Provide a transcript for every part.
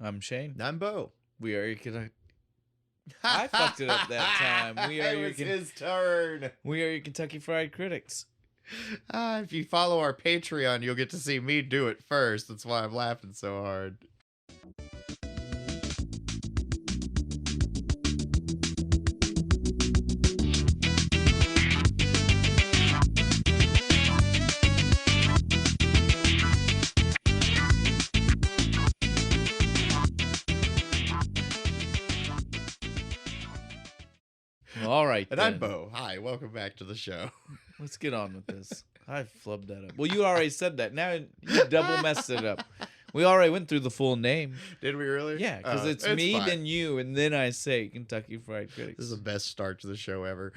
I'm Shane. I'm Bo. We are your I fucked it up that time. It was his turn. We are your Kentucky Fried Critics. If you follow our Patreon, you'll get to see me do it first. That's why I'm laughing so hard. All right, And then. I'm Bo. Hi, welcome back to the show. Let's get on with this. I flubbed that up. Well, you already said that. Now you double messed it up. We already went through the full name. Did we really? Yeah, because it's me, fine. then you, and then I say Kentucky Fried Critics. This is the best start to the show ever.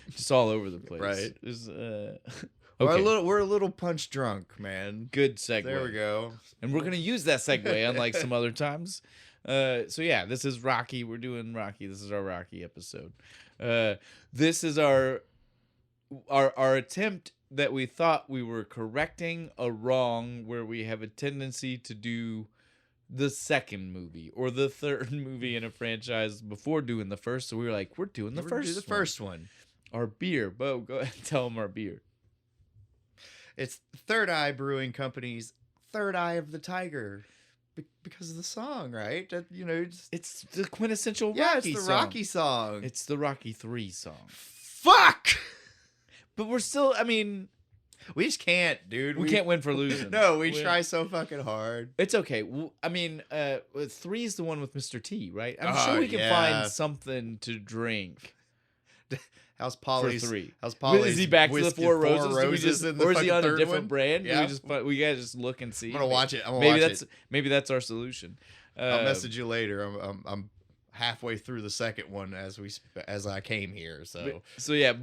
Just all over the place. Right. Okay. We're a little punch drunk, man. Good segue. There we go. And we're going to use that segue, unlike some other times. So yeah, this is Rocky. We're doing Rocky. This is our Rocky episode. This is our attempt that we thought we were correcting a wrong where we have a tendency to do the second movie or the third movie in a franchise before doing the first. So we were like, we're doing the first one. Our beer. Bo, go ahead and tell them our beer. It's Third Eye Brewing Company's Third Eye of the Tiger. Because of the song, right? It's the quintessential Rocky yeah, it's the song. Rocky song. It's the Rocky 3 song. Fuck! But we're still, I mean... We just can't, dude. We can't win for losing. No, we try so fucking hard. It's okay. I mean, 3 is the one with Mr. T, right? I'm sure we can find something to drink. How's Polly's? For 3. How's Polly's? Is he back to the Four Roses? Or is he on a different one? brand? Yeah. We gotta just look and see. I'm gonna watch it. Maybe that's our solution. I'll message you later. I'm halfway through the second one as I came here. So yeah,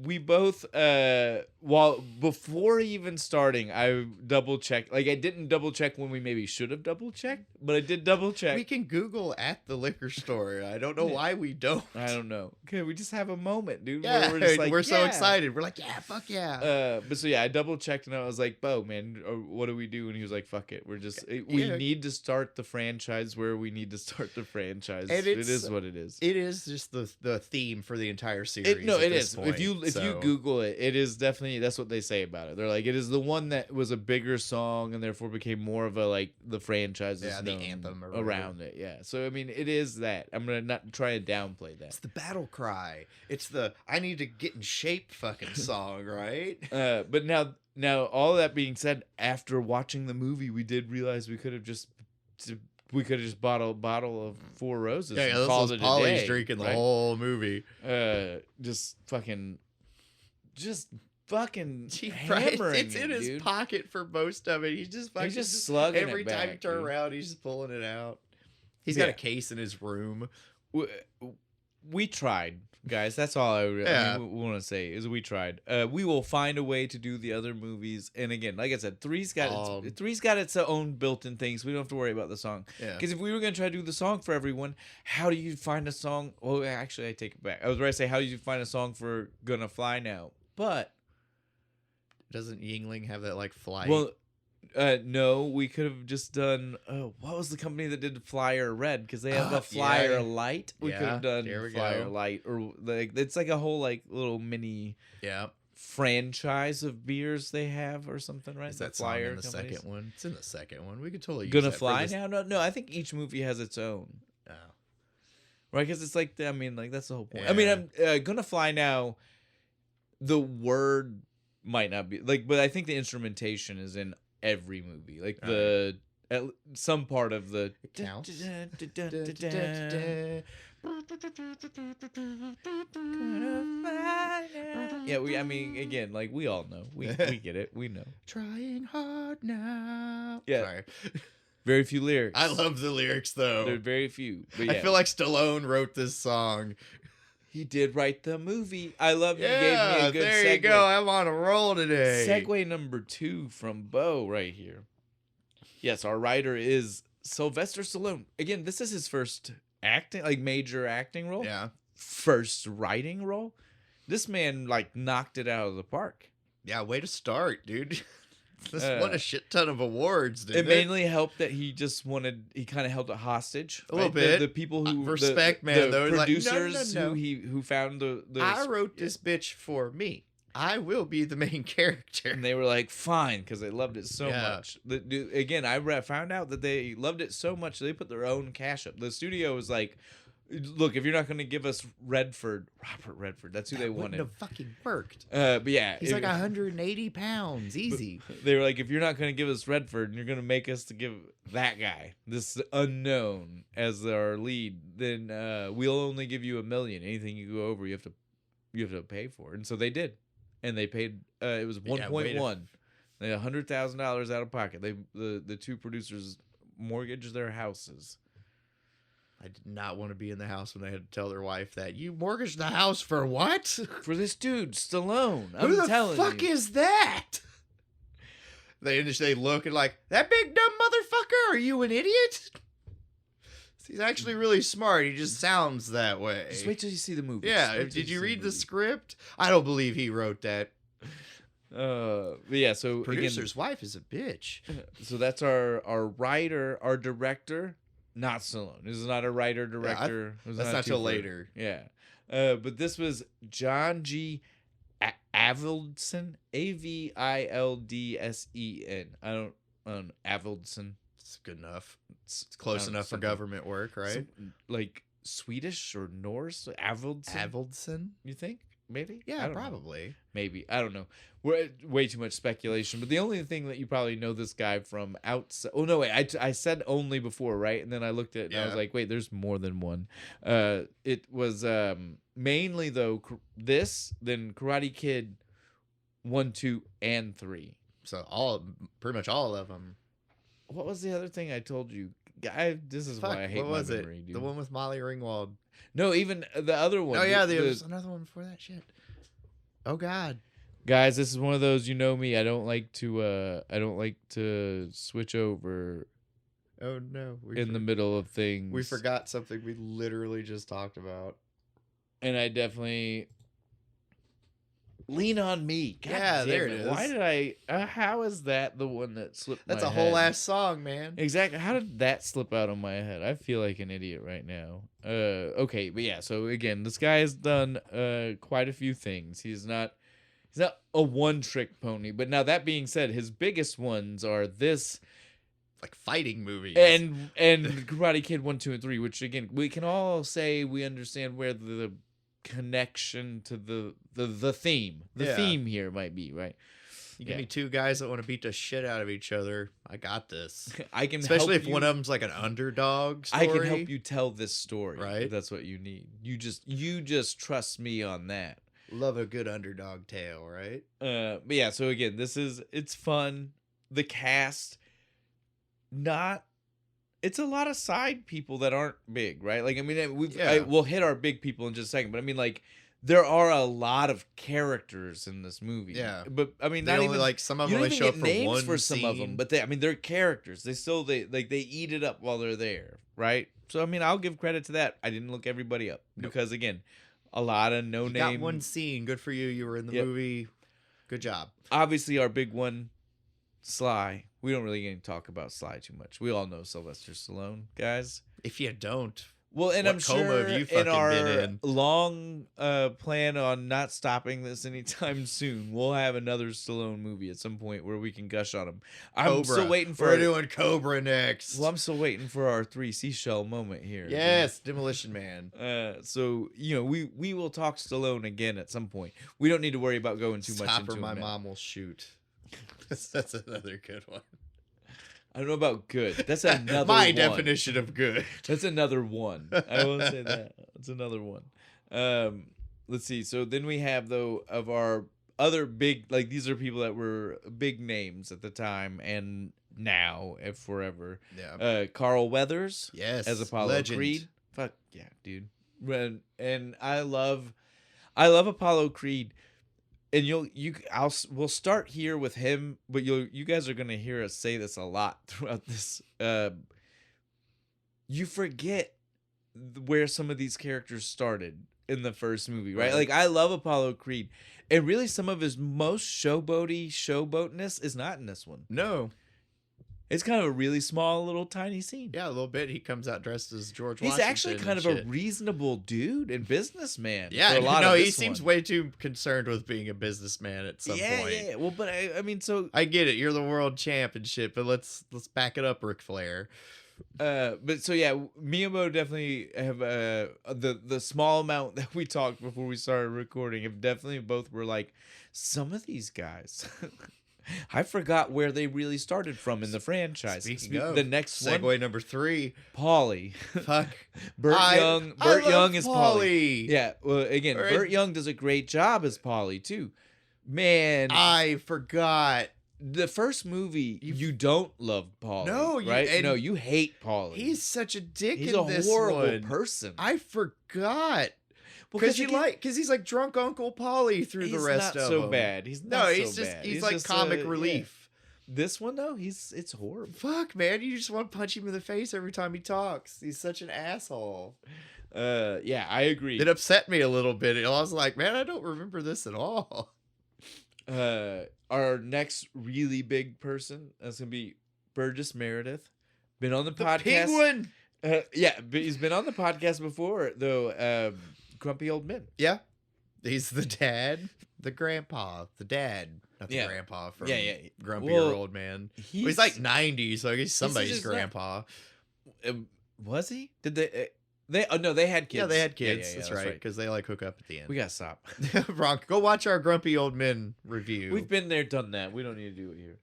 we both before even starting, I double checked. Like I didn't double check when we maybe should have double checked, but I did double check. We can Google at the liquor store. I don't know why we don't. I don't know. Okay, we just have a moment, dude. Yeah, we're just like, we're so excited. We're like, yeah, fuck yeah. But so yeah, I double checked and I was like, Bo, man, what do we do? And he was like, fuck it. We need to start the franchise where we need to start the franchise. It is what it is. It is just the theme for the entire series. It is. Point, if you Google it, it is definitely, that's what they say about it. They're like, it is the one that was a bigger song and therefore became more of a like the franchise. Yeah, the anthem around it. Yeah. So I mean, it is that. I'm gonna not try to downplay that. It's the battle cry. It's the I need to get in shape fucking song, right? But now all that being said, after watching the movie, we did realize we could have just bought a bottle of Four Roses. Yeah, and called it Polly's a day, drinking right? the whole movie. Just fucking hammering. It's in his dude. pocket for most of it. He's just fucking slugging every it time back, you turn dude. around, he's just pulling it out. He's got a case in his room. We tried, guys. That's all I want to say is we tried. We will find a way to do the other movies. And again, like I said, three's got its own built-in things. We don't have to worry about the song. Because if we were gonna try to do the song for everyone, how do you find a song? Well, actually, I take it back. I was ready to say, how do you find a song for "Gonna Fly Now"? But doesn't Yingling have that like flight? Well, no, we could have just done. What was the company that did Flyer Red? Because they have a Flyer Light. We could have done Flyer Light, or like it's like a whole like little mini franchise of beers they have or something, right? Is that Flyer in the second one? It's in the second one. We could totally use Gonna that Fly Now. No, I think each movie has its own. Oh. Right, because it's like that's the whole point. Yeah. I mean, I'm Gonna Fly Now. The word might not be like, but I think the instrumentation is in every movie, like some part of the it counts. Yeah, I mean, again, like we all know, we get it, we know. Trying hard now. Yeah. Sorry. Very few lyrics. I love the lyrics though. There are very few. But yeah. I feel like Stallone wrote this song. He did write the movie. I love you. Gave me a good there segue. You go. I'm on a roll today. Segue number 2 from Bo right here. Yes, our writer is Sylvester Stallone. Again, this is his first major acting role. Yeah. First writing role. This man knocked it out of the park. Yeah, way to start, dude. This won a shit ton of awards, dude. It mainly helped that he kind of held it hostage. A little bit. The people who... Respect, man, though. Producers No. who found the... I wrote this bitch for me. I will be the main character. And they were like, fine, because they loved it so much. Again, I found out that they loved it so much, they put their own cash up. The studio was like, look, if you're not going to give us Robert Redford, that's who they wanted. Wouldn't have fucking worked. But yeah. He's like 180 pounds, easy. They were like, if you're not going to give us Redford, and you're going to make us to give that guy, this unknown, as our lead, then we'll only give you $1 million. Anything you go over, you have to pay for. And so they did. And they paid. It was 1.1. They had $100,000 out of pocket. The two producers mortgaged their houses. I did not want to be in the house when they had to tell their wife that you mortgaged the house for what? For this dude, Stallone. Who the fuck is that? They look and like, that big dumb motherfucker. Are you an idiot? He's actually really smart. He just sounds that way. Just wait till you see the movie. Yeah. Did you read the script? I don't believe he wrote that. But yeah, so producer's wife is a bitch. So that's our writer, our director, not Stallone. This is not a writer director. Yeah, that's not till later. Yeah. But this was John G. Avildsen, Avildsen. I don't Avildsen. It's good enough. It's close enough for government work, right? Like Swedish or Norse? Avildsen? You think? Maybe? Yeah, probably. Maybe. I don't know. We're way too much speculation. But the only thing that you probably know this guy from outside... Oh, no, wait. I said only before, right? And then I looked at it and I was like, wait, there's more than one. It was mainly, though, this, then Karate Kid 1, 2, and 3. So pretty much all of them. What was the other thing I told you? This is why I hate my memory, dude. The one with Molly Ringwald. No, even the other one. Oh, yeah, there was another one before that shit. Oh, God. Guys, this is one of those, you know me, I don't like to switch over. Oh, no. In the middle of things. We forgot something we literally just talked about. And I definitely... Lean on Me. God there it is. Why did I... how is that the one that slipped That's my a head? whole ass song, man. Exactly. How did that slip out of my head? I feel like an idiot right now. Okay, but yeah, so again, this guy has done quite a few things. He's not a one-trick pony. But now that being said, his biggest ones are this... Like fighting movies. And Karate Kid 1, 2, and 3, which again, we can all say we understand where the connection to the theme theme here might be, right? You give me two guys that want to beat the shit out of each other, I got this. I can especially help if one of them's like an underdog story. I can help you tell this story, right? If that's what you need. You just trust me on that. Love a good underdog tale, right? But yeah, so again, it's fun. The cast, it's a lot of side people that aren't big, right? Like, I mean, we'll hit our big people in just a second, but I mean, like, there are a lot of characters in this movie. Yeah, but I mean, not even like some of them only show up for one for some of them, but they're characters. They eat it up while they're there, right? So I mean, I'll give credit to that. I didn't look everybody up because again, a lot of no name. Got one scene. Good for you. You were in the movie. Good job. Obviously, our big one, Sly. We don't really get to talk about Sly too much. We all know Sylvester Stallone, guys. If you don't, well, and I'm sure in our long plan on not stopping this anytime soon, we'll have another Stallone movie at some point where we can gush on him. I'm still waiting for. We're doing Cobra next. Well, I'm still waiting for our 3 seashell moment here. Yes, Demolition Man. So we will talk Stallone again at some point. We don't need to worry about going too much into my him mom will shoot. That's another good one. I don't know about good. That's another my one. definition of good. That's another one. I will say that. That's another one. Let's see. So then we have, though, of our other big, like, these are people that were big names at the time and now and forever. Yeah. Carl Weathers. Yes. As Apollo Legend. Creed. Fuck yeah, dude. And I love Apollo Creed. And we'll start here with him, but you guys are gonna hear us say this a lot throughout this. You forget where some of these characters started in the first movie, right? Right. Like, I love Apollo Creed. And really, some of his most showboatness is not in this one. No. It's kind of a really small, little tiny scene. Yeah, a little bit. He comes out dressed as George He's Washington. actually kind of a reasonable dude and businessman. Yeah, for a lot no, of he this seems one. way too concerned with being a businessman at some point. Yeah. Well, but I mean, so I get it. You're the world champ and shit, but let's back it up, Ric Flair. but so yeah, me and Mo definitely have the small amount that we talked before we started recording. Have definitely both were like, some of these guys. I forgot where they really started from in the franchise. Speaking of, the next segue one, number 3. Paulie. Fuck. Burt Young. Burt Young is Paulie. Yeah. Well, again, Right. Burt Young does a great job as Paulie too. Man, I forgot. the first movie, you don't love Paulie. No, right? No, you hate Paulie. He's such a dick He's in a this horrible one. person. I forgot. Because Because he's like drunk Uncle Paulie through the rest of them. He's not so bad. He's not he's so just bad. he's like just comic relief. Yeah. This one though, it's horrible. Fuck, man, you just want to punch him in the face every time he talks. He's such an asshole. Yeah, I agree. It upset me a little bit. I was like, man, I don't remember this at all. Our next really big person that's gonna be Burgess Meredith. Been on the podcast. Penguin. Yeah, but he's been on the podcast before though. Grumpy Old Men. Yeah, he's the dad, the grandpa, the dad, not the grandpa from Grumpy Old Man. He's like 90, so I guess somebody's grandpa. Was he? Did they? No, they had kids. Yeah, they had kids. Yeah, that's right, because they like hook up at the end. We gotta stop. Ronk, go watch our Grumpy Old Men review. We've been there, done that. We don't need to do it here.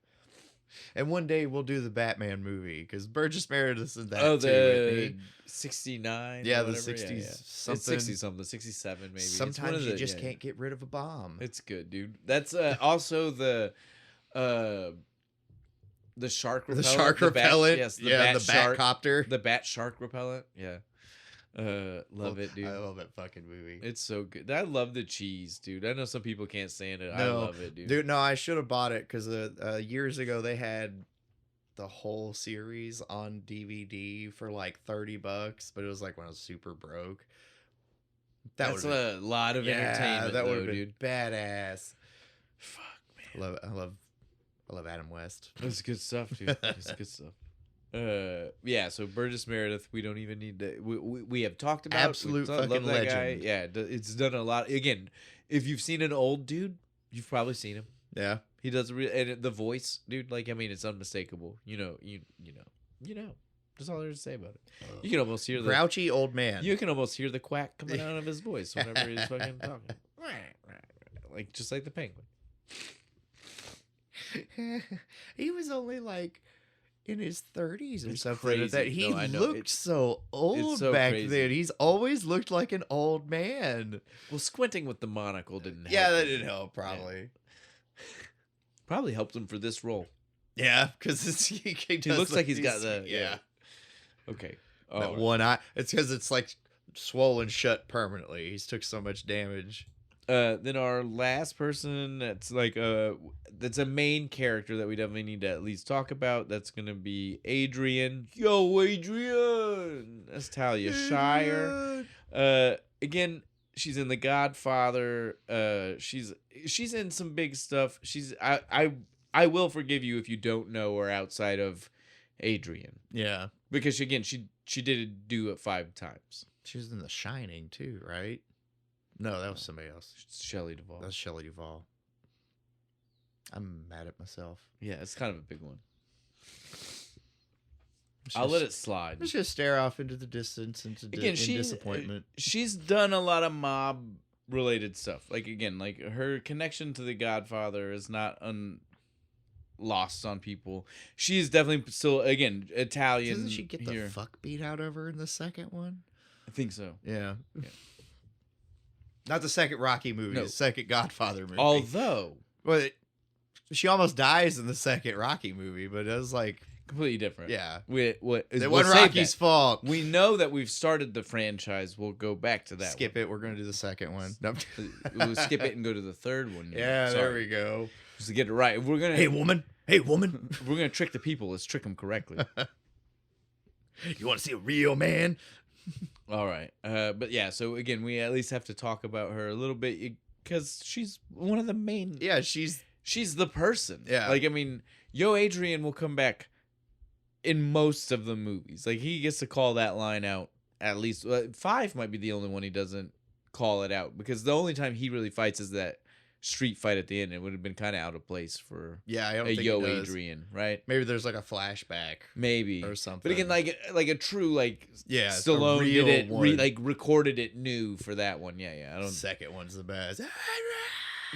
And one day we'll do the Batman movie because Burgess Meredith's in that. Oh, too, the 69. Yeah, the 60s. Something. It's 60 something, 67 maybe. Sometimes you just can't get rid of a bomb. It's good, dude. That's also the shark repellent. The shark repellent. Yes, the bat copter. The bat shark repellent. Yeah. Love it, dude. I love that fucking movie. It's so good. I love the cheese, dude. I know some people can't stand it. I love it, dude. Dude, no, I should have bought it because years ago they had the whole series on DVD for like $30, but it was like when I was super broke. That's a lot of entertainment. That would have been dude. Badass. Fuck, man. I love Adam West. That's good stuff, dude. That's good stuff. Yeah, so Burgess Meredith, we don't even need to. We have talked about absolute fucking legend. Guy. Yeah, it's done a lot. Again, if you've seen an old dude, you've probably seen him. Yeah, he does and the voice, dude. Like, I mean, it's unmistakable. You know. That's all there is to say about it. You can almost hear the grouchy old man. You can almost hear the quack coming out of his voice whenever he's fucking talking. Like just like the penguin. He was only like in his 30s or it's something. Crazy. That he looked so old so back crazy. then. He's always looked like an old man. Well, squinting with the monocle didn't help. Yeah, that didn't help, probably. Yeah. Probably helped him for this role. Yeah, because he looks like he's got the... Yeah. Okay. That one eye. It's because it's like swollen shut permanently. He's took so much damage. Then our last person that's like that's a main character that we definitely need to at least talk about. That's gonna be Adrian. Yo, Adrian. That's Talia Shire. Again, she's in The Godfather. She's in some big stuff. I will forgive you if you don't know her outside of Adrian. Yeah, because again, she did do it 5 times. She was in The Shining too, right? No, that was somebody else. Shelley Duvall. That's Shelley Duvall. I'm mad at myself. Yeah, it's kind of a big one. I'll let it slide. Let's just stare off into the distance into disappointment. She's done a lot of mob related stuff. Like again, like her connection to The Godfather is not lost on people. She is definitely still again Italian. Doesn't she get the fuck beat out of her in the second one? I think so. Yeah. Not the second Rocky movie, the second Godfather movie. Although, well, she almost dies in the second Rocky movie, but it was like completely different. Yeah, it wasn't Rocky's fault. We know that we've started the franchise. We'll go back to that. Skip it. We're gonna do the second one. No. We'll skip it and go to the third one. Yeah, there we go. Just to get it right. We're gonna. Hey woman. Hey woman. We're gonna trick the people. Let's trick them correctly. You want to see a real man? All right. But yeah, so again, we at least have to talk about her a little bit because she's one of the main. Yeah, she's the person. Yeah. Like, I mean, Yo Adrian will come back in most of the movies. Like, he gets to call that line out at least. 5 might be the only one he doesn't call it out, because the only time he really fights is that street fight at the end. It would have been kind of out of place for I don't a think Yo Adrian, right? Maybe there's like a flashback, maybe, or something. But again, like a true Stallone real did it, one. recorded it new for that one. Yeah. I don't. Second one's the best.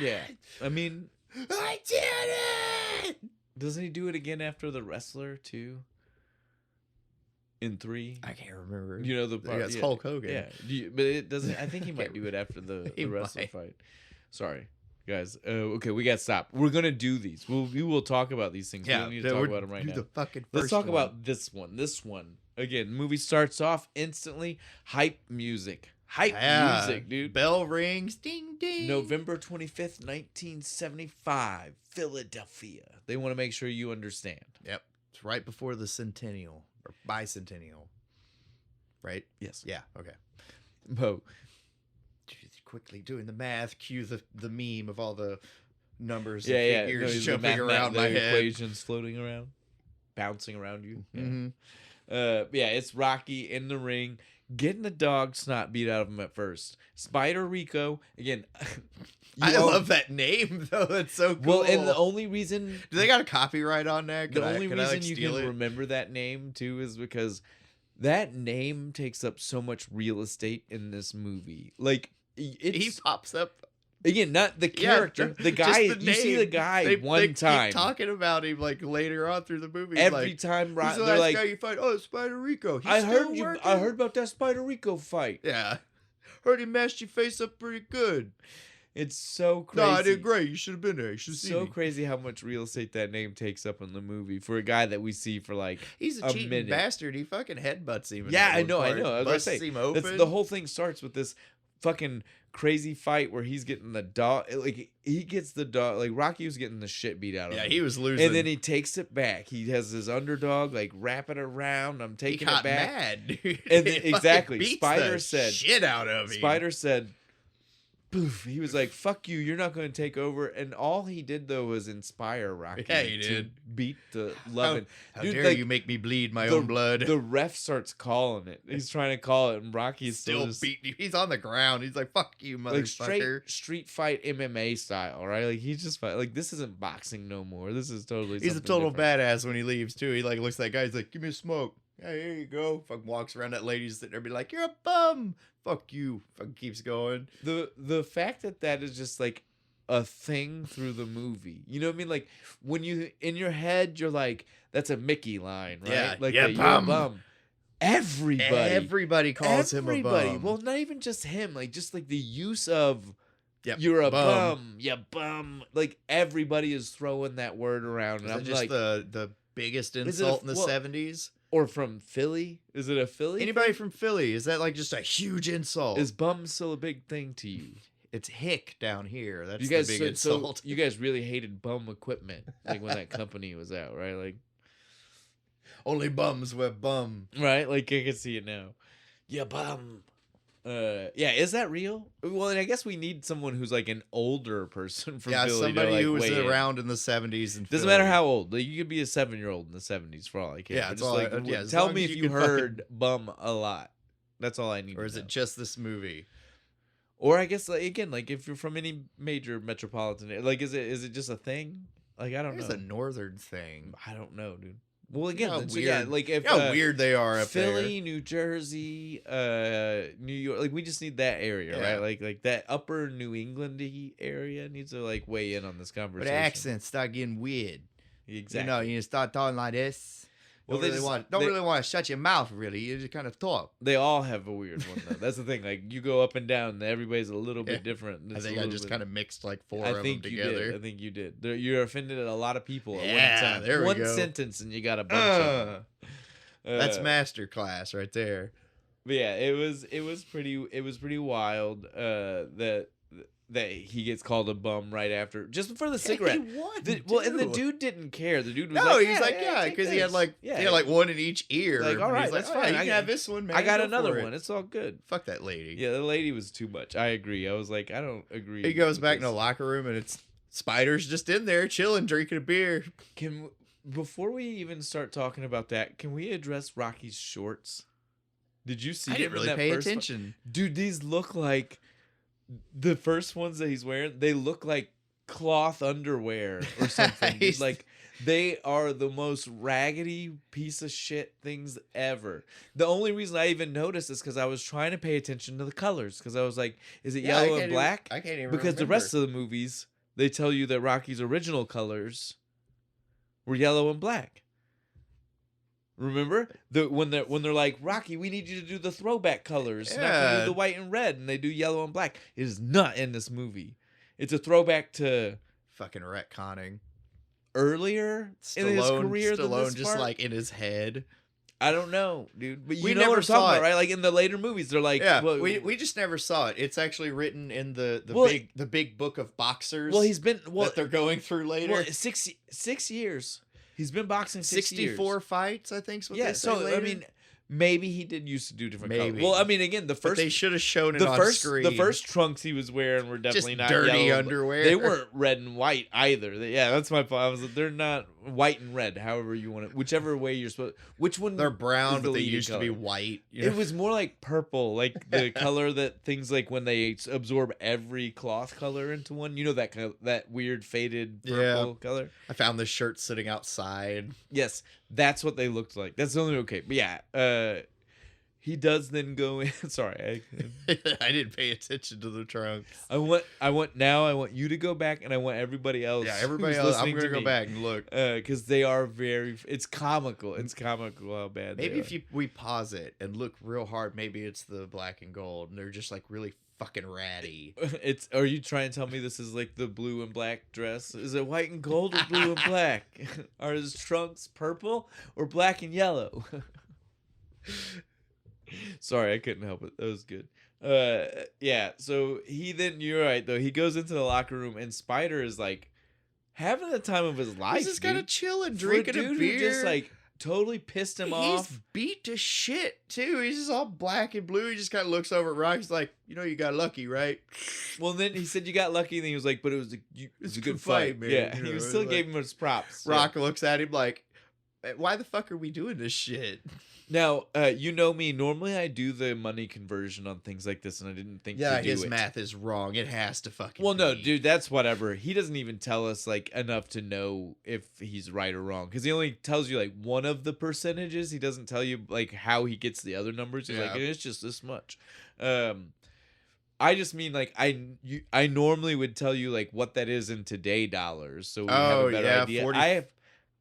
Yeah, I mean, I did it. Doesn't he do it again after The Wrestler too? In 3, I can't remember. You know the part. Yeah, it's Hulk Hogan. Yeah, but it doesn't. I think he might do it after the wrestler fight. Sorry, guys. Okay, we got to stop. We're gonna do these. We will talk about these things. Yeah, we don't need to talk about them right now. The fucking Let's talk about this one. This one again. Movie starts off instantly. Hype music. Music, dude. Bell rings. Ding ding. November 25th, 1975, Philadelphia. They want to make sure you understand. Yep, it's right before the centennial. Or bicentennial, right? Yes. Yeah. Okay. Bo, quickly doing the math. Cue the meme of all the numbers and figures jumping around my head. Equations floating around, bouncing around you. Mm-hmm. It's Rocky in the ring, getting the dog snot beat out of him at first. Spider Rico again. I love that name though. That's so cool. Well, and the only reason do they got a copyright on that? The only reason you can remember that name too is because that name takes up so much real estate in this movie. Like he pops up again, not the character, the guy. You see the guy one time. Keep talking about him like later on through the movie. Every time, who's the last guy you fight? Oh, Spider Rico. I heard about that Spider Rico fight. Yeah, heard he mashed your face up pretty good. It's so crazy. No, I did great. You should have been there. You should have seen me. So crazy how much real estate that name takes up in the movie for a guy that we see for like he's a cheating bastard. He fucking headbutts him. Yeah, I know. I was gonna say him open. the whole thing starts with this fucking crazy fight where he's getting the dog. Like he gets the dog. Like Rocky was getting the shit beat out of him. Yeah, he was losing. And then he takes it back. He has his underdog like wrap it around. I'm taking it back. Mad, dude. And then, exactly. Spider said shit out of him. Spider said. Poof, he was like, fuck you, you're not going to take over. And all he did, though, was inspire Rocky to beat the loving. How dare you make me bleed my own blood. The ref starts calling it. He's trying to call it, and Rocky's still beating. He's on the ground. He's like, fuck you, motherfucker. Like straight street fight MMA style, right? Like, he's just like, this isn't boxing no more. This is totally He's a total different. badass when he leaves, too. He like looks at that guy. He's like, give me a smoke. Hey, here you go. Fucking walks around that lady's sitting there, be like, you're a bum. Fuck you. Fucking keeps going. The fact that is just like a thing through the movie. You know what I mean? Like when you in your head, you're like, that's a Mickey line, right? Yeah, like you're a bum. Everybody calls him a bum. Well, not even just him. Like just like the use of you're a bum. You bum. Like everybody is throwing that word around, and I'm just like the biggest insult in the 70s. Or from Philly? Is it a Philly? Anybody from Philly? Is that like just a huge insult? Is bum still a big thing to you? It's hick down here. That's you guys, the big insult. So you guys really hated bum equipment, like when that company was out, right? Like only bums wear bum. Right? Like I can see it now. Yeah, bum. Yeah, is that real? Well, and I guess we need someone who's like an older person from Philly. Somebody to, like, who was around in the 70s. And doesn't matter how old. Like, you could be a 7-year-old in the 70s for all I care. Yeah, just like tell me if you heard bum a lot. That's all I need. Or is it just this movie? Or I guess like, again, like if you're from any major metropolitan, like is it just a thing? Like I don't know. It's a northern thing. I don't know, dude. Well, again, weird. Yeah, like if how weird they are up there. Philly, New Jersey, New York, like we just need that area, right? Like that upper New Englandy area needs to like weigh in on this conversation. But accents start getting weird. Exactly. You know, you start talking like this. Well, don't really want to shut your mouth. Really, you just kind of talk. They all have a weird one though. That's the thing. Like you go up and down, and everybody's a little bit different. I think I just kind of mixed like four of them together. I think you did. You're offended at a lot of people. Yeah, at one time. there we one go. Sentence, and you got a bunch of them. That's master class right there. But yeah, it was pretty wild. That that he gets called a bum right after, just for the cigarette. And the dude didn't care. The dude was because he had like one in each ear. Like, all right, that's fine. You can have this one, man. I got another one. It's all good. Fuck that lady. Yeah, the lady was too much. I agree. I was like, I don't agree. He goes back in the locker room and it's Spider's just in there chilling, drinking a beer. Before we even start talking about that, can we address Rocky's shorts? Did you see? I didn't really pay attention. Dude, these look like the first ones that he's wearing. They look like cloth underwear or something. Dude, like they are the most raggedy piece of shit things ever. The only reason I even noticed is because I was trying to pay attention to the colors, because I was like, is it yellow and black? I can't even because remember. The rest of the movies, they tell you that Rocky's original colors were yellow and black. Remember when they're like, Rocky, we need you to do the throwback colors, not to do the white and red, and they do yellow and black. It is not in this movie. It's a throwback to fucking retconning earlier in his career. Stallone just like in his head. I don't know, dude. But you know what I'm talking about, right? Like in the later movies, they're like, yeah, we just never saw it. It's actually written in the big book of boxers. Well, he's been that they're going through later. Well, 6 years. He's been boxing 64 fights, I think. Yeah, so later. I mean, maybe he did used to do different colors. Well, I mean, again, but they should have shown it on screen. The first trunks he was wearing were definitely just not dirty yellow, underwear. They weren't red and white either. Yeah, that's my point. They're not white and red. However you want it, whichever way you're supposed. Which one? They're brown, but they used to be white. You know? It was more like purple, like the color that things like when they absorb every cloth color into one. You know that weird faded purple color. I found this shirt sitting outside. Yes, that's what they looked like. That's the only okay. But yeah, he does then go in. Sorry, I didn't pay attention to the trunks. I want you to go back, and I want everybody else. Yeah, everybody else. I'm gonna go back and look because they are very. It's comical. It's comical how bad. Maybe if we pause it and look real hard, maybe it's the black and gold, and they're just like really fucking ratty. Are you trying to tell me this is like the blue and black dress? Is it white and gold or blue and black? Are his trunks purple or black and yellow? Sorry, I couldn't help it. That was good. Yeah, so you're right though. He goes into the locker room and Spider is like having the time of his life. He's just kind of chilling, drinking a beer. Who just like totally pissed him off. He's beat to shit too. He's just all black and blue. He just kind of looks over at Rock. He's like, you got lucky, right? Well, then he said you got lucky, and then he was like, but it was a good fight, man. Yeah, he still gave him his props. Rock looks at him like, why the fuck are we doing this shit? Now, you know me. Normally, I do the money conversion on things like this, and I didn't think to do it. Yeah, his math is wrong. It has to fucking Well, no, dude, that's whatever. He doesn't even tell us, like, enough to know if he's right or wrong. Because he only tells you, like, one of the percentages. He doesn't tell you, like, how he gets the other numbers. He's like, it's just this much. I just mean, like, I normally would tell you, like, what that is in today dollars. So we have a better idea.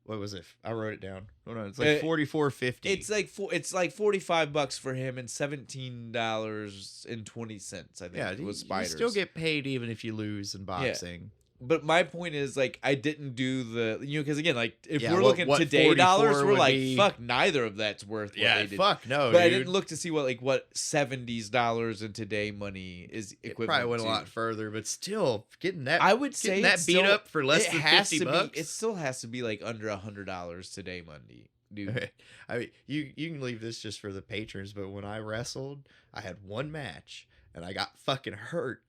What was it? I wrote it down. Hold on. It's like $44.50. It's like $45 for him and $17.20. I think. Yeah, it was Spiders. You still get paid even if you lose in boxing. Yeah. But my point is, like, I didn't do the, because again, like, if we're looking at today dollars, we're like, fuck, neither of that's worth what they did. Fuck no, but dude. I didn't look to see what $70s in today money is equivalent to. It probably went a lot further, but still, getting that, I would say that beat up for less than $50. It still has to be, like, under $100 today money. Dude. I mean, you can leave this just for the patrons, but when I wrestled, I had one match, and I got fucking hurt.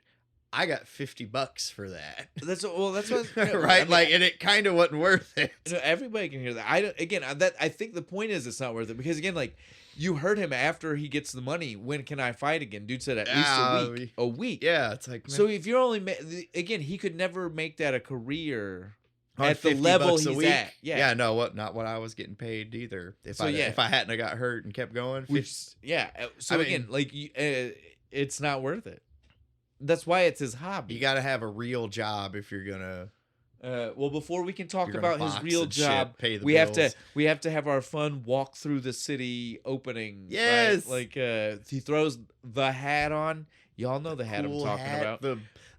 I got $50 for that. That's what right. I mean, like, and it kind of wasn't worth it. Everybody can hear that. I think the point is it's not worth it because again, like you heard him after he gets the money. When can I fight again? Dude said at least a week. A week. Yeah, it's like man. So if you're only again, he could never make that a career at the level he's at. Yeah, no, not what I was getting paid either. If I hadn't have got hurt and kept going. So again, like it's not worth it. That's why it's his hobby. You got to have a real job if you're gonna. Well, before we can talk about his real job, we have to have our fun walk through the city opening. Yes, right? Like he throws the hat on. Y'all know the hat I'm talking about.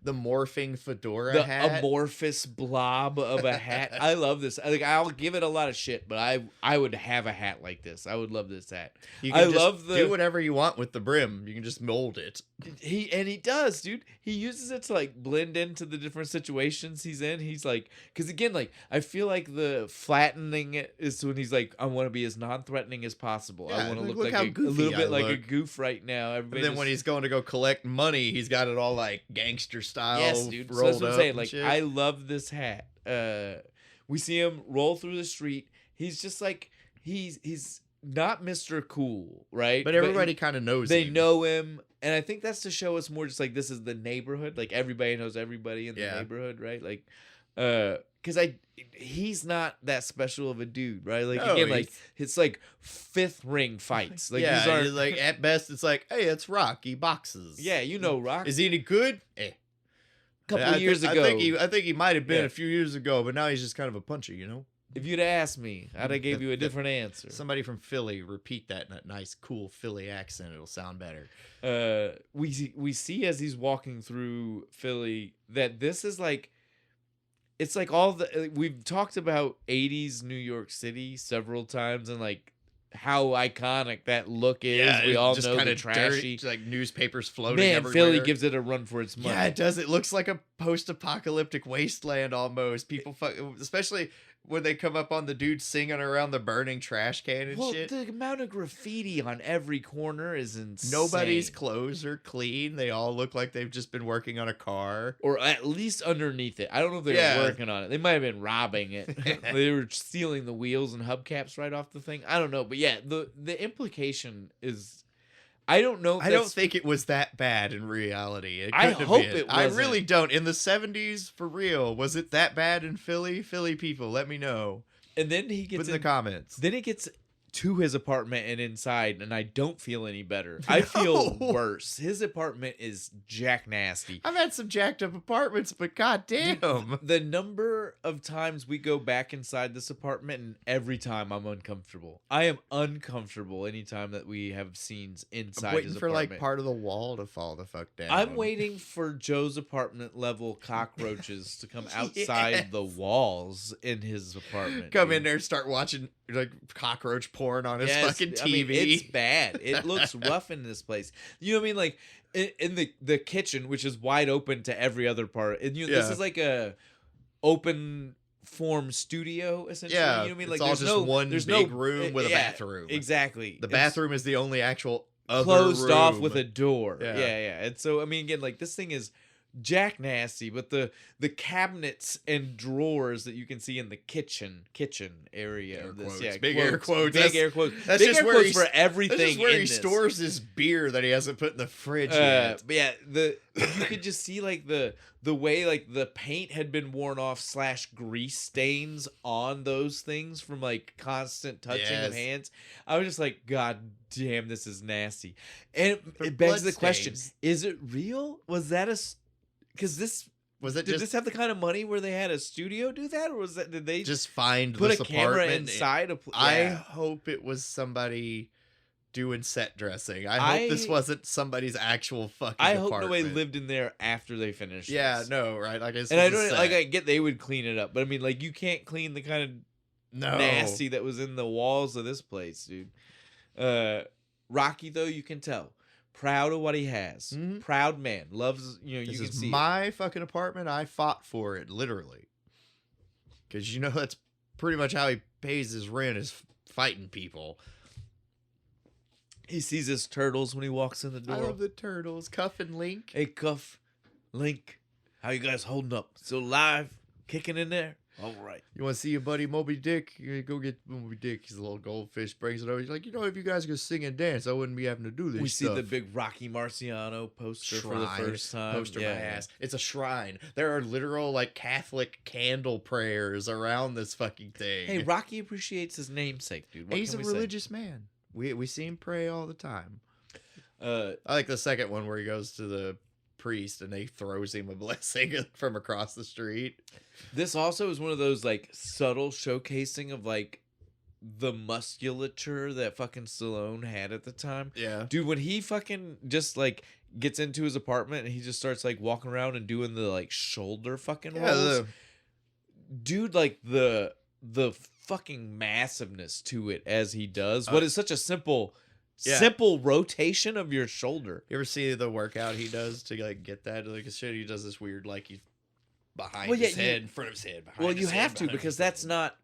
the morphing fedora the hat. amorphous blob of a hat. I love this. Like, I'll give it a lot of shit, but I would have a hat like this. I would love this hat. You can do whatever you want with the brim. You can just mold it. He does, dude. He uses it to like blend into the different situations he's in. He's like, because again, like I feel like the flattening it is when he's like, I want to be as non-threatening as possible. Yeah, I want to look look how like a goofy little bit I like a look. goof right now. And then when he's going to go collect money, he's got it all like gangster style. yes, dude. So rolled that's what I'm up saying. and Like, shit. I love this hat. We see him roll through the street. He's just like he's not Mr. Cool, right? But everybody kind of knows they him. know him, and I think that's to show us more just like this is the neighborhood. Like everybody knows everybody in the neighborhood, right? Like, because he's not that special of a dude, right? Like No, again, like it's like fifth ring fights. Like yeah, these aren't like at best it's like, hey, it's Rock. He boxes. yeah, you know, Rock. Is he any good? Couple years ago, I think he might have been Yeah. a few years ago, but now he's just kind of a puncher, you know. if you'd asked me, I'd have gave you a different answer. Somebody from Philly, repeat that in that nice, cool Philly accent. It'll sound better. We see as he's walking through Philly that this is like, it's like all the we've talked about 80s New York City several times and like how iconic that look is. We all just know kind the of trashy. dirty, like newspapers floating Man, everywhere. Philly gives it a run for its money. Yeah, it does. It looks like a post-apocalyptic wasteland almost. People, especially when they come up on the dude singing around the burning trash can and Well, shit. the amount of graffiti on every corner is insane. Nobody's clothes are clean. They all look like they've just been working on a car. Or at least underneath it. I don't know if they Yeah. were working on it. They might have been robbing it. They were stealing the wheels and hubcaps right off the thing. I don't know. But yeah, the implication is, I don't know. If I don't think it was that bad in reality. It I couldn't have hope been. it I wasn't. really don't. In the 70s, for real, was it that bad in Philly? Philly people, let me know. And then he Put gets in the comments. Then he gets to his apartment and inside, and I don't feel any better. I feel worse. His apartment is jack nasty. I've had some jacked up apartments, but goddamn. The number of times we go back inside this apartment, and every time I'm uncomfortable. I am uncomfortable anytime that we have scenes inside I'm waiting his for apartment. like part of the wall to fall the fuck down. I'm waiting for Joe's apartment level cockroaches to come outside Yes. the walls in his apartment. Come dude. in there and start watching like cockroach porn on his Yes, fucking TV. I mean, it's bad. It looks rough in this place. You know what I mean? Like in the kitchen, which is wide open to every other part. And this Yeah. is like a open form studio essentially. Yeah, You know what I mean? Like it's all there's just no one there's big no room with a yeah, bathroom. Exactly. The It's bathroom is the only actual other closed off room. with a door. Yeah. Yeah. And so I mean, again, like this thing is jack nasty, but the cabinets and drawers that you can see in the kitchen area Air of this, quotes. yeah, Big air quotes. big That's- air quotes. that's Big just air where quotes he's- for everything. This is where in he this. stores his beer that he hasn't put in the fridge yet. But yeah, you could just see like the way like the paint had been worn off / grease stains on those things from like constant touching of Yes. hands. I was just like, God damn, this is nasty. And For it begs the blood question: stains. is it real? Was that because this? Was it Did just this have the kind of money where they had a studio do that, or was that did they just find put this a camera apartment? inside? I Yeah. hope it was somebody doing set dressing. I hope this wasn't somebody's actual fucking I hope apartment. nobody lived in there after they finished. Yeah, this. no, right? Like And I don't like. I get they would clean it up, but I mean, like, you can't clean the kind of no nasty that was in the walls of this place, dude. Rocky, though, you can tell, proud of what he has. Mhm. Proud man, loves. You This can is see it. my fucking apartment. I fought for it, literally. Because you know that's pretty much how he pays his rent is fighting people. He sees his turtles when he walks in the I door. love the turtles, Cuff and Link. Hey, Cuff, Link, how you guys holding up? Still alive? Kicking in there? All right. You want to see your buddy Moby Dick? You go get Moby Dick. He's a little goldfish. Brings it over. He's like, if you guys could sing and dance, I wouldn't be having to do this. We stuff. see the big Rocky Marciano poster for the first time. Poster Yeah, my yeah. ass. It's a shrine. There are literal like Catholic candle prayers around this fucking thing. Hey, Rocky appreciates his namesake, dude. What he's a can we say? religious man. We see him pray all the time. Uh, I like the second one where he goes to the priest and they throws him a blessing from across the street. This also is one of those like subtle showcasing of like the musculature that fucking Stallone had at the time. Yeah. Dude, when he fucking just like gets into his apartment and he just starts like walking around and doing the like shoulder fucking rolls. Dude, like the fucking massiveness to it as he does what is such a simple rotation of your shoulder. You ever see the workout he does to like get that? Like shit, he does this weird like he's behind his head, in front of his head. Well, you have to because that's not.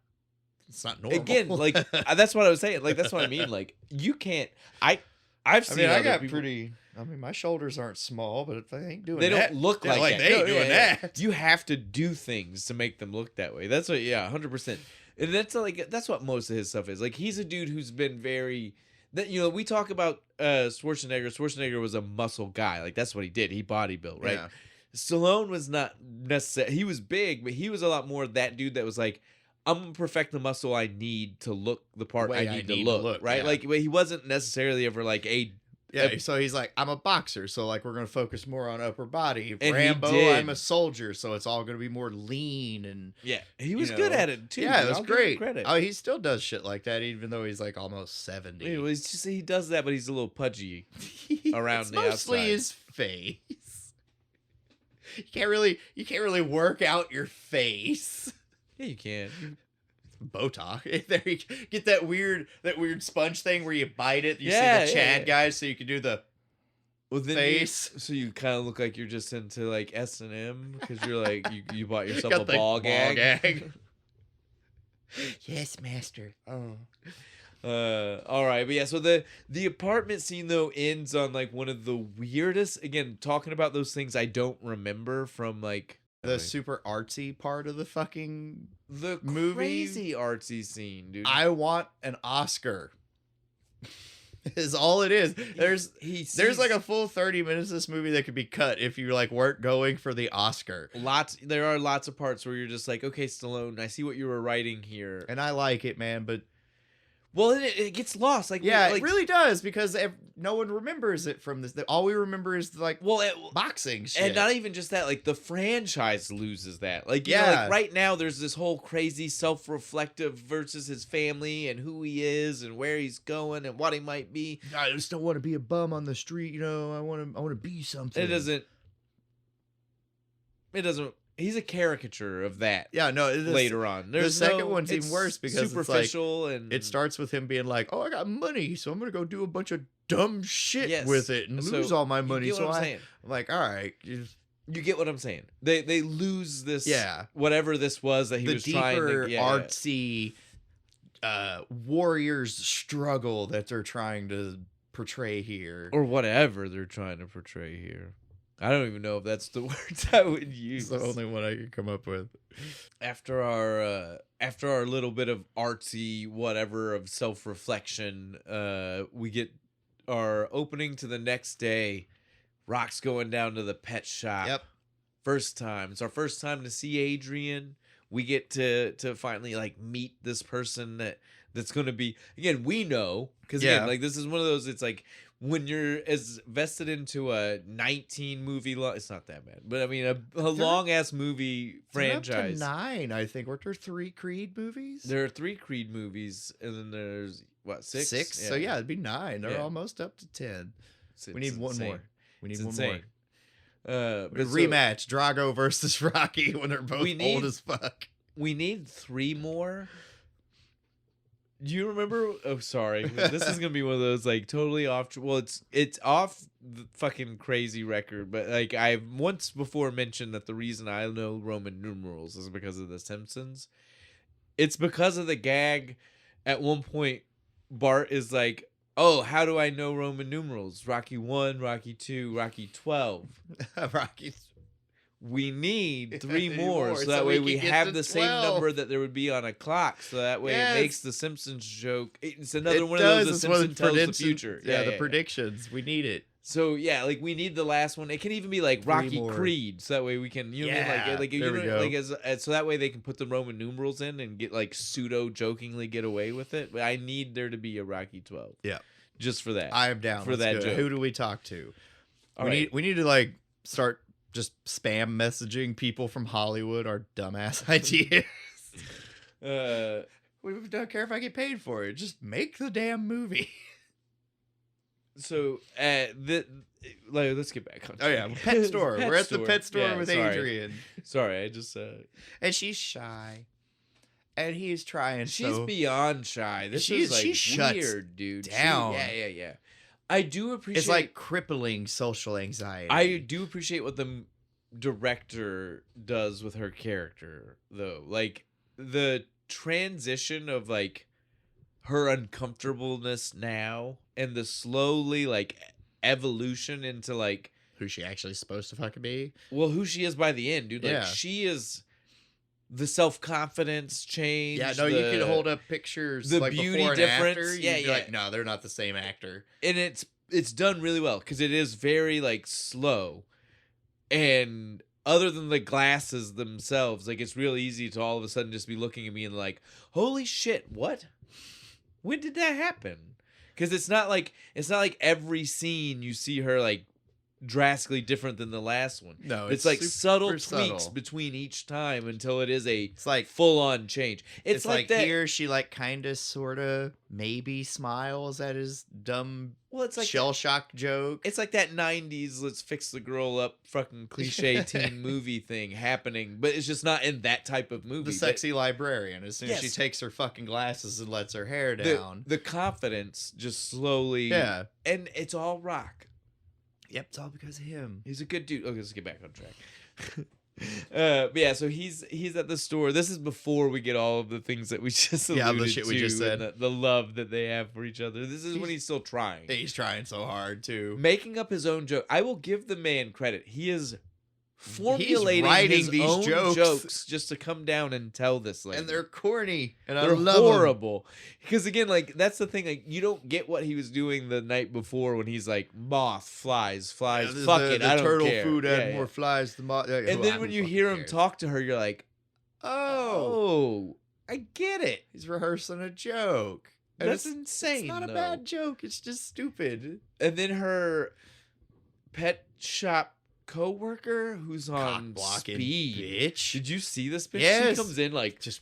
It's not normal. Again, like that's what I was saying. Like that's what I mean. Like you can't. I've seen. I got pretty. I mean, my shoulders aren't small, but if I ain't doing they that, don't look like that. They ain't doing that. You have to do things to make them look that way. That's what. Yeah, 100%. And that's what most of his stuff is. Like he's a dude who's been very. That we talk about Schwarzenegger. Schwarzenegger was a muscle guy. Like that's what he did. He bodybuilt, right? Yeah. Stallone was not necessarily. He was big, but he was a lot more that dude that was like, I'm gonna perfect the muscle I need to look the part I need to look, right? Yeah. Like he wasn't necessarily ever like a. Yeah, so he's like, I'm a boxer, so like we're gonna focus more on upper body. And Rambo, I'm a soldier, so it's all gonna be more lean and he was good at it too. Yeah, it was great. Oh, he still does shit like that, even though he's like almost 70. Yeah, well, it's just he does that, but he's a little pudgy around the outside. Mostly his face. You can't really work out your face. Yeah, you can. Botox. There you get that weird sponge thing where you bite it. You see the Chad guys, so you can do the face. So you kind of look like you're just into like S&M because you're like you bought yourself a ball gag. Yes, master. Oh. All right, but yeah. So the apartment scene though ends on like one of the weirdest. Again, talking about those things I don't remember from like. The super artsy part of the fucking movie. Crazy artsy scene, dude. I want an Oscar. Is all it is. There's like a full 30 minutes of this movie that could be cut if you like weren't going for the Oscar. There are lots of parts where you're just like, okay, Stallone, I see what you were writing here, and I like it, man, but. Well, it gets lost. Like it really does because no one remembers it from this. All we remember is like boxing shit, and not even just that. Like the franchise loses that. Like you know, like right now, there's this whole crazy self-reflective versus his family and who he is and where he's going and what he might be. I just don't want to be a bum on the street. You know, I want to be something. It doesn't. He's a caricature of that. Yeah, no. Later on, the second one's even worse because superficial it's like, and it starts with him being like, "Oh, I got money, so I'm gonna go do a bunch of dumb shit with it and lose all my money." So I'm like, "All right, you get what I'm saying." They lose this, whatever this was that he was trying to artsy warriors struggle that they're trying to portray here, or whatever they're trying to portray here. I don't even know if that's the words I would use. It's the only one I could come up with. After our little bit of artsy whatever of self-reflection, we get our opening to the next day. Rock's going down to the pet shop. Yep. First time. It's our first time to see Adrian. We get to finally like meet this person that's going to be, again, we know, because again, like this is one of those, it's like when you're as vested into a 19 movie it's not that bad, but I mean a long ass movie franchise. Up to 9, I think. Weren't there 3 Creed movies? There are 3 Creed movies, and then there's what, 6? 6. Yeah. So yeah, it'd be 9. They're almost up to 10. We need one more. We need one more. Rematch Drago versus Rocky when they're both old as fuck. We need 3 more. Do you remember? Oh, sorry. This is gonna be one of those like totally off. Well, it's off the fucking crazy record, but like I've once before mentioned that the reason I know Roman numerals is because of The Simpsons. It's because of the gag. At one point, Bart is like, "Oh, how do I know Roman numerals? Rocky 1, Rocky 2, Rocky 12." Rocky. We need 3 more, so that way we have the same number that there would be on a clock. So that way it makes the Simpsons joke. It's another one of those. The Simpsons tells the future. Yeah, the predictions. We need it. So yeah, like we need the last one. It can even be like Rocky Creed, so that way we can, you know, so that way they can put the Roman numerals in and get like pseudo jokingly get away with it. But I need there to be a Rocky 12. Yeah, just for that. I am down for that joke. Who do we talk to? We need to like start just spam messaging people from Hollywood our dumbass ideas. We don't care if I get paid for it. Just make the damn movie. So let's get back on. Oh yeah, pet store. We're at the pet store with sorry. Adrian. Sorry, I just. And she's shy, and he's trying. She's beyond shy. This is like she weird, dude. Down. Yeah. I do appreciate. It's like crippling social anxiety. I do appreciate what the director does with her character, though. Like the transition of like her uncomfortableness now and the slowly like evolution into like who she actually supposed to fucking be. Well, who she is by the end, dude. Like she is the self-confidence change. Yeah, no, you could hold up pictures the like beauty before and difference. after. You'd be like, no, they're not the same actor. And it's done really well because it is very like slow, and other than the glasses themselves, like it's real easy to all of a sudden just be looking at me and like, holy shit, what? When did that happen? Because it's not like every scene you see her like drastically different than the last one. No, it's like subtle tweaks between each time until it is it's like full on change. It's like that here she like kind of sort of maybe smiles at his dumb it's like shell shock joke. It's like that 90s let's fix the girl up fucking cliche teen movie thing happening, but it's just not in that type of movie. The sexy librarian, as soon as she takes her fucking glasses and lets her hair down. The confidence just slowly and it's all Rock. Yep, it's all because of him. He's a good dude. Okay, let's get back on track. But yeah, so he's at the store. This is before we get all of the things that we just alluded the shit to, we just said. the love that they have for each other. This is when he's still trying. He's trying so hard too, making up his own joke. I will give the man credit. He is formulating writing his own jokes just to come down and tell this lady. And they're corny and they're horrible. Because again, like that's the thing. Like you don't get what he was doing the night before when he's like moth, flies. Fuck it, I don't turtle care. food had more flies than moth. And then when you hear him talk to her, you're like, oh, I get it. He's rehearsing a joke. And that's insane. It's not a bad joke. It's just stupid. And then her pet shop co-worker who's on speed. Bitch. Did you see this bitch? Yes. She comes in like just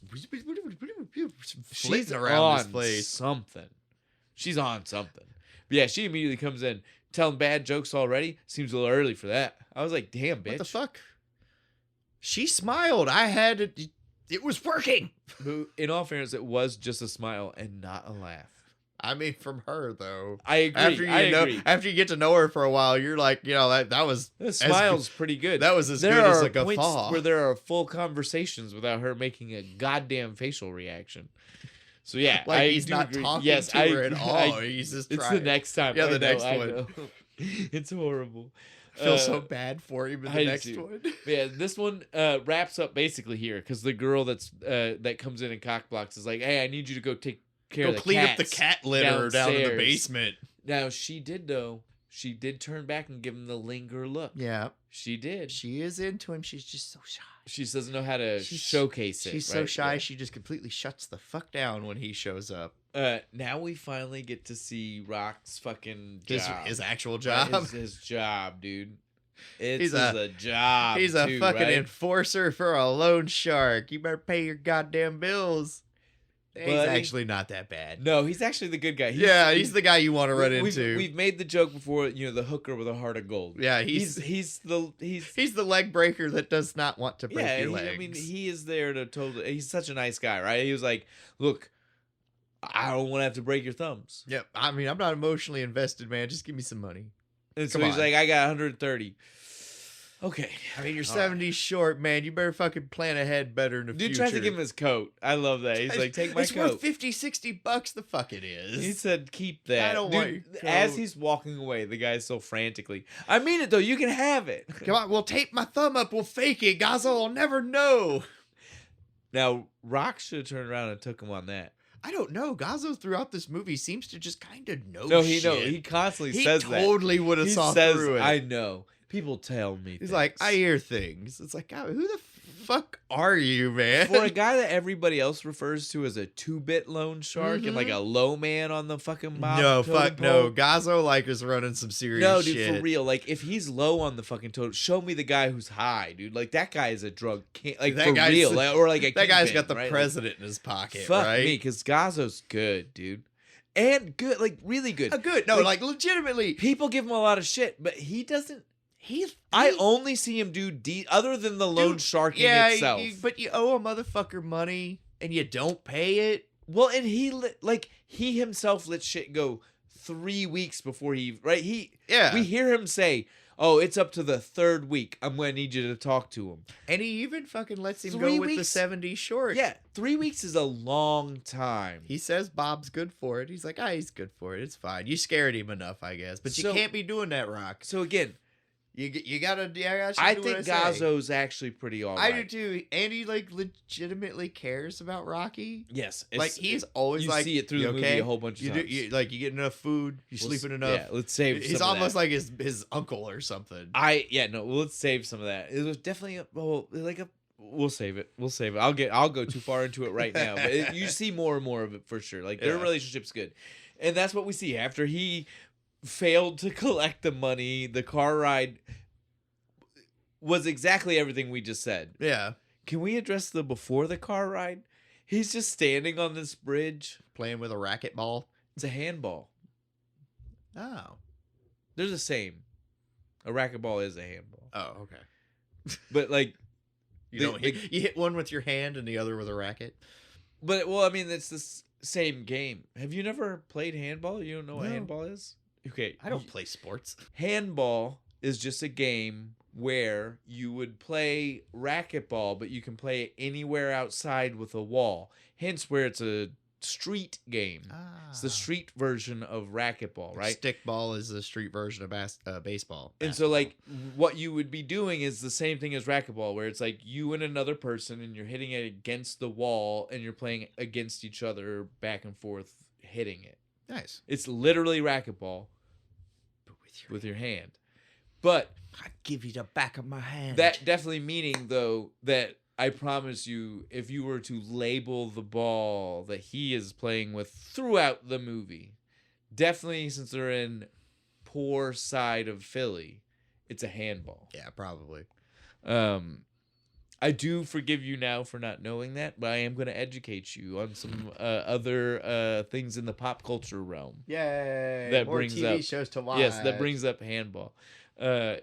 she's around this place. She's on something. But yeah, she immediately comes in telling bad jokes already. Seems a little early for that. I was like, damn, bitch. What the fuck? She smiled. It was working. In all fairness, it was just a smile and not a laugh. I mean, from her though. I agree. After you get to know her for a while, you're like, that was the smile's pretty good. That was as good as a guffaw. Where there are full conversations without her making a goddamn facial reaction. So yeah, like he's not talking to her at all. He's just trying. It's the next time. Yeah, the next one. It's horrible. I feel so bad for him in the next one. Yeah, this one wraps up basically here because the girl that comes in and cockblocks is like, "Hey, I need you to go take care of the clean up the cat litter down in the basement." Now she did though. She did turn back and give him the linger look. Yeah, she did. She is into him. She's just so shy. She doesn't know how to showcase it. She's so shy. Yeah. She just completely shuts the fuck down when he shows up. Now we finally get to see Rock's fucking job. His actual job. His job, dude. It's a job. He's a fucking enforcer for a loan shark. You better pay your goddamn bills. He's actually not that bad. No, he's actually the good guy. He's the guy you want to run into. We've made the joke before, the hooker with a heart of gold. Yeah, he's the leg breaker that does not want to break your legs. I mean, he is there to totally. He's such a nice guy, right? He was like, "Look, I don't want to have to break your thumbs." Yep. I mean, I'm not emotionally invested, man. Just give me some money. And so he's like, "I got 130." Okay. I mean, you're 70 short, man. You better fucking plan ahead better in the future. Dude tries to give him his coat. I love that. He's like, take my it's coat. It's worth $50, $60. The fuck it is. He said, keep that. I don't want your coat. As he's walking away, the guy's so frantically, I mean it though. You can have it. Come on, we'll tape my thumb up. We'll fake it. Gazzo will never know. Now, Rock should have turned around and took him on that. I don't know. Gazzo throughout this movie seems to just kind of know shit. He constantly says that. He totally would have saw through it. I know. People tell me He's like, I hear things. It's like, God, who the fuck are you, man? For a guy that everybody else refers to as a 2-bit loan shark and like a low man on the fucking mob. No, fuck no. Gazzo is running some serious shit. No, dude, for real. Like, if he's low on the fucking total, show me the guy who's high, dude. Like, that guy is a drug king. Like, for real. Or like a that guy's pin, got the right? president in his pocket, fuck right? me, because Gazzo's good, dude. and good, like really good. Good. No, like legitimately. People give him a lot of shit, but he doesn't. I only see him do other than the loan sharking itself. But you owe a motherfucker money and you don't pay it. Well, and he himself let shit go 3 weeks before we hear him say, "Oh, it's up to the 3rd week. I'm going to need you to talk to him." And he even fucking lets him go with the 70 short. Yeah, 3 weeks is a long time. He says Bob's good for it. He's like, he's good for it. It's fine. You scared him enough, I guess. But you can't be doing that, Rock. So again, you gotta. I think Gazzo's actually pretty all right. I do too. And he like legitimately cares about Rocky. Yes, like he's always like, see it through the movie a whole bunch of times. You get enough food. You sleeping enough. Yeah, let's save. He's almost like his uncle or something. Let's save some of that. It was definitely We'll save it. I'll go too far into it right now, but you see more and more of it for sure. Like their relationship's good, and that's what we see after he failed to collect the money. The car ride was exactly everything we just said. Yeah. Can we address the before the car ride? He's just standing on this bridge playing with a racquetball. It's a handball. Oh. They're the same. A racquetball is a handball. Oh, okay. But like you hit one with your hand and the other with a racket. But well, I mean, it's the same game. Have you never played handball? You don't know what handball is? Okay. I don't play sports. Handball is just a game where you would play racquetball, but you can play it anywhere outside with a wall. Hence where it's a street game. It's the street version of racquetball, right? Stickball is the street version of baseball. And so like what you would be doing is the same thing as racquetball, where it's like you and another person and you're hitting it against the wall and you're playing against each other back and forth hitting it. Nice. It's literally racquetball with your hand. But I give you the back of my hand. That definitely meaning though that I promise you, if you were to label the ball that he is playing with throughout the movie, definitely since they're in poor side of Philly, it's a handball. Yeah, probably. I do forgive you now for not knowing that, but I am going to educate you on some other things in the pop culture realm. Yay! That more brings TV up shows to watch. Yes, that brings up handball. I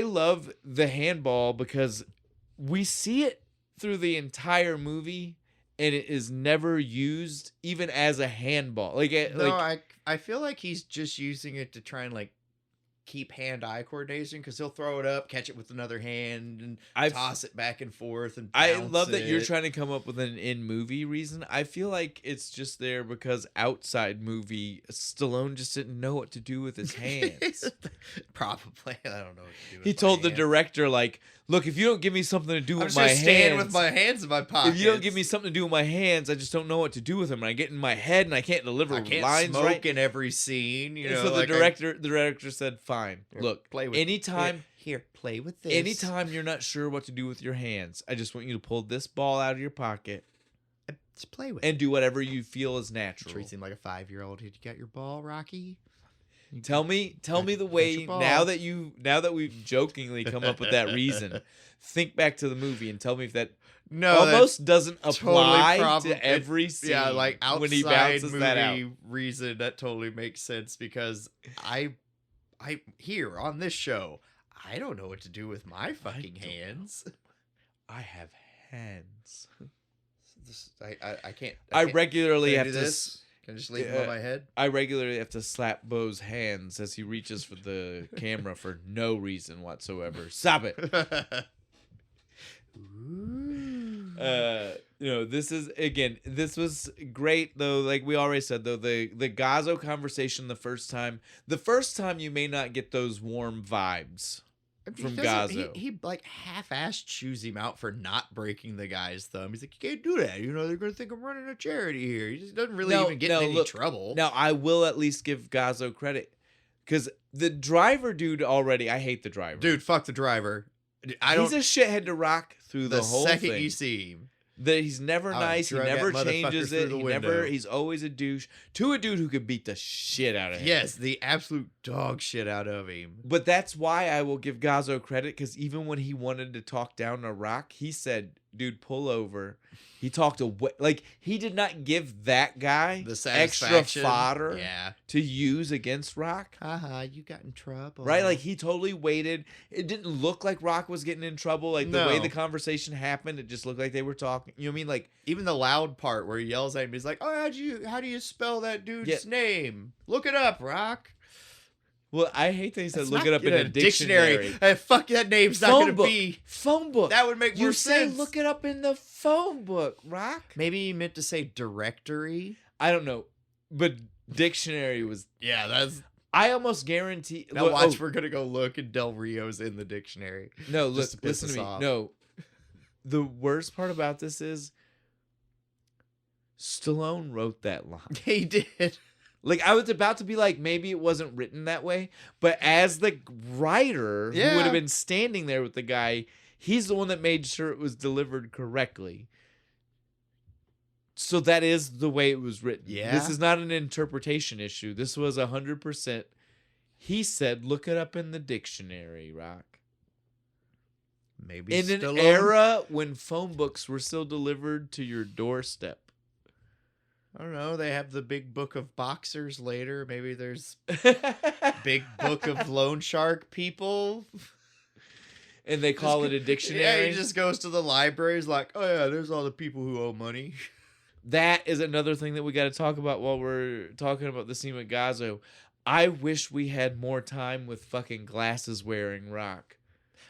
love the handball because we see it through the entire movie, and it is never used even as a handball. I feel like he's just using it to try and like keep hand-eye coordination because he'll throw it up, catch it with another hand, and toss it back and forth. And I love that you're trying to come up with an in-movie reason. I feel like it's just there because outside movie, Stallone just didn't know what to do with his hands. Probably. I don't know what to do with He told the director, like, look, if you don't give me something to do with my hands... I'm just stand with my hands in my pockets. If you don't give me something to do with my hands, I just don't know what to do with them. And I get in my head and I can't deliver lines right. I can't smoke in every scene. So the director said, fine, look, play with anytime... Here, play with this. Anytime you're not sure what to do with your hands, I just want you to pull this ball out of your pocket. Just play with it. And do whatever you feel is natural. Treats him like a 5-year-old. Did you get your ball, Rocky? Tell me the way now that we've jokingly come up with that reason. Think back to the movie and tell me if that almost doesn't apply to every scene. Yeah, like outside when he bounces movie that out. Reason that totally makes sense because I here on this show I don't know what to do with my fucking hands. I have hands. I can't. I regularly have to. Can I just leave them on my head? I regularly have to slap Bo's hands as he reaches for the camera for no reason whatsoever. Stop it. This was great though. Like we already said though, the Gazzo conversation the first time you may not get those warm vibes from Gazzo. He like half-assed chews him out for not breaking the guy's thumb. He's like, you can't do that. You know, they're going to think I'm running a charity here. He just doesn't really even get in any trouble. Now, I will at least give Gazzo credit because the driver dude already, I hate the driver. Dude, fuck the driver. He's a shithead to rock through the whole thing. The second you see him. He's never nice. He never changes it. He's always a douche. To a dude who could beat the shit out of him. Yes, the absolute dog shit out of him. But that's why I will give Gazzo credit, because even when he wanted to talk down to Rock, he said, dude, pull over. He talked away. Like, he did not give that guy The extra fodder yeah. to use against Rock. Haha, you got in trouble. Right? Like, he totally waited. It didn't look like Rock was getting in trouble. Like, the way the conversation happened, it just looked like they were talking. You know what I mean? Like, even the loud part where he yells at him, he's like, oh, how do you spell that dude's name? Look it up, Rock. Well, I hate that he said look it up in a dictionary. Fuck, that name's not going to be. Phone book. That would make more sense. You say look it up in the phone book, Rock. Maybe he meant to say directory. I don't know. But dictionary was... Yeah, that's... I almost guarantee... Now watch, we're going to go look and Del Rio's in the dictionary. No, listen to me. Off. No. The worst part about this is Stallone wrote that line. He did. Like, I was about to be like, maybe it wasn't written that way. But as the writer who would have been standing there with the guy, he's the one that made sure it was delivered correctly. So that is the way it was written. Yeah. This is not an interpretation issue. This was 100%. He said, look it up in the dictionary, Rock. Maybe in Stallone. An era when phone books were still delivered to your doorstep. I don't know. They have the big book of boxers later. Maybe there's big book of loan shark people. And they call it a dictionary. Yeah, he just goes to the library. He's like, oh yeah, there's all the people who owe money. That is another thing that we got to talk about while we're talking about the scene with Gazzo. I wish we had more time with fucking glasses wearing Rock.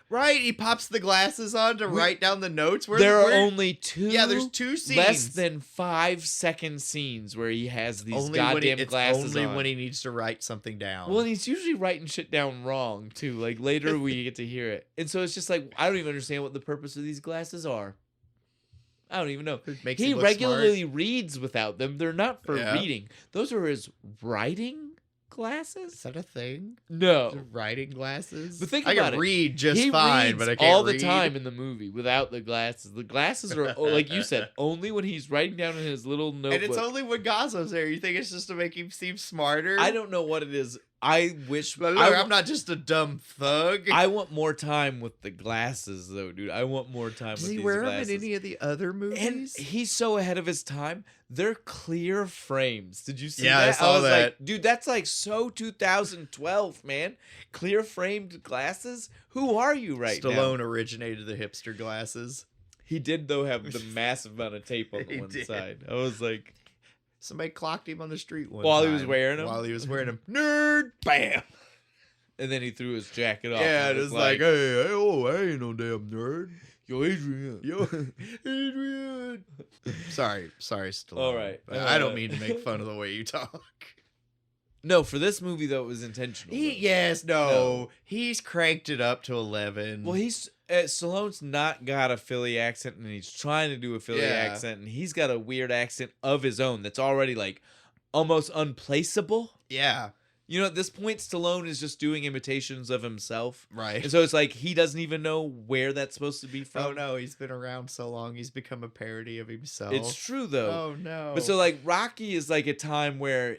Right, he pops the glasses on to write down the notes. There are only two. Yeah, there's 2 scenes. Less than 5-second scenes where he has these goddamn glasses only on. When he needs to write something down. Well, and he's usually writing shit down wrong too. Like later we get to hear it, and so it's just like I don't even understand what the purpose of these glasses are. I don't even know. He regularly reads without them. They're not for reading. Those are his writing glasses. Is that a thing? No. Writing glasses? But think about it. I can read just fine, but I can't all the time in the movie without the glasses. The glasses are, like you said, only when he's writing down in his little notebook. And it's only when Gazzo's there. You think it's just to make him seem smarter? I don't know what it is. I wish... But look, I'm not just a dumb thug. I want more time with the glasses, though, dude. I want more time with these glasses. Does he wear them in any of the other movies? And he's so ahead of his time. They're clear frames. Did you see that? Yeah, I saw that. Like, dude, that's like so 2012, man. Clear framed glasses? Who are you now? Stallone originated the hipster glasses. He did, though, have the massive amount of tape on the one side. I was like... Somebody clocked him on the street one While time. he was wearing them? While he was wearing them. Nerd! Bam! And then he threw his jacket off. Yeah, it was like, hey, I ain't no damn nerd. Yo, Adrian. Yo, Adrian. Sorry, Stallone. All right. I don't mean to make fun of the way you talk. No, for this movie, though, it was intentional. He's cranked it up to 11. Well, Stallone's not got a Philly accent, and he's trying to do a Philly accent, and he's got a weird accent of his own that's already, like, almost unplaceable. Yeah. You know, at this point, Stallone is just doing imitations of himself. Right. And so it's like he doesn't even know where that's supposed to be from. Oh, no, he's been around so long, he's become a parody of himself. It's true, though. Oh, no. But so, like, Rocky is, like, a time where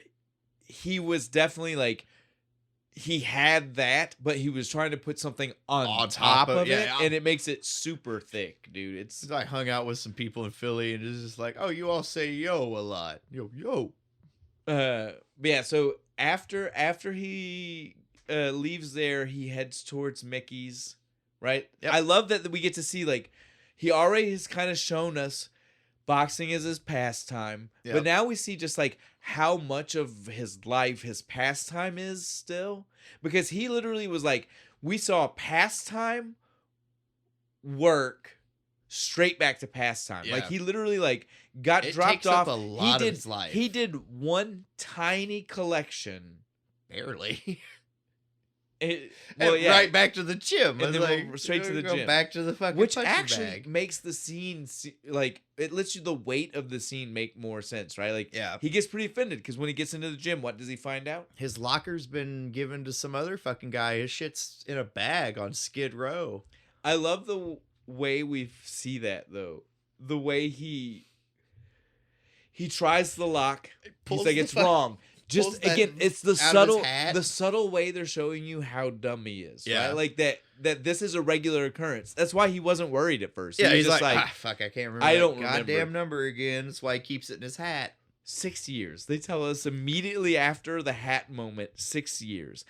he was definitely, like, he had that, but he was trying to put something on top of it, and it makes it super thick, dude. It's I hung out with some people in Philly, and it's just like, oh, you all say yo a lot. Yo. Yeah, so after he leaves there, he heads towards Mickey's, right? Yep. I love that we get to see, like, he already has kind of shown us boxing is his pastime, but now we see just, like, how much of his life his pastime is still, because he literally was like, we saw pastime, work, straight back to pastime. Like, he literally, like, got dropped off. Up a lot of his life. He did one tiny collection, barely. Right back to the gym, and then straight to the gym, back to the fucking which punching actually bag. Makes the scene like, it lets you the weight of the scene make more sense, right? Like, he gets pretty offended because when he gets into the gym, what does he find out? His locker's been given to some other fucking guy. His shit's in a bag on Skid Row. I love the way we see that, though. The way he tries the lock. He's like, it's wrong. Just again, it's the subtle way they're showing you how dumb he is. Yeah, right? Like that this is a regular occurrence. That's why he wasn't worried at first. Yeah, he's just like fuck, I can't remember. I don't goddamn number again. That's why he keeps it in his hat. 6 years. They tell us immediately after the hat moment. 6 years.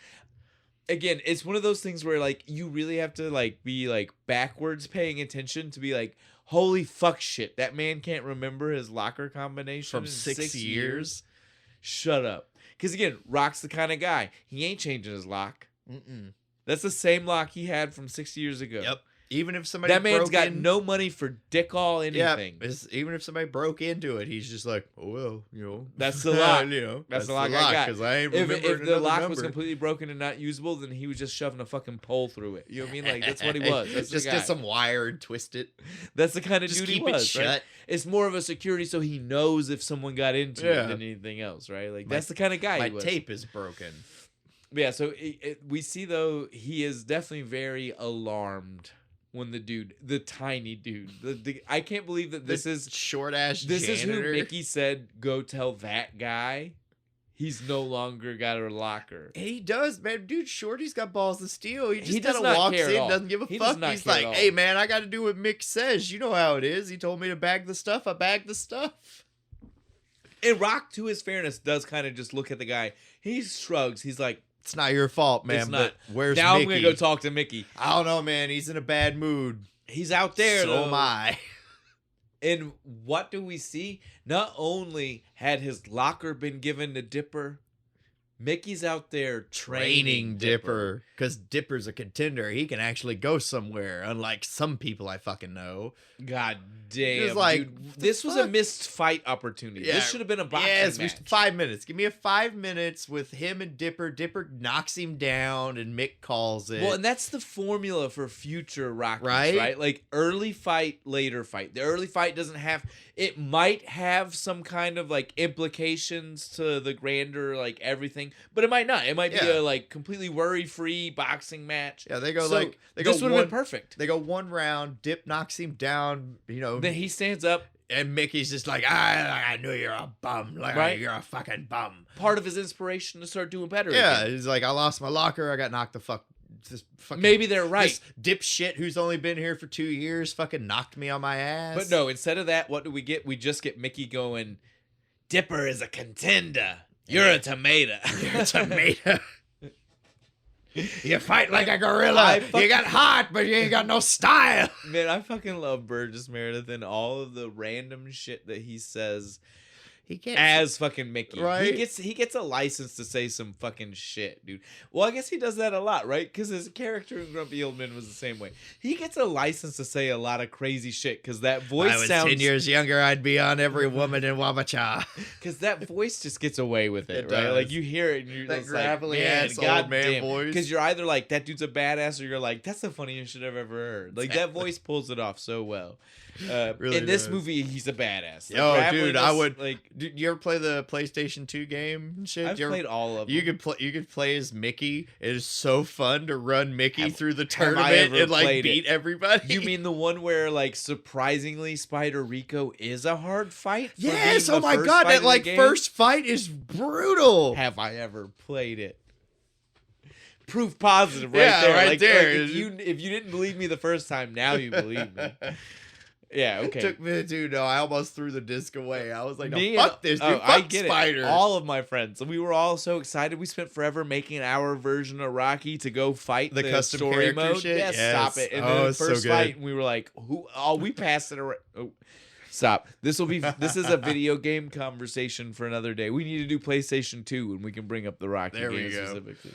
Again, it's one of those things where like you really have to like be like backwards paying attention to be like, holy fuck shit, that man can't remember his locker combination from 6 years. Shut up. Because again, Rock's the kind of guy, he ain't changing his lock. That's the same lock he had from 6 years ago. Yep. Even if somebody man's got no money for dick all anything. Yeah, even if somebody broke into it, he's just like, oh well, that's the lock. That's the lock I got. Because I ain't remembering if the lock was completely broken and not usable, then he was just shoving a fucking pole through it. You know what I mean? Like that's what he was. That's just get some wire and twist it. That's the kind of dude he was. Just keep it shut. Right? It's more of a security, so he knows if someone got into it than anything else, right? Like that's the kind of guy. My tape is broken. Yeah. So we see though he is definitely very alarmed. When the tiny dude, I can't believe that this is short ass. This janitor. is who Mickey said go tell that guy. He's no longer got a locker. He does, man. Dude, Shorty's got balls of steel. He just kind of walks in, doesn't give a fuck. He's like, hey man, I got to do what Mick says. You know how it is. He told me to bag the stuff. I bagged the stuff. And Rock, to his fairness, does kind of just look at the guy. He shrugs. He's like, it's not your fault, man. But where's now Mickey? I'm going to go talk to Mickey. I don't know, man. He's in a bad mood. He's out there, so though. am I. And what do we see? Not only had his locker been given to Dipper, Mickey's out there training Dipper. Because Dipper's a contender. He can actually go somewhere, unlike some people I fucking know. God damn, like, dude. This was a missed fight opportunity. Yeah. This should have been a boxing match. 5 minutes. Give me a 5 minutes with him and Dipper. Dipper knocks him down, and Mick calls it. Well, and that's the formula for future Rockies, right? Like, early fight, later fight. The early fight doesn't have... It might have some kind of, like, implications to the grander, like, everything, but it might not. It might be a, like, completely worry-free boxing match. Yeah, they go, this would have been perfect. They go one round, Dip knocks him down, Then he stands up. And Mickey's just like, I knew you're a bum. Like, right? You're a fucking bum. Part of his inspiration to start doing better again. He's like, I lost my locker. I got knocked the fuck. Maybe they're right. This dipshit who's only been here for 2 years fucking knocked me on my ass. But no, instead of that, what do we get? We just get Mickey going, Dipper is a contender. You're a tomato. You're a tomato. You fight like a gorilla. You got heart, but you ain't got no style. Man, I fucking love Burgess Meredith and all of the random shit that he says. He can't as fucking Mickey. Right? He gets a license to say some fucking shit, dude. Well, I guess he does that a lot, right? Because his character in Grumpy Old Man was the same way. He gets a license to say a lot of crazy shit because that voice sounds... I was 10 years younger, I'd be on every woman in Wabacha. Because that voice just gets away with it, right? Like, you hear it and you're that just gravelly like, ass old man voice. Because you're either like, that dude's a badass, or you're like, that's the funniest shit I've ever heard. Like, that voice pulls it off so well. Really in this movie, he's a badass. Like, dude, I would like. Did you ever play the PlayStation 2 game and shit? I've played all of them. You could play as Mickey. It is so fun to run Mickey through the tournament and like beat everybody. You mean the one where like surprisingly Spider Rico is a hard fight? Yes. Oh my god, that like first fight is brutal. Have I ever played it? Proof positive, right there. Right like, there. Like if you didn't believe me the first time, now you believe me. Yeah, okay. It took me to no. I almost threw the disc away. I was like, no, fuck this, dude. Fuck I get Spider. All of my friends. We were all so excited. We spent forever making our version of Rocky to go fight the custom story mode. Shit? Yes, stop it. And then the first fight, and we were like, "Who? Oh, we passed it around." Oh, stop. This is a video game conversation for another day. We need to do PlayStation 2, and we can bring up the Rocky game specifically.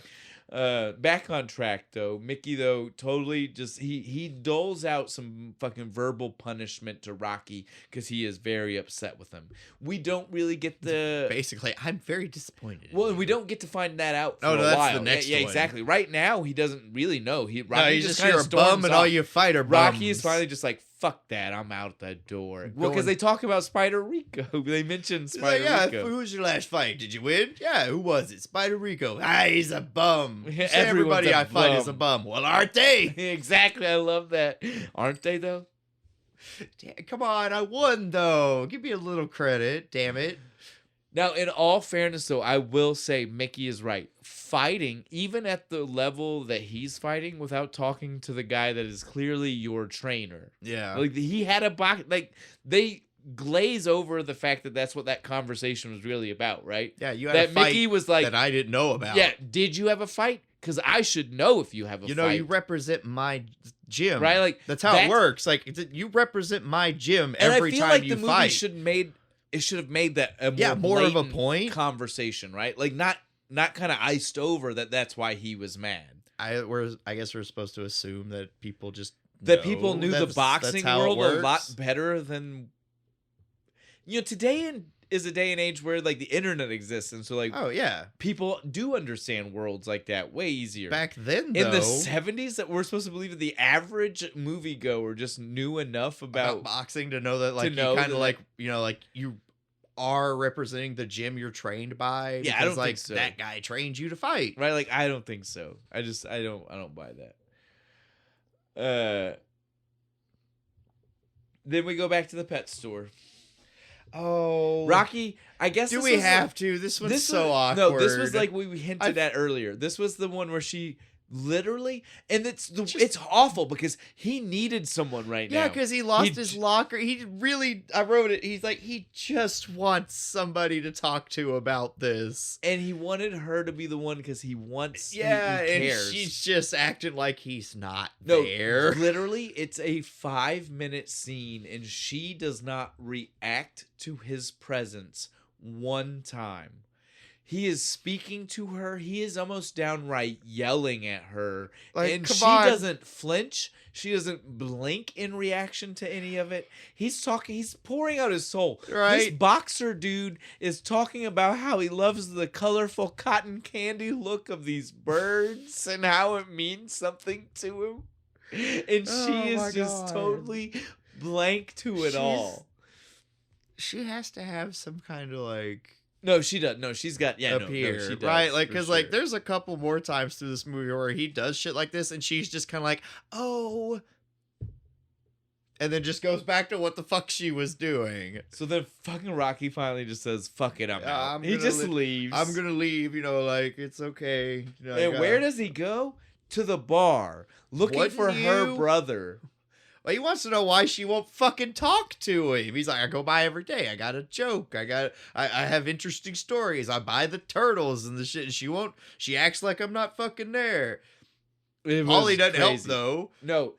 Back on track though. Mickey though totally just he doles out some fucking verbal punishment to Rocky because he is very upset with him. We don't really get basically I'm very disappointed. Well, we don't get to find that out for a that's while. The next one. Exactly. Right now he doesn't really know. Rocky just you're a bum and all you fight are bums. Rocky is finally just like, fuck that, I'm out the door. Well, because they talk about Spider Rico. They mentioned Spider Rico. Who was your last fight? Did you win? Yeah, who was it? Spider Rico. He's a bum. Everybody I fight is a bum. Well, aren't they? Exactly, I love that. Aren't they, though? Come on, I won, though. Give me a little credit, damn it. Now, in all fairness, though, I will say Mickey is right. Fighting, even at the level that he's fighting, without talking to the guy that is clearly your trainer. Yeah. Like, he had a box. Like, they glaze over the fact that that's what that conversation was really about, right? Yeah, you had a fight Mickey was like, that I didn't know about. Yeah, did you have a fight? Because I should know if you have a fight. You represent my gym. Right? Like, that's how it works. Like, you represent my gym every time you fight. And I feel like the movie should have made that a more of a point conversation, right? Like, not kind of iced over that's why he was mad. I guess we're supposed to assume that people just people knew the boxing world a lot better than today is a day and age where like the internet exists, and so like people do understand worlds like that way easier. Back then, though, in the 70s, that we're supposed to believe that the average moviegoer just knew enough about boxing to know that like you kind of like like you are representing the gym you're trained by. Yeah, I don't think so. That guy trained you to fight, right? Like, I don't think so. I don't buy that. Then we go back to the pet store. Oh, Rocky, I guess. Do we have to? This one's so awkward. No, this was like we hinted at earlier. This was the one where she literally, and it's awful because he needed someone right now. Yeah, because he lost his locker. He really, I wrote it. He's like, he just wants somebody to talk to about this, and he wanted her to be the one because he wants. Yeah, he cares. And she's just acting like he's not there. Literally, it's a 5-minute scene, and she does not react to his presence one time. He is speaking to her. He is almost downright yelling at her. Like, and she doesn't flinch. She doesn't blink in reaction to any of it. He's talking. He's pouring out his soul. Right. This boxer dude is talking about how he loves the colorful cotton candy look of these birds and how it means something to him. And she is just totally blank to it all. She has to have some kind of like... No, she does. No, she's got she does, right? Like, because like, there's a couple more times through this movie where he does shit like this, and she's just kind of like, "Oh," and then just goes back to what the fuck she was doing. So then, fucking Rocky finally just says, "Fuck it, I'm out." He just leaves. I'm gonna leave. Like, it's okay. And where does he go? To the bar, looking for her brother. Well, he wants to know why she won't fucking talk to him. He's like, I go by every day. I got a joke. I have interesting stories. I buy the turtles and the shit. And she acts like I'm not fucking there. Paulie doesn't help though. No,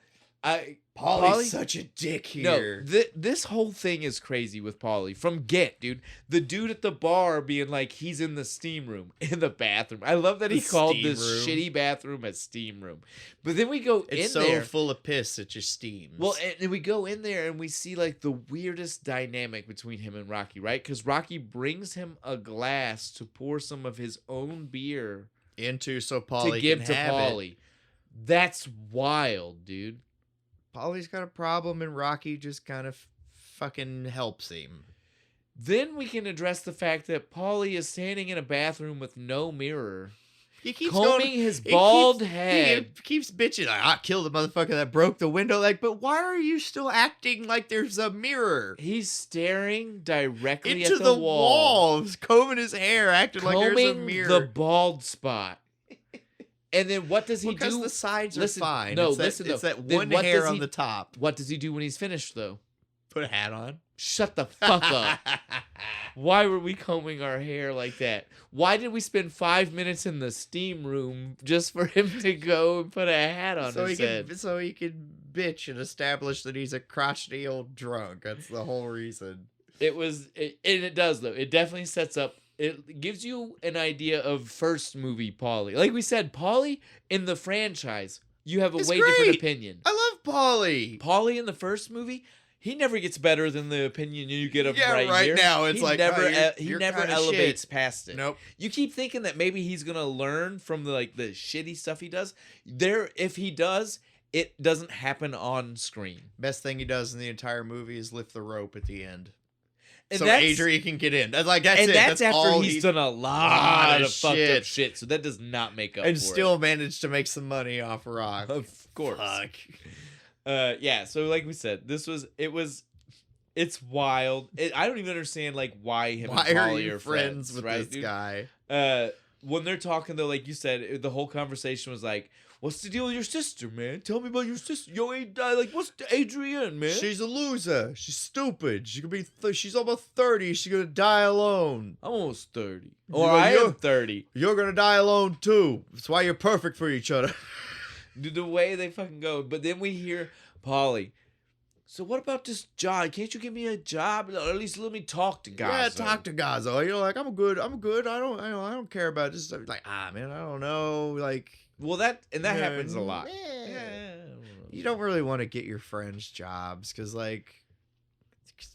Paulie's such a dick here. No, this whole thing is crazy with Paulie. From Get, dude. The dude at the bar being like, he's in the steam room, in the bathroom. I love that he called this shitty bathroom a steam room. But then we go in there. It's so full of piss, it just steams. Well, and we go in there and we see like the weirdest dynamic between him and Rocky, right? Because Rocky brings him a glass to pour some of his own beer into so Paulie to give can to have Paulie. That's wild, dude. Paulie's got a problem and Rocky just kind of fucking helps him. Then we can address the fact that Paulie is standing in a bathroom with no mirror. He keeps combing his bald head. He keeps bitching, I killed the motherfucker that broke the window. Like, but why are you still acting like there's a mirror? He's staring directly into at the wall. Combing his hair, acting like there's a mirror. The bald spot. And then what does he do? Because the sides are fine. No, it's that one hair on the top. What does he do when he's finished, though? Put a hat on. Shut the fuck up. Why were we combing our hair like that? Why did we spend 5 minutes in the steam room just for him to go and put a hat on his head? So he could bitch and establish that he's a crotchety old drunk. That's the whole reason. And it does, though. It definitely sets up. It gives you an idea of first movie Paulie. Like we said, Paulie in the franchise, you have a different opinion. I love Paulie. Paulie in the first movie, he never gets better than the opinion you get of right here. Now it's he never elevates past it. Nope. You keep thinking that maybe he's gonna learn from the shitty stuff he does. If he does, it doesn't happen on screen. Best thing he does in the entire movie is lift the rope at the end. And so Adrian can get in. That's it. That's after he's done a lot of fucked up shit. So that does not make up for it. And still managed to make some money off Rock. Of course. Fuck. Yeah. So like we said, it was It's wild. I don't even understand like why him and Why are Polly you are friends with right, this dude? guy? When they're talking though, like you said, the whole conversation was like, "What's the deal with your sister, man? Tell me about your sister. Yo, ain't like what's the Adrian, man? She's a loser. She's stupid. She could be. She's almost 30. She's gonna die alone. I'm almost 30, or I am 30. You're gonna die alone too. That's why you're perfect for each other." Dude, the way they fucking go. But then we hear Polly. So what about this job? Can't you give me a job, or at least let me talk to Gazzo? Yeah, talk to Gazzo. You're like, I'm good. I don't care about this. Like, man, I don't know. Like, well, that happens a lot. Yeah. You don't really want to get your friends jobs because, like,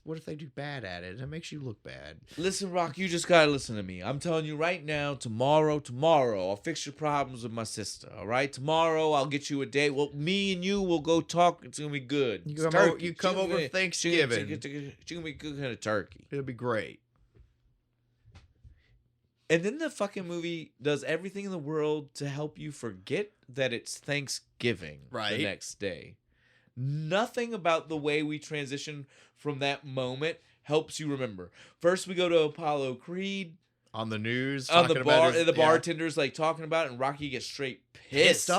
what if they do bad at it? It makes you look bad. Listen, Rock, you just gotta listen to me. I'm telling you right now, tomorrow, I'll fix your problems with my sister. All right, tomorrow I'll get you a date. Well, me and you will go talk. It's gonna be good. You come over Thanksgiving. It's gonna be good kind of turkey. It'll be great. And then the fucking movie does everything in the world to help you forget that it's Thanksgiving the next day. Nothing about the way we transition from that moment helps you remember. First, we go to Apollo Creed on the news, on the bar. The bartender's like talking about it, and Rocky gets straight pissed.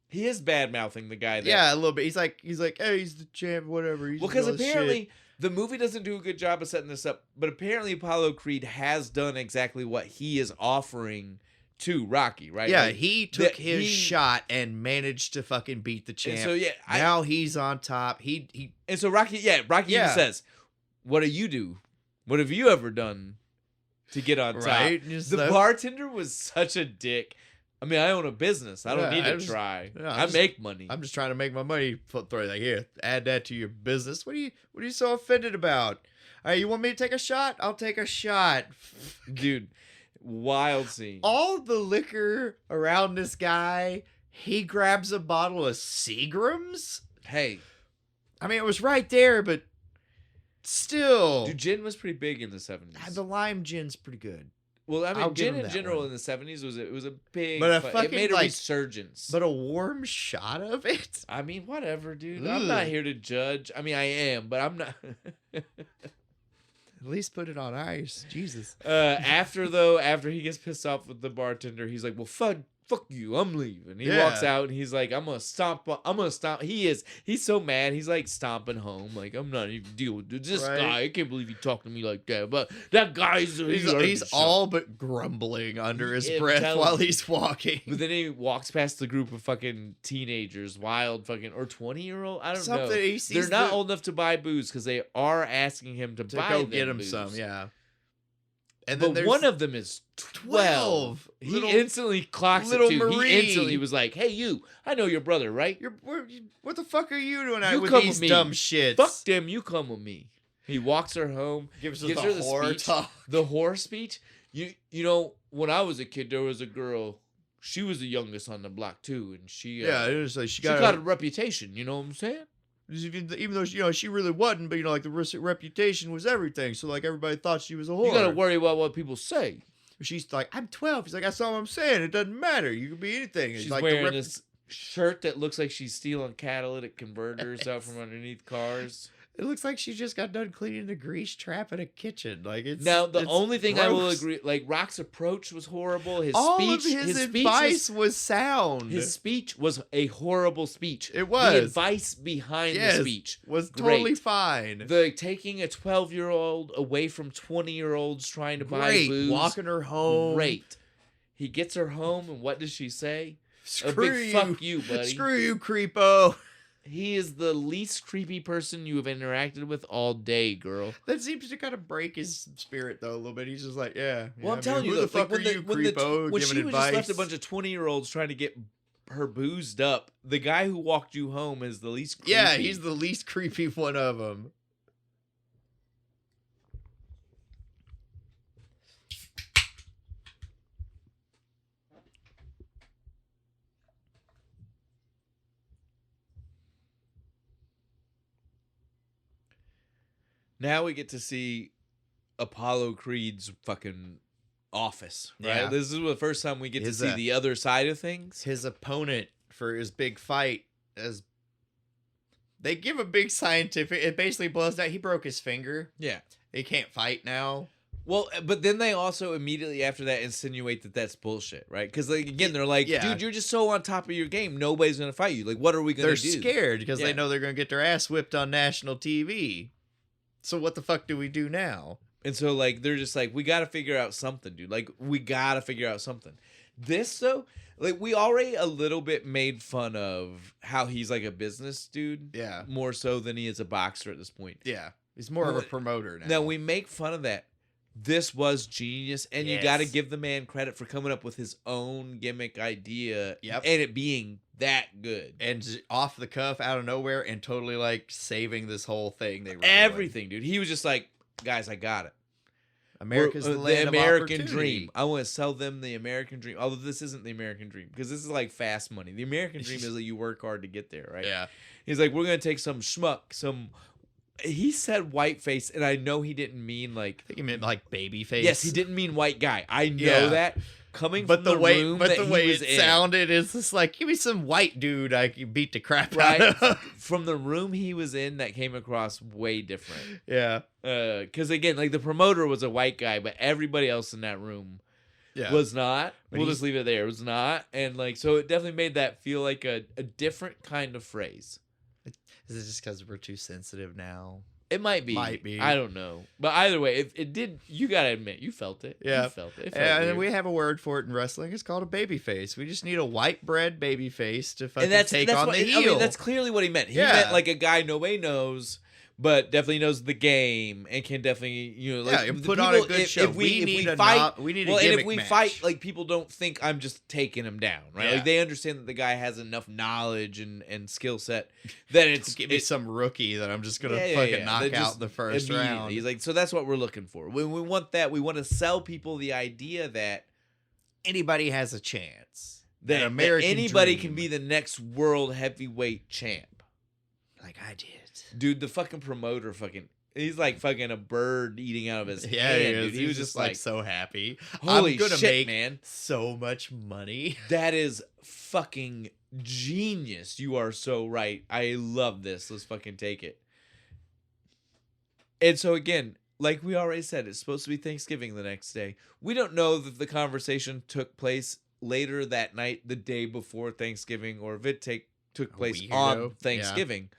He is bad mouthing the guy. Yeah, a little bit. He's like, hey, he's the champ, whatever. Well, because apparently the movie doesn't do a good job of setting this up, but apparently Apollo Creed has done exactly what he is offering to Rocky, right? Yeah, like, he took his shot and managed to fucking beat the champ. So yeah, now he's on top. And so Rocky even says, "What do you do? What have you ever done to get on top?" The bartender was such a dick. I mean, I own a business. I don't need to try. Yeah, I make money. I'm just trying to make my money. Throw like, here, add that to your business. What are you so offended about? All right, you want me to take a shot? I'll take a shot, dude. Wild scene. All the liquor around this guy, he grabs a bottle of Seagram's. Hey, I mean, it was right there, but still. Dude, gin was pretty big in the 70s. The lime gin's pretty good. Well, I mean, gin in general in the 70s was a big, but it made a resurgence. But a warm shot of it? I mean, whatever, dude. I'm not here to judge. I mean, I am, but I'm not. At least put it on ice. Jesus. After he gets pissed off with the bartender, he's like, well, fuck you, I'm leaving. He walks out and he's like, I'm gonna stomp. He's so mad. He's like stomping home. Like, I'm not even dealing with this guy. I can't believe you talking to me like that. But that guy's he's all but grumbling under his breath while he's walking. But then he walks past the group of fucking teenagers, wild fucking, or 20-year-old. I don't know. They're not old enough to buy booze because they are asking him to buy go get them him some. Yeah. And but one of them is 12. He instantly clocks it too. He instantly was like, "Hey, you! I know your brother, right? What the fuck are you doing with these dumb shits? Fuck them! You come with me." He walks her home. Gives her the speech. The whore speech. You know, when I was a kid, there was a girl. She was the youngest on the block too, and she it was like she got a reputation. You know what I'm saying? Even though she really wasn't, but like the reputation was everything. So like everybody thought she was a whore. You gotta worry about what people say. She's like, I'm 12. He's like, that's all I'm saying. It doesn't matter. You can be anything. She's like wearing this shirt that looks like she's stealing catalytic converters out from underneath cars. It looks like she just got done cleaning the grease trap in a kitchen. Like it's now the only thing gross. I will agree, like Rock's approach was horrible. His advice was sound. His speech was a horrible speech. It was. The advice behind the speech was totally fine. The taking a 12-year-old away from 20-year-olds trying to buy booze, walking her home. Great. He gets her home, and what does she say? Screw a big you. Fuck you, buddy. Screw you, creepo. He is the least creepy person you have interacted with all day, girl. That seems to kind of break his spirit, though, a little bit. He's just like, well, I'm telling you, who the fuck are you, creepo, when giving she was advice? just left a bunch of 20-year-olds trying to get her boozed up, the guy who walked you home is the least creepy. Yeah, he's the least creepy one of them. Now we get to see Apollo Creed's fucking office, right? Yeah. This is the first time we get to see the other side of things. His opponent for his big fight, as They give a big scientific. It basically boils down. He broke his finger. Yeah. He can't fight now. Well, but then they also immediately after that insinuate that that's bullshit, right? Because like again, they're like, dude, you're just so on top of your game. Nobody's gonna fight you. Like, what are we gonna do? They're scared because they know they're gonna get their ass whipped on national TV. So what the fuck do we do now? And so like they're just like, we got to figure out something, dude. Like we got to figure out something. This though, like we already a little bit made fun of how he's like a business dude. Yeah. More so than he is a boxer at this point. Yeah. He's more of a promoter now. Now we make fun of that. This was genius, and you got to give the man credit for coming up with his own gimmick idea, and it being that good, and off the cuff, out of nowhere, and totally like saving this whole thing. They were everything, dude. He was just like, guys, I got it. America's the land of American dream. I want to sell them the American dream. Although this isn't the American dream because this is like fast money. The American dream is that you work hard to get there, right? Yeah. He's like, we're gonna take some schmuck, He said white face, and I know he didn't mean like. I think he meant like baby face. Yes, he didn't mean white guy. I know that coming but from the way, room but that the he way was it in, sounded is just like, give me some white dude I can beat the crap out of. From the room he was in, that came across way different. Yeah. Because again, like the promoter was a white guy, but everybody else in that room was not. We'll just leave it there. It was not, and like so, it definitely made that feel like a different kind of phrase. Is it just because we're too sensitive now? It might be. I don't know. But either way, if it did, you got to admit, you felt it. Yeah. You felt it. And we have a word for it in wrestling. It's called a baby face. We just need a white bread baby face to fucking take on the heel. I mean, that's clearly what he meant. He meant like a guy nobody knows, but definitely knows the game and can definitely, like put on a good show. We need a gimmick and if we fight, like people don't think I'm just taking him down, right? Yeah. Like they understand that the guy has enough knowledge and skill set that it's give me some rookie that I'm just gonna fucking knock out in the first round. He's like, so that's what we're looking for. When we want that, we want to sell people the idea that anybody has a chance. That anybody can be the next world heavyweight champ, like I did. Dude, the fucking promoter he's like fucking a bird eating out of his hand, dude. He was just like so happy. Holy I'm gonna shit, make man. So much money. That is fucking genius. You are so right. I love this. Let's fucking take it. And so again, like we already said, it's supposed to be Thanksgiving the next day. We don't know that the conversation took place later that night, the day before Thanksgiving, or if it took place on Thanksgiving. Yeah.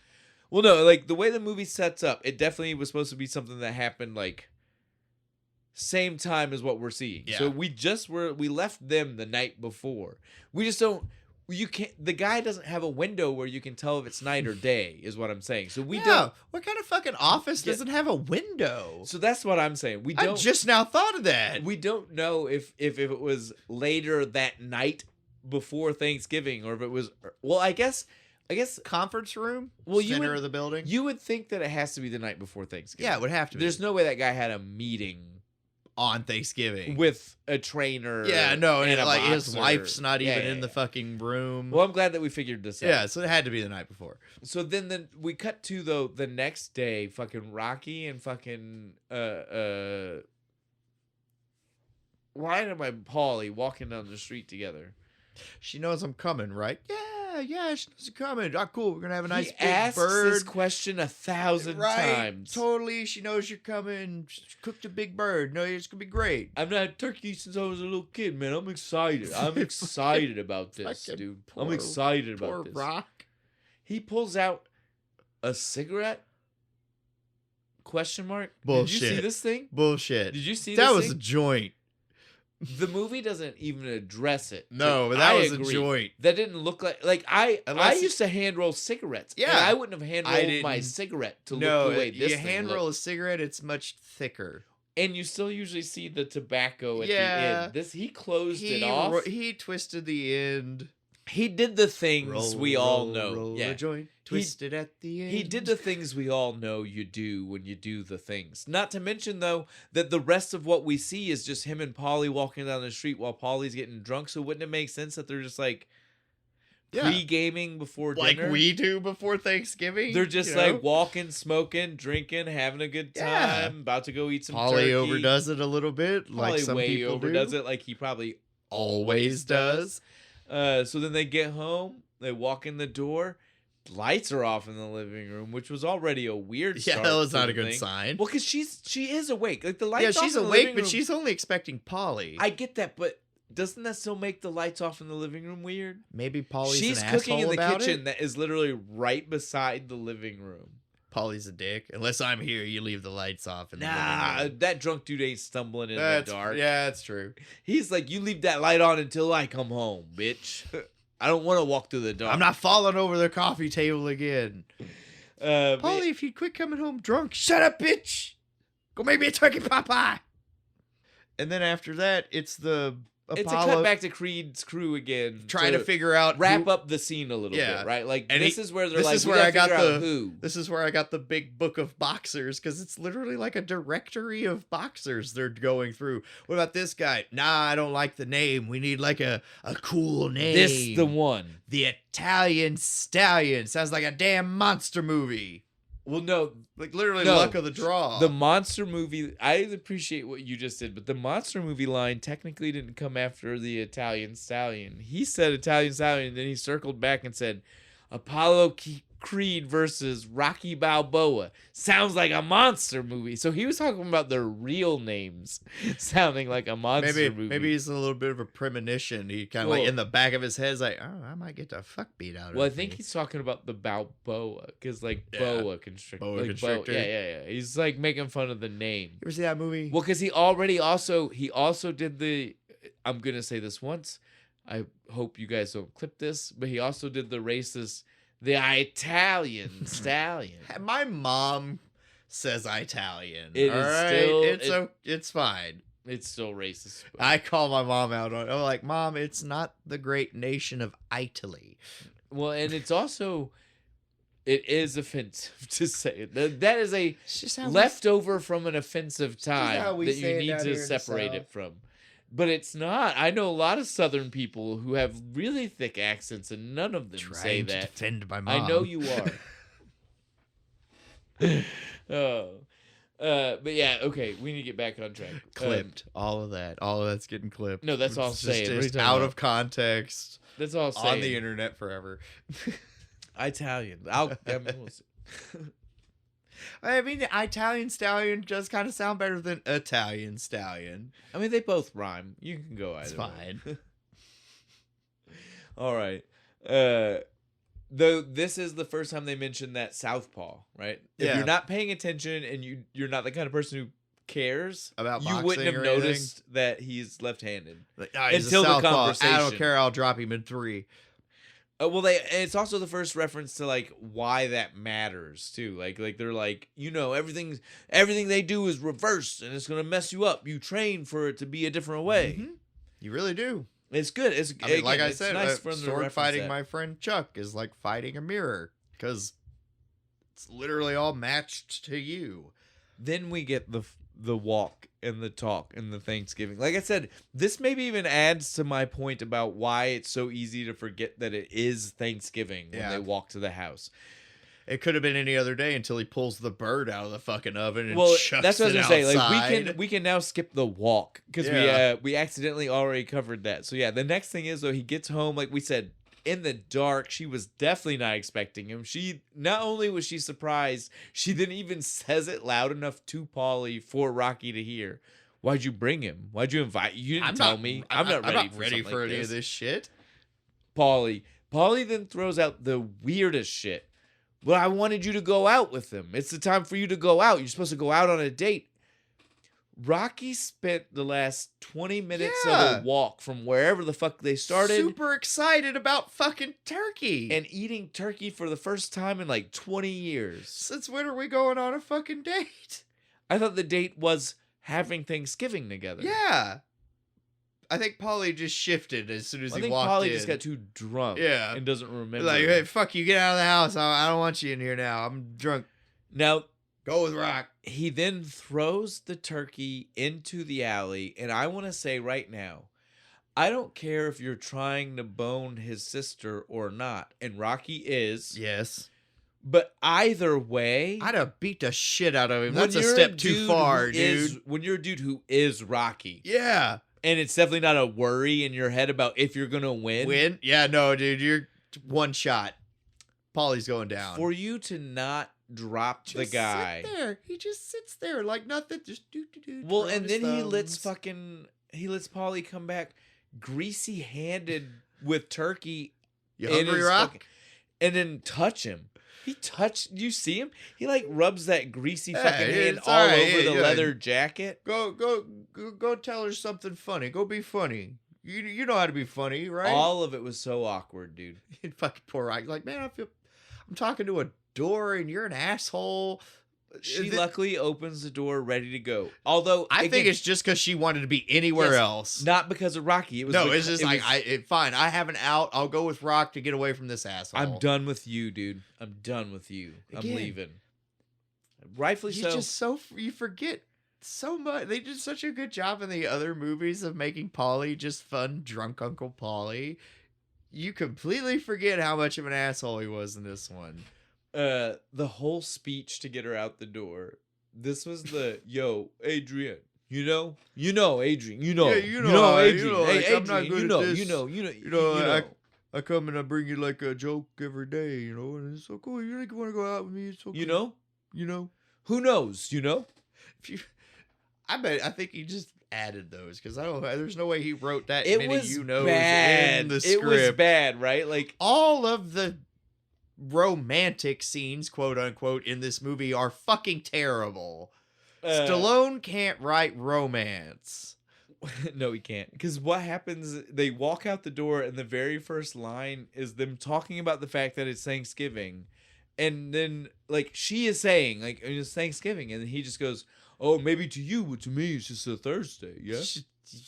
Well, no, like the way the movie sets up, it definitely was supposed to be something that happened like same time as what we're seeing. Yeah. So we left them the night before. We just don't. The guy doesn't have a window where you can tell if it's night or day, is what I'm saying. So we don't. What kind of fucking office doesn't have a window? So that's what I'm saying. I just now thought of that. We don't know if it was later that night before Thanksgiving, or if it was. Well, I guess conference room. Well, center of the building. You would think that it has to be the night before Thanksgiving. Yeah, it would have to be. There's no way that guy had a meeting on Thanksgiving with a trainer. Yeah, no, and like his wife's not even in the fucking room. Well, I'm glad that we figured this out. Yeah, so it had to be the night before. So then we cut to the next day, fucking Rocky and fucking Ryan and my Paulie walking down the street together. She knows I'm coming, right? Yeah, she knows I'm coming. Oh, cool. We're gonna have a nice big asks bird. This question 1,000 times. Totally. She knows you're coming. She cooked a big bird. No, it's gonna be great. I've not had turkey since I was a little kid, man. I'm excited. I'm excited about this, dude. I'm excited about this. Rock. He pulls out a cigarette? Question mark? Bullshit. Did you see this thing? Bullshit. Did you see that? This Was thing? a joint. The movie doesn't even address it. No, but that was a joint. That didn't look like I used to hand roll cigarettes. Yeah, and I wouldn't have hand rolled my cigarette to look the way this you thing hand roll looked. a cigarette, it's much thicker. And you still usually see the tobacco at the end. He closed it off. He twisted the end. He did the things we all know. Roll a joint, twisted at the end. He did the things we all know you do when you do the things. Not to mention, though, that the rest of what we see is just him and Paulie walking down the street while Paulie's getting drunk. So wouldn't it make sense that they're just like pre-gaming before dinner? Like we do before Thanksgiving? They're just like walking, smoking, drinking, having a good time, about to go eat some turkey. Paulie overdoes it a little bit. Like some people overdoes it like he probably always does. So then they get home, they walk in the door, lights are off in the living room, which was already a weird start. Yeah, that was not a good thing. sign. Well, because she is awake. Like the lights. Yeah, off she's in the awake, living but room, she's only expecting Polly. I get that, but doesn't that still make the lights off in the living room weird? Maybe Polly's She's an cooking in asshole the about kitchen it. that is literally right beside the living room. Polly's a dick. Unless I'm here, you leave the lights off in the living room. That drunk dude ain't stumbling in the dark. Yeah, that's true. He's like, you leave that light on until I come home, bitch. I don't want to walk through the dark. I'm not falling over the coffee table again. Polly, if you'd quit coming home drunk, shut up, bitch. Go make me a turkey pot pie. And then after that, it's the Apollo. It's a cut back to Creed's crew again, trying to figure out wrap up the scene a little bit, right? Like and this is where they're this like, is we where gotta I got figure the out who. This is where I got the big book of boxers because it's literally like a directory of boxers they're going through. What about this guy? Nah, I don't like the name. We need like a cool name. This the one. The Italian Stallion. Sounds like a damn monster movie. Well, no, Like literally luck of the draw. The monster movie, I appreciate what you just did, but the monster movie line technically didn't come after the Italian Stallion. He said Italian Stallion, and then he circled back and said Apollo Creed versus Rocky Balboa. Sounds like a monster movie. So he was talking about their real names sounding like a monster movie. Maybe he's a little bit of a premonition. He kind of like in the back of his head is like, oh, I might get the fuck beat out of me. Well, I think he's talking about the Balboa because like boa constrictor. Boa like constrictor. Yeah. He's like making fun of the name. You ever see that movie? Well, because he also did the. I'm gonna say this once. I hope you guys don't clip this, but he also did the racist. The Italian Stallion. My mom says Italian. It all is right? still it's fine. It's still racist. I call my mom out on it. I'm like, Mom, it's not the great nation of Italy. Well, and it is offensive to say it. That is a leftover from an offensive time that you need to separate it from. But it's not. I know a lot of Southern people who have really thick accents, and none of them say that. To defend my mom. I know you are. But yeah, okay. We need to get back on track. Clipped. All of that. All of that's getting clipped. No, that's all I'm saying. Just out of context. That's all I'm saying. On the internet forever. Italian. I mean, the Italian Stallion does kind of sound better than Italian Stallion. I mean, they both rhyme. You can go either. It's fine. All right. Though this is the first time they mentioned that southpaw, right? If you're not paying attention and you're not the kind of person who cares about boxing, you wouldn't have noticed that he's left-handed until the conversation. I don't care. I'll drop him in 3. Well, it's also the first reference to like why that matters too. Like they're like, everything they do is reversed and it's gonna mess you up. You train for it to be a different way. Mm-hmm. You really do. It's good. Like I said, nice sword fighting my friend Chuck is like fighting a mirror because it's literally all matched to you. Then we get the walk and the talk and the Thanksgiving. Like I said, this maybe even adds to my point about why it's so easy to forget that it is Thanksgiving when they walk to the house. It could have been any other day until he pulls the bird out of the fucking oven and chucks that's what I was it gonna outside. say. Like we can now skip the walk because we accidentally already covered that. So yeah, the next thing is though he gets home, like we said, in the dark. She was definitely not expecting him. She not only was she surprised, she didn't even says it loud enough to Paulie for Rocky to hear. Why'd you bring him? Why'd you invite? You didn't tell me. I'm not ready for any of this shit. Paulie then throws out the weirdest shit. Well, I wanted you to go out with him. It's the time for you to go out. You're supposed to go out on a date. Rocky spent the last 20 minutes of a walk from wherever the fuck they started. Super excited about fucking turkey. And eating turkey for the first time in like 20 years. Since when are we going on a fucking date? I thought the date was having Thanksgiving together. Yeah. I think Paulie just shifted as soon as he walked in. I think Paulie just got too drunk. Yeah. And doesn't remember. Like, hey, fuck you, get out of the house. I don't want you in here now. I'm drunk. Now, go with Rock. He then throws the turkey into the alley. And I want to say right now, I don't care if you're trying to bone his sister or not. And Rocky is. Yes. But either way, I'd have beat the shit out of him. That's a step too far, dude. When you're a dude who is Rocky. Yeah. And it's definitely not a worry in your head about if you're going to win. Yeah, no, dude. You're one shot. Polly's going down. For you to not drop the guy. Sit there. He just sits there like nothing. Just do. Well, and then he lets Polly come back greasy handed with turkey. You hungry, Rock? And then touch him. You see him? He like rubs that greasy fucking hand all over the leather jacket. Go tell her something funny. Go be funny. You know how to be funny, right? All of it was so awkward, dude. Fucking poor Rock. Like, man, I'm talking to a door and you're an asshole. She luckily opens the door ready to go. Although I think it's just because she wanted to be anywhere else. Not because of Rocky. It's just fine. I have an out. I'll go with Rock to get away from this asshole. I'm done with you, dude. I'm done with you. Again, I'm leaving. Rightfully so. You forget so much. They did such a good job in the other movies of making Polly just fun, drunk Uncle Polly. You completely forget how much of an asshole he was in this one. The whole speech to get her out the door. This was the Adrian. You know, Adrian. You know, Adrian. Hey, Adrian. I'm not good at this. You know. I come and I bring you like a joke every day. And it's so cool. You want to go out with me? It's so cool. You know. Who knows? I think he just added those because there's no way he wrote that it many was in the script. It was bad, right? Like all of the romantic scenes, quote unquote, in this movie are fucking terrible. Stallone can't write romance. No, he can't. Because what happens, they walk out the door and the very first line is them talking about the fact that it's Thanksgiving. And then, like, she is saying, like, it's Thanksgiving. And he just goes, oh, maybe to you, but to me, it's just a Thursday, yeah?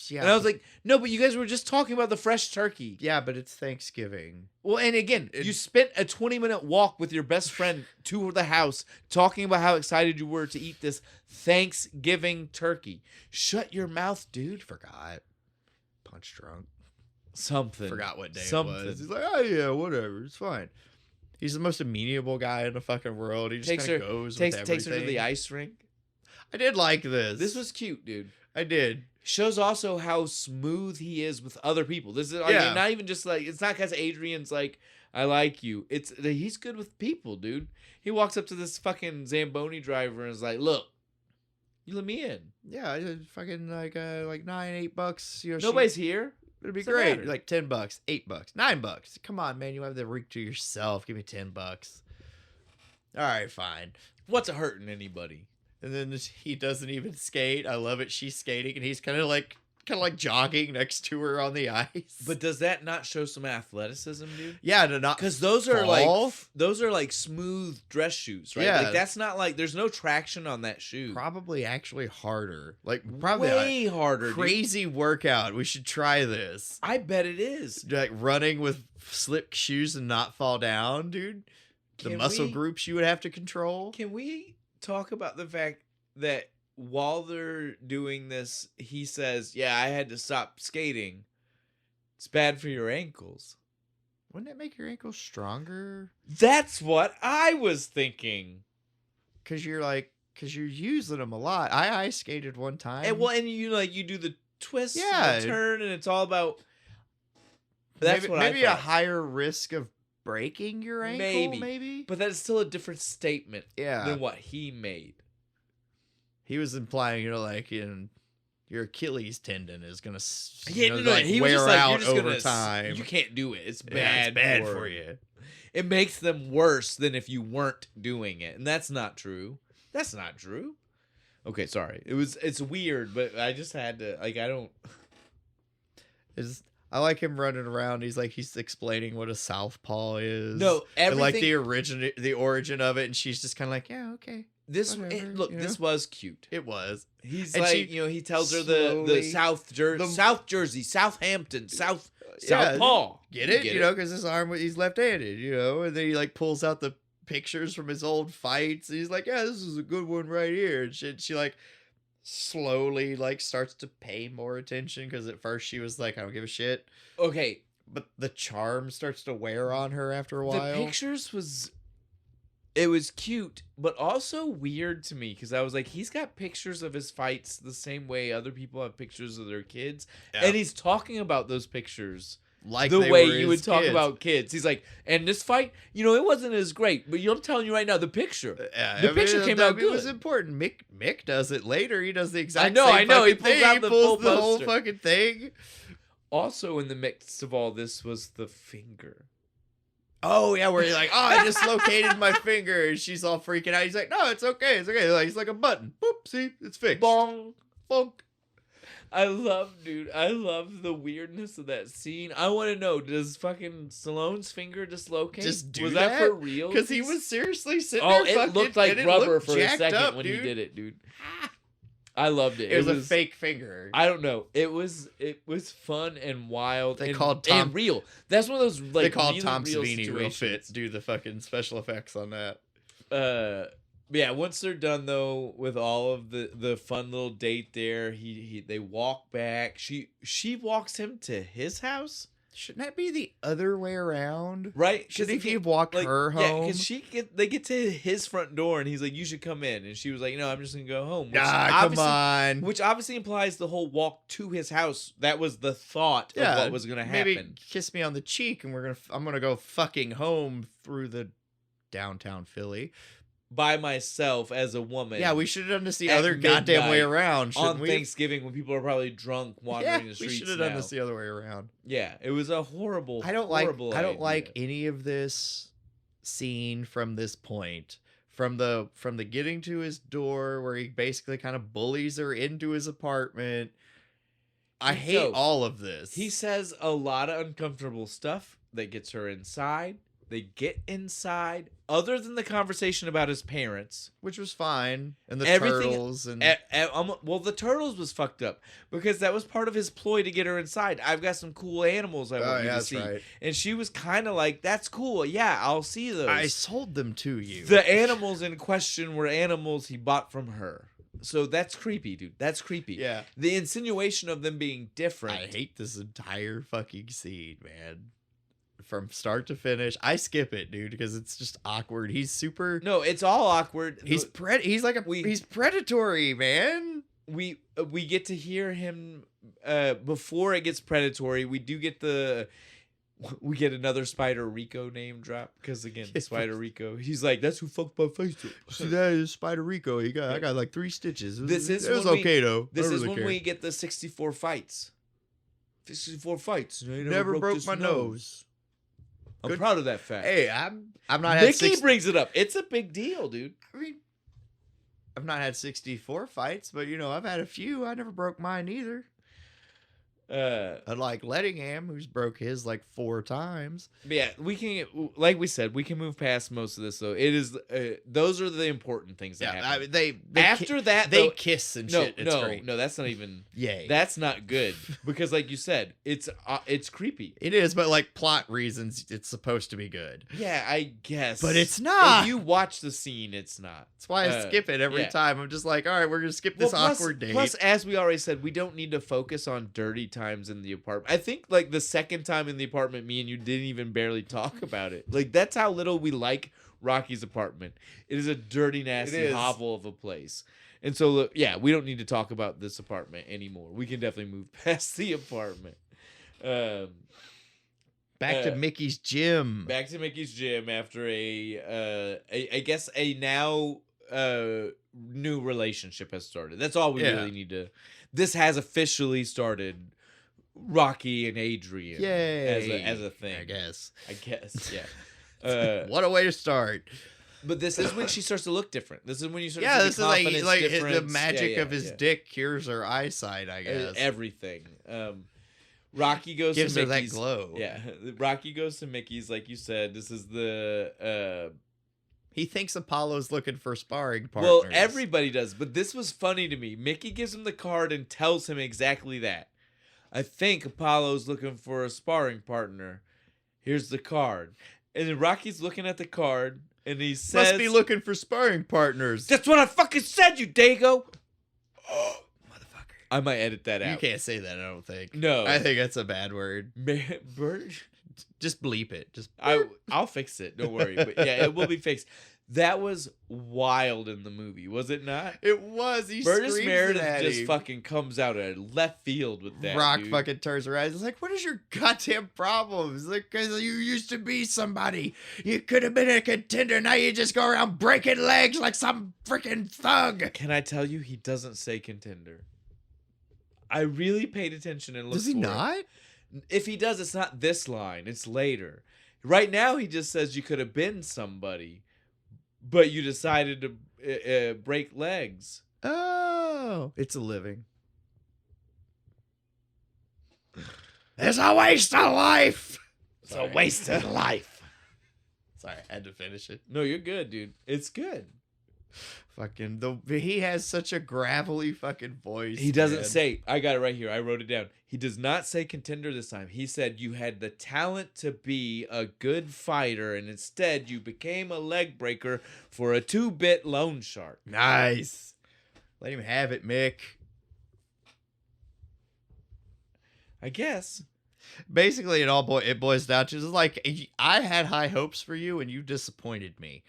Yeah. And I was like, no, but you guys were just talking about the fresh turkey. Yeah, but it's Thanksgiving. Well, and again, you spent a 20-minute walk with your best friend to the house talking about how excited you were to eat this Thanksgiving turkey. Shut your mouth, dude. Forgot. Punch drunk. Something. Forgot what day it was. He's like, oh, yeah, whatever. It's fine. He's the most amenable guy in the fucking world. He just kind of goes with everything. Takes her to the ice rink. I did like this. This was cute, dude. I did. Shows also how smooth he is with other people. This is not even just like, it's not because Adrian's like, I like you. It's he's good with people, dude. He walks up to this fucking Zamboni driver and is like, look, you let me in. Yeah, fucking like $9, $8. Nobody's here. It'd be great. Matter? Like $10, $8, $9. Come on, man. You have the rink to yourself. Give me $10. All right, fine. What's it hurting anybody? And then he doesn't even skate. I love it. She's skating, and he's kind of like jogging next to her on the ice. But does that not show some athleticism, dude? Yeah, to not because those are like smooth dress shoes, right? Yeah, like that's not like there's no traction on that shoe. Probably actually harder, like probably way harder. Crazy workout. We should try this. I bet it is. Like running with slick shoes and not fall down, dude. The muscle groups you would have to control. Can we talk about the fact that while they're doing this, he says, yeah, I had to stop skating. It's bad for your ankles. Wouldn't it make your ankles stronger? That's what I was thinking. Because you're using them a lot. I skated one time. And you do the twist and the turn, and it's all about... That's maybe a higher risk of breaking your ankle, maybe? But that's still a different statement than what he made. He was implying, your Achilles tendon is going to he wear was out over time. You can't do it. It's bad, it's bad for you. It makes them worse than if you weren't doing it. And that's not true. That's not true. Okay, sorry. It's weird, but I just had to, I don't... I like him running around. He's explaining what a southpaw is. No, everything... And the origin of it, and she's just kind of like, yeah, okay. This was cute. It was. He's he tells her the South Jersey, Southampton, Southpaw. Get it? Because his arm, he's left-handed, and then he pulls out the pictures from his old fights. And he's like, yeah, this is a good one right here. And she slowly starts to pay more attention because at first she was like, I don't give a shit. Okay. But the charm starts to wear on her after a while. The pictures it was cute, but also weird to me because I was like, he's got pictures of his fights the same way other people have pictures of their kids. Yeah. And he's talking about those pictures like the they way were you his would talk kids. about kids. He's like, and this fight, it wasn't as great, but I'm telling you right now, the picture came out good. It was important. Mick does it later. He does the exact I know. He fucking pulls thing. out He the pulls full the whole poster. fucking thing. Also, in the midst of all this was the finger. Oh yeah, where he's like, I dislocated my finger, and she's all freaking out. He's like, no, it's okay, it's okay. Like, it's like a button. Boop, see, it's fixed. Bong. Bonk. I love the weirdness of that scene. I want to know, does fucking Stallone's finger dislocate? Just do was that for real? Because he was seriously sitting there. It looked like and rubber looked for a second up, when dude. he did it, dude. I loved it. It was a fake finger. I don't know. It was fun and wild. They and, called Tom and real. That's one of those like they called really Tom real Savini real situations. fit to do the fucking special effects on that. Yeah, once they're done though with all of the fun little date there, they walk back. She walks him to his house. Shouldn't that be the other way around? Right? Shouldn't he walk her home? Yeah, because they get to his front door and he's like, "You should come in," and she was like, "I'm just gonna go home." Which come on. Which obviously implies the whole walk to his house. That was the thought of what was gonna happen. Maybe kiss me on the cheek, and I'm gonna go fucking home through the downtown Philly by myself as a woman. Yeah, we should have done this the At other goddamn way midnight around. on we? Thanksgiving when people are probably drunk wandering the streets. We should have done this the other way around. Yeah, it was a horrible. I don't idea. like any of this scene from this point. From the getting to his door where he basically kind of bullies her into his apartment. I hate all of this. He says a lot of uncomfortable stuff that gets her inside. They get inside, other than the conversation about his parents, which was fine, and the turtles and well, the turtles was fucked up because that was part of his ploy to get her inside. I've got some cool animals I want you to see, right. And she was kind of like, "That's cool, yeah, I'll see those." I sold them to you. The animals in question were animals he bought from her. So that's creepy, dude. That's creepy. Yeah. The insinuation of them being different. I hate this entire fucking scene, man. From start to finish. I skip it, dude, because it's just awkward. He's super... No, it's all awkward. He's predatory, man. We get to hear him before it gets predatory. We get another Spider Rico name drop because again, Spider Rico. He's like, that's who fucked my face up. See, that is Spider Rico. I got like 3 stitches. It was okay though. This is when we get the 64 fights. 64 fights. Never broke my nose. I'm proud of that fact. Hey, I'm not. Mickey brings it up. It's a big deal, dude. I mean, I've not had 64 fights, but I've had a few. I never broke mine either. Unlike Lettingham, who's broke his like 4 times. Yeah, we can, like we said, we can move past most of this though. It is those are the important things that happen. I mean, they after that they though, kiss and shit. It's great. No, that's not even. Yay. That's not good because, like you said, it's creepy. It is, but like plot reasons, it's supposed to be good. Yeah, I guess, but it's not. If you watch the scene, it's not. That's why I skip it every time. I'm just like, all right, we're gonna skip this awkward date. Plus, as we already said, we don't need to focus on dirty times in the apartment. I think like the second time in the apartment, me and you didn't even barely talk about it. Like that's how little we like Rocky's apartment. It is a dirty, nasty hovel of a place. And so, yeah, we don't need to talk about this apartment anymore. We can definitely move past the apartment. Back to Mickey's gym. Back to Mickey's gym after I guess a now new relationship has started. That's all we really need to. This has officially started. Rocky and Adrian, as a thing. I guess, yeah. What a way to start. But this is when she starts to look different. This is when you start. Yeah, to this is like the magic of his dick cures her eyesight. I guess everything. Rocky goes gives to her that glow. Yeah, Rocky goes to Mickey's, like you said. This is the. He thinks Apollo's looking for sparring partners. Well, everybody does, but this was funny to me. Mickey gives him the card and tells him exactly that. I think Apollo's looking for a sparring partner. Here's the card. And then Rocky's looking at the card, and he says... Must be looking for sparring partners. That's what I fucking said, you dago! Oh, motherfucker. I might edit that out. You can't say that, I don't think. No. I think that's a bad word. Bird? Just bleep it. I'll fix it. Don't worry. But yeah, it will be fixed. That was wild in the movie, was it not? It was. He Burgess screams Meredith at just him. fucking comes out of left field with that. Rock dude. fucking turns around. He's like, what is your goddamn problem? He's like, because you used to be somebody. You could have been a contender. Now you just go around breaking legs like some freaking thug. Can I tell you, he doesn't say contender. I really paid attention and looked. Does he not? If he does, it's not this line. It's later. Right now, he just says you could have been somebody, but you decided to break legs. Oh, it's a living. It's a waste of life. It's a waste of life. Sorry, I had to finish it. No, you're good, dude. It's good. Fucking he has such a gravelly fucking voice. He doesn't say. I got it right here. I wrote it down. He does not say contender this time. He said you had the talent to be a good fighter, and instead you became a leg breaker for a 2-bit loan shark. Nice. Let him have it, Mick. I guess. Basically, it boils down to, it's like, I had high hopes for you, and you disappointed me.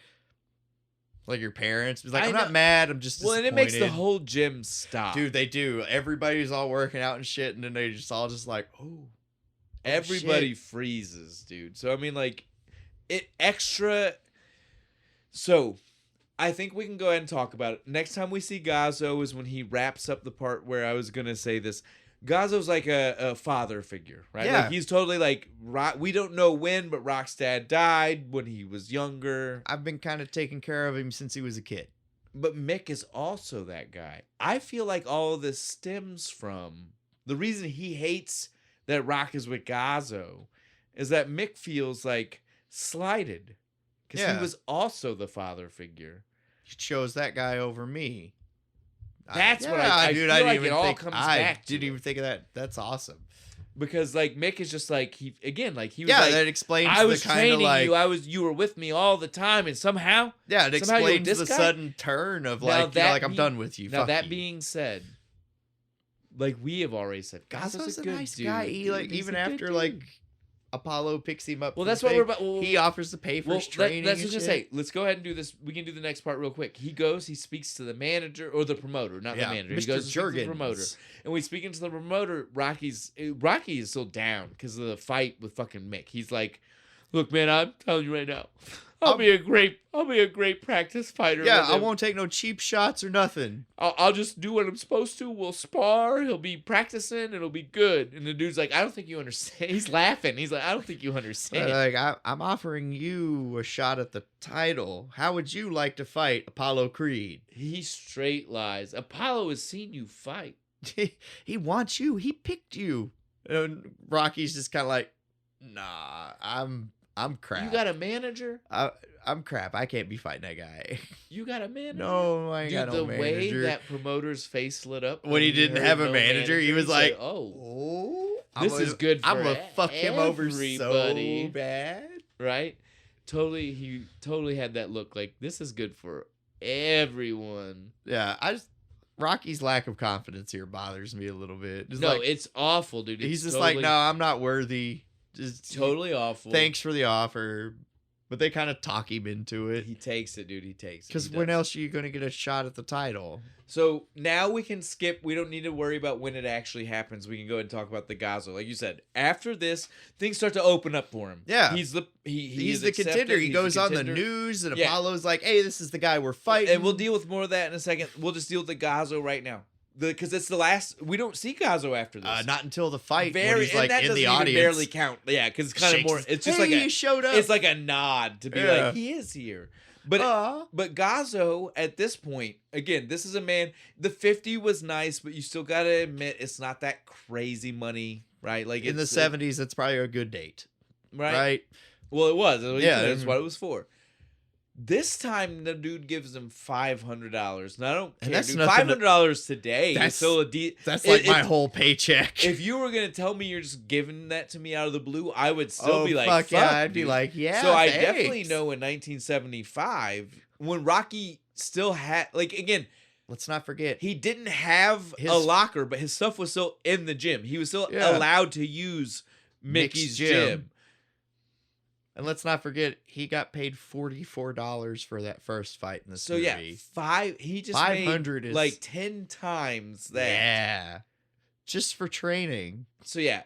Like your parents. He's like, I'm not mad, I'm just disappointed. Well, and it makes the whole gym stop. Dude, they do. Everybody's all working out and shit, and then they just all just like, oh. Everybody freezes, dude. So, I mean, like, it extra... So, I think we can go ahead and talk about it. Next time we see Gazzo is when he wraps up the part where I was going to say this. Gazzo's like a father figure, right? Yeah. Like he's totally like, we don't know when, but Rock's dad died when he was younger. I've been kind of taking care of him since he was a kid. But Mick is also that guy. I feel like all of this stems from the reason he hates that Rock is with Gazzo is that Mick feels like slighted because he was also the father figure. He chose that guy over me. That's what I dude, feel I like didn't it even all think, comes I back to didn't it. even think of that. That's awesome. Because like Mick is just like he was yeah, like, that explains I was the kind of training like you were with me all the time and somehow it explains the guy? sudden turn of Now like I'm done with you. Now Fuck that you. being said, like we have already said, Gazzo's a a good nice dude, guy. He like He's even a good after dude. like Apollo picks him up. Well, from that's the what thing, we're about. Well, he offers to pay for his training. That's and what I was shit. gonna say. Let's go ahead and do this. We can do the next part real quick. He goes. He speaks to the manager or the promoter, not the manager. Mr. He goes and speaks to the Juergens. promoter. And when he's speaking to the promoter, Rocky is still down because of the fight with fucking Mick. He's like, "Look, man, I'm telling you right now, I'll be a great practice fighter. Yeah, I won't take no cheap shots or nothing. I'll just do what I'm supposed to. We'll spar. He'll be practicing. It'll be good." And the dude's like, "I don't think you understand." He's laughing. He's like, "I don't think you understand." Like I'm offering you a shot at the title. How would you like to fight Apollo Creed? He straight lies. Apollo has seen you fight. He wants you. He picked you. And Rocky's just kind of like, nah, I'm crap. You got a manager? I'm crap. I can't be fighting that guy. You got a manager? No, I ain't got no manager. The way that promoter's face lit up when he didn't have a manager, he was like, said, "Oh, this is good for I'm gonna fuck him over everybody." so bad." Right? He totally had that look like this is good for everyone. Yeah, Rocky's lack of confidence here bothers me a little bit. Just it's awful, dude. He's just like, no, I'm not worthy. Just totally awful. Thanks for the offer. But they kind of talk him into it. He takes it, dude. He takes it. Because when else are you going to get a shot at the title? So now we can skip. We don't need to worry about when it actually happens. We can go ahead and talk about the Gazzo. Like you said, after this, things start to open up for him. Yeah. He's the contender. He goes on the news, and Apollo's like, hey, this is the guy we're fighting. And we'll deal with more of that in a second. We'll just deal with the Gazzo right now. Because it's the last. We don't see Gazzo after this. Not until the fight. When he's like in the audience. Barely count. Yeah, because it's kind of more. It's just he showed up. It's like a nod to be like he is here. But Gazzo at this point, again, this is a man. The 50 was nice, but you still gotta admit it's not that crazy money, right? Like in the 70s, it's probably a good date, right? Well, it was. That's what it was for. This time, the dude gives him $500. Now, I don't care, dude. $500 today is still a That's like my whole paycheck. If you were going to tell me you're just giving that to me out of the blue, I would still be like, fuck yeah. I'd dude. be like, yeah, So thanks. I definitely know in 1975, when Rocky still had, like, again, let's not forget, he didn't have a locker, but his stuff was still in the gym. He was still allowed to use Mickey's gym. And let's not forget, he got paid $44 for that first fight in this movie. So yeah, he just 500 made like 10 times that. Yeah. Just for training. So yeah,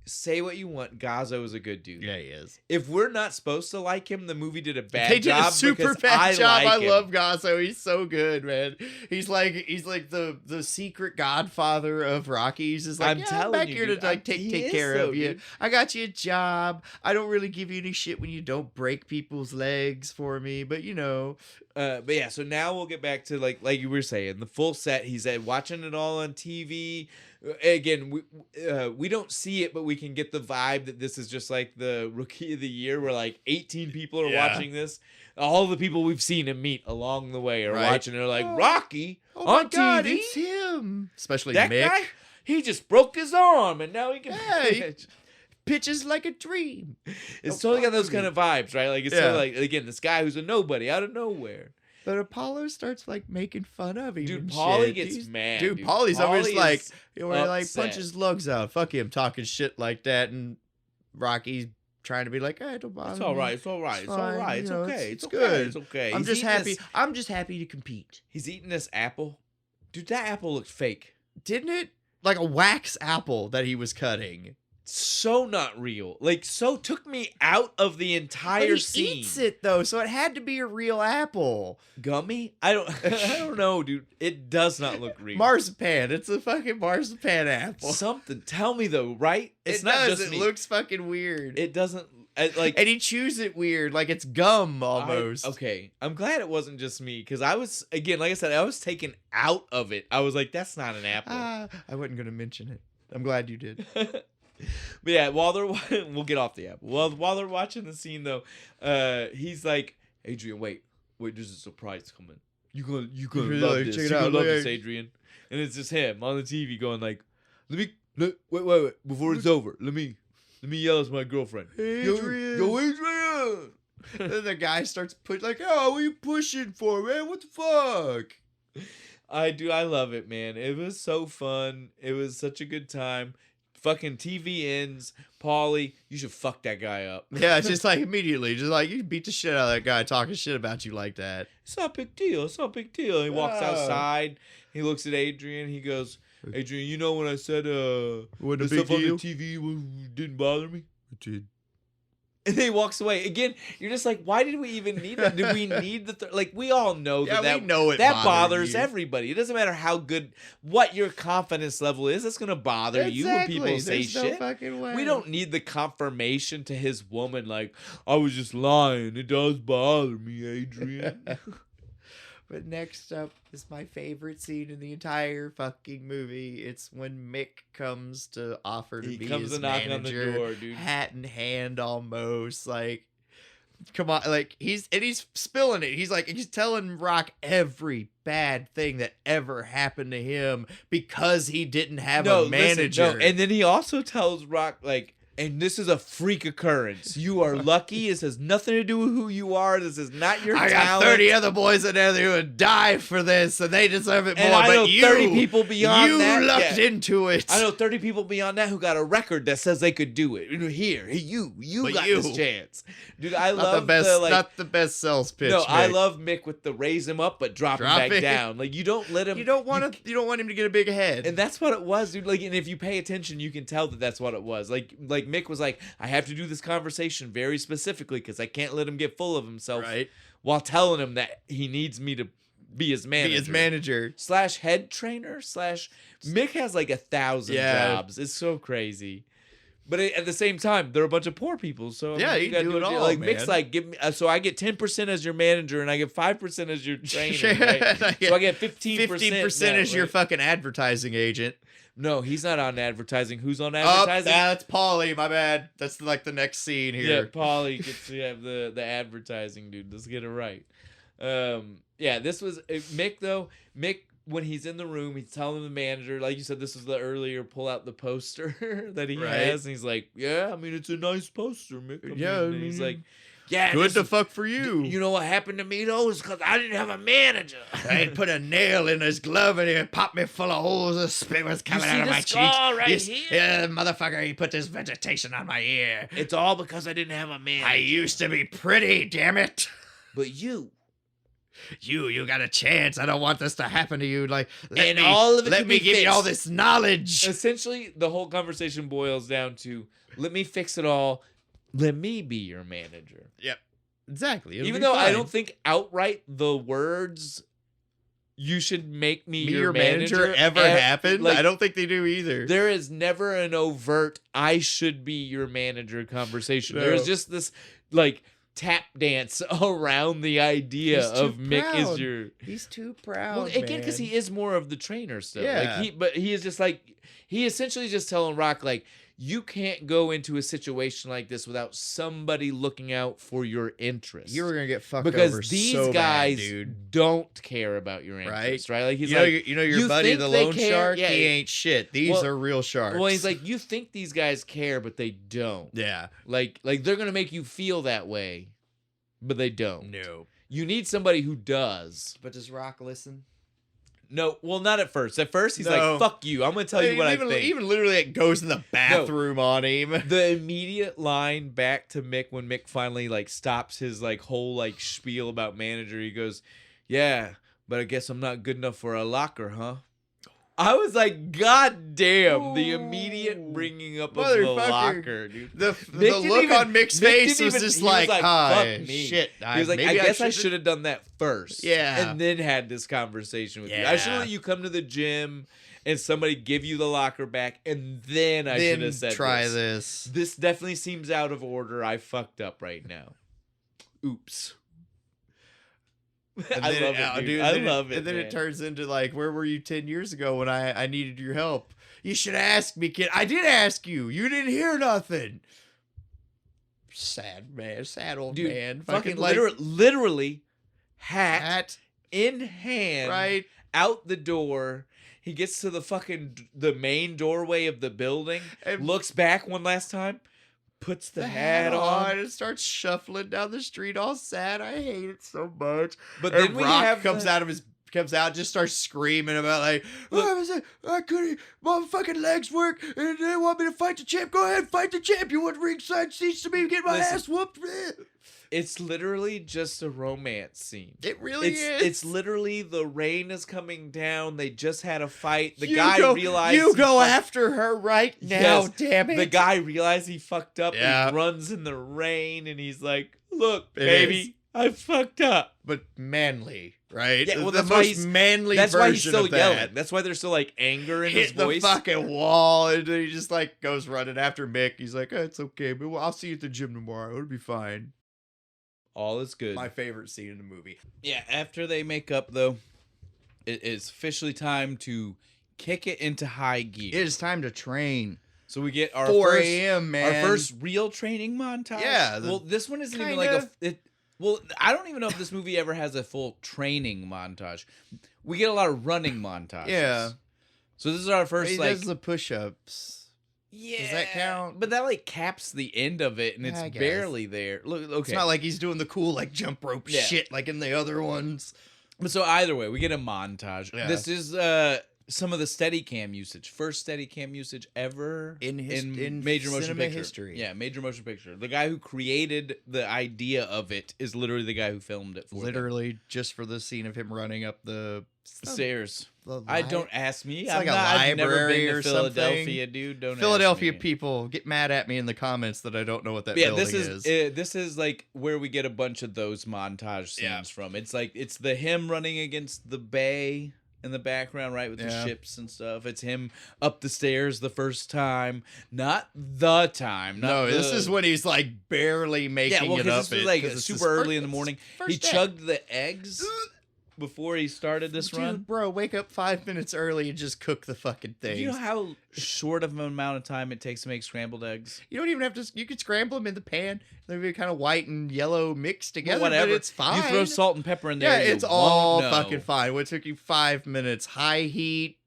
say what you want. Gazzo is a good dude. Yeah, he is. If we're not supposed to like him, the movie did a bad job. They did a super bad job. I love Gazzo. He's so good, man. He's like the secret godfather of Rocky. He's just like, I'm telling back here to like take care of you. Dude. I got you a job. I don't really give you any shit when you don't break people's legs for me, but you know. But yeah, so now we'll get back to like you were saying, the full set. He's watching it all on TV. Again, we don't see it, but we can get the vibe that this is just like the Rookie of the Year, where like 18 people are watching this. All the people we've seen him meet along the way are watching. They're like, Rocky on God, TV. It's him. Especially that Mick. Guy, he just broke his arm, and now he can pitches like a dream. It's totally got those kind of vibes, right? Like it's sort of like, again, this guy who's a nobody out of nowhere. But Apollo starts like making fun of him. Dude, Paulie gets mad. Dude, Paulie's always like, punches lugs out. Fuck him talking shit like that. And Rocky's trying to be like, hey, don't bother me. It's all right. It's all right. It's all right. It's okay. It's good. It's okay. I'm just happy. I'm just happy to compete. He's eating this apple. Dude, that apple looked fake. Didn't it? Like a wax apple that he was cutting. So not real. Like, so took me out of the entire scene. He eats it though, so it had to be a real apple. Gummy? I don't know, dude. It does not look real. Marzipan. It's a fucking marzipan apple. Something. Tell me though, right? It's not just me. It looks fucking weird. It doesn't like, and he chews it weird, like it's gum almost. Okay, I'm glad it wasn't just me, because I was, again, like I said, I was taken out of it. I was like, that's not an apple. I wasn't gonna mention it. I'm glad you did. But yeah, while they're we'll get off the apple. While they're watching the scene though, he's like, Adrian, wait, there's a surprise coming. You gonna love this. You're gonna love this, Adrian. And it's just him on the TV going like, wait, before it's over, let me yell at my girlfriend. Adrian. Yo, Adrian. Then the guy starts pushing like, oh, what are you pushing for, man? What the fuck? I love it, man. It was so fun. It was such a good time. Fucking TV ends. Paulie, you should fuck that guy up. Yeah, just like immediately. Just like, you beat the shit out of that guy talking shit about you like that. It's not a big deal. It's not a big deal. He walks outside. He looks at Adrian. He goes, Adrian, you know when I said the stuff on the TV didn't bother me? It did. And then he walks away. Again, you're just like, why did we even need that? Did we need the like, we all know that we know it that bothers everybody. It doesn't matter how good, what your confidence level is. It's going to bother you when people say shit. No fucking way. We don't need the confirmation to his woman like, I was just lying. It does bother me, Adrian. But next up is my favorite scene in the entire fucking movie. It's when Mick comes to offer to be his manager. On the door, dude. Hat in hand almost. Like, come on. Like, he's spilling it. He's telling Rock every bad thing that ever happened to him because he didn't have a manager. Listen, and then he also tells Rock, like, and this is a freak occurrence. You are lucky. This has nothing to do with who you are. This is not your talent. I got 30 other boys in there who would die for this, and they deserve it more. And I know 30 people beyond that. You lucked into it. I know 30 people beyond that who got a record that says they could do it. Here, you got this chance. Dude, I love not the best sales pitch. No, Mick. I love Mick with the raise him up, but drop him back down. Like, you don't let him. You don't want him to get a big head. And that's what it was, dude. Like, and if you pay attention, you can tell that that's what it was. Like Mick was like, I have to do this conversation very specifically because I can't let him get full of himself. Right. While telling him that he needs me to be his manager. / head trainer / Mick has like 1,000 jobs. It's so crazy. But at the same time, they're a bunch of poor people. So yeah, you do it all, like man. Mick's like, give me. So I get 10% as your manager, and I get 5% as your trainer. Right? So I get 15%. 15% as your fucking advertising agent. No, he's not on advertising. Who's on advertising? That's Paulie. My bad. That's like the next scene here. Yeah, Paulie gets to have the advertising, dude. Let's get it right. Yeah, this was Mick though. Mick, when he's in the room, he's telling the manager, like you said, this was the earlier pull out the poster that he has, and he's like, "Yeah, I mean, it's a nice poster, Mick." He's like, Yeah, good to fuck for you. You know what happened to me though is because I didn't have a manager. I'd put a nail in his glove and he popped me full of holes. The spit was coming out of my cheeks. Right here? Yeah, motherfucker, he put this vegetation on my ear. It's all because I didn't have a manager. I used to be pretty, damn it. But you got a chance. I don't want this to happen to you. Like, let me give you all this knowledge. Essentially, the whole conversation boils down to, let me fix it all. Let me be your manager. Yep. Exactly. Even though I don't think outright the words, you should make me your manager ever happened. Like, I don't think they do either. There is never an overt, I should be your manager conversation. No. There's just this, like, tap dance around the idea of Mick is your... He's too proud, well, again, because he is more of the trainer still. Yeah. But he is just like... He essentially just telling Rock, like, you can't go into a situation like this without somebody looking out for your interests. You were going to get fucked because over these so guys bad, dude. Don't care about your interests, right? Like, he's you know your buddy, the loan shark? Yeah, he ain't shit. These are real sharks. Well, he's like, you think these guys care, but they don't. Yeah. Like they're going to make you feel that way, but they don't. No. You need somebody who does. But does Rock listen? No, well, not at first. At first, he's like, fuck you. I'm going to tell you what I think. Even literally it goes in the bathroom on him. The immediate line back to Mick when Mick finally, like, stops his, like, whole, like, spiel about manager. He goes, yeah, but I guess I'm not good enough for a locker, huh? I was like, God damn, the immediate bringing up of the locker, dude. The look on Mick's face was just like, fuck me. Shit. He was like, I guess I should have done that first. Yeah. And then had this conversation with you. I should have let you come to the gym and somebody give you the locker back, and then I should have said try this. This definitely seems out of order. I fucked up right now. Oops. I love it, dude. I love it. And then it turns into like, where were you 10 years ago when I needed your help? You should ask me, kid. I did ask you. You didn't hear nothing. Sad man. Sad old dude, man. Fucking literally hat in hand. Right. Out the door. He gets to the main doorway of the building. And looks back one last time. Puts the hat on and starts shuffling down the street all sad. I hate it so much. But then Rock comes out, just starts screaming about like, I couldn't, my fucking legs work, and they want me to fight the champ. Go ahead, fight the champ. You want ringside seats to me, get my ass whooped. It's literally just a romance scene. It really is. It's literally the rain is coming down. They just had a fight. The guy realized you go after her right now. Yes, damn it. The guy realized he fucked up. Yeah. He runs in the rain and he's like, "Look, baby, I fucked up." But manly, right? Yeah. Well, the most manly. That's why he's still yelling. That's why there's still like anger in his Hit voice. the fucking wall, and then he just like goes running after Mick. He's like, "It's okay, but I'll see you at the gym tomorrow. It'll be fine." All is good. My favorite scene in the movie. Yeah, after they make up, though, it is officially time to kick it into high gear. It is time to train. So we get our 4 a.m., man. Our first real training montage. Yeah. Well, this one isn't even like well, I don't even know if this movie ever has a full training montage. We get a lot of running montages. Yeah. So this is our first, he does the push-ups. Yeah. Does that count? But that like caps the end of it, and it's barely there. Look, okay. It's not like he's doing the cool like jump rope shit like in the other ones. But so either way, we get a montage. Yeah. This is some of the Steadicam usage. First Steadicam usage ever in major motion picture history. Yeah, major motion picture. The guy who created the idea of it is literally the guy who filmed it for literally just for the scene of him running up the stairs. I don't ask me. It's like I've never been to Philadelphia, dude. Don't Philadelphia ask me. People get mad at me in the comments that I don't know what that building is. This is like where we get a bunch of those montage scenes from. It's like it's the him running against the bay in the background, right, with the ships and stuff. It's him up the stairs the first time, not the time. This is when he's like barely making it up. This was like super early in the morning. He chugged the eggs before he started this run. Bro, wake up 5 minutes early and just cook the fucking thing. You know how short of an amount of time it takes to make scrambled eggs? You don't even have to. You could scramble them in the pan. They'll be kind of white and yellow mixed together. Well, whatever. But it's fine. You throw salt and pepper in there. Yeah, it's all fucking fine. What took you 5 minutes? High heat.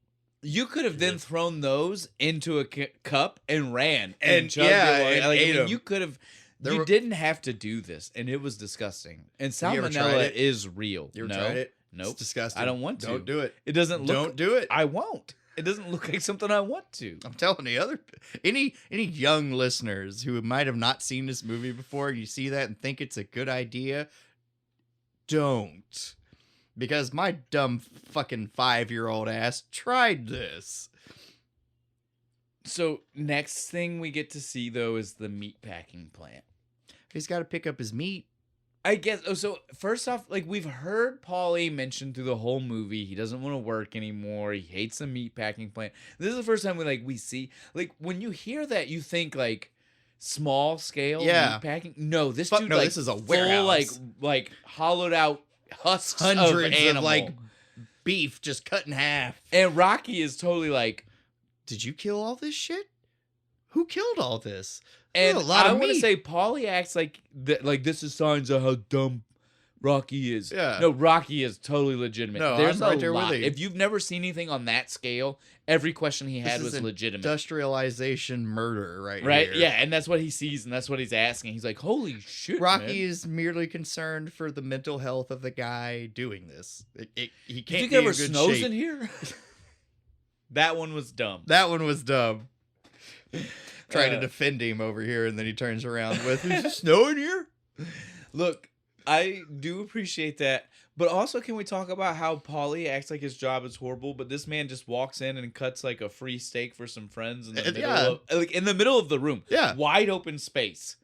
You could have then thrown those into a cup and ran and chugged it. And ate them. You could have. You didn't have to do this, and it was disgusting. And salmonella is real. You ever tried it? Nope. It's disgusting. I don't want to. Don't do it. It doesn't look. Don't do it. I won't. It doesn't look like something I want to. I'm telling you, any young listeners who might have not seen this movie before, you see that and think it's a good idea, don't. Because my dumb fucking 5-year-old ass tried this. So next thing we get to see, though, is the meat packing plant. He's got to pick up his meat. I guess. Oh, so first off, like, we've heard Paulie mention through the whole movie, he doesn't want to work anymore. He hates the meat packing plant. This is the first time we see, like, when you hear that, you think like small scale meat packing. No, this dude, like, this is a warehouse. Full, like hollowed out husks hundreds of animal. like beef just cut in half. And Rocky is totally like, did you kill all this shit? Who killed all this? And I want to say Paulie acts like this is signs of how dumb Rocky is. Yeah. No, Rocky is totally legitimate. No, there's I'm right a there lot. with you. If you've never seen anything on that scale, every question he had was legitimate. Industrialization murder right here. Yeah, and that's what he sees and that's what he's asking. He's like, holy shit, Rocky is merely concerned for the mental health of the guy doing this. He can't. You think it ever snows in here? That one was dumb. Trying to defend him over here, and then he turns around with, is it snowing here? Look, I do appreciate that, but also can we talk about how Paulie acts like his job is horrible, but this man just walks in and cuts like a free steak for some friends in the middle of the room. Yeah. Wide open space.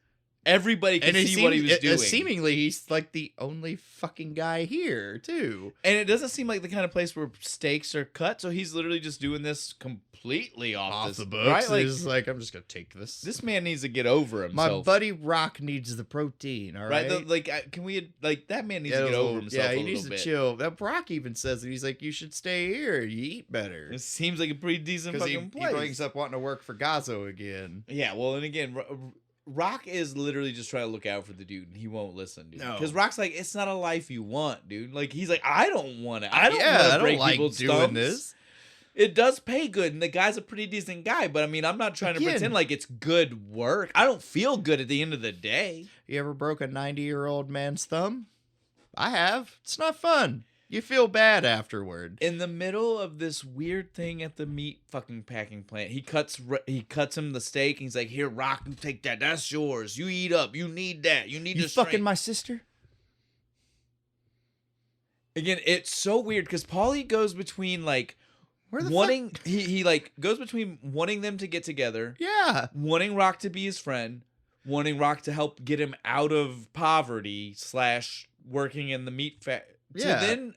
Everybody can see what he was doing. Seemingly, he's like the only fucking guy here, too. And it doesn't seem like the kind of place where steaks are cut, so he's literally just doing this completely off the books. Right? Like, he's like, I'm just going to take this. This man needs to get over himself. My buddy Rock needs the protein, all right? Can we, that man needs to get over himself a little bit. Yeah, he needs to chill. That Brock even says it. He's like, you should stay here. You eat better. It seems like a pretty decent fucking place. He brings up wanting to work for Gazzo again. Yeah, well, and again, Rock is literally just trying to look out for the dude, and he won't listen, dude. No. Because Rock's like, it's not a life you want, dude. Like, he's like, I don't want it. I don't want to break people's doing this. It does pay good, and the guy's a pretty decent guy, but I mean, I'm not trying to pretend like it's good work. I don't feel good at the end of the day. You ever broke a 90-year-old man's thumb? I have. It's not fun. You feel bad afterward. In the middle of this weird thing at the meat fucking packing plant, he cuts him the steak, and he's like, here, Rock, you take that. That's yours. You eat up. You need that. You need you fucking my sister? Again, it's so weird, because Paulie goes between, like, he like goes between wanting them to get together, wanting Rock to be his friend, wanting Rock to help get him out of poverty / working in the meat factory. To then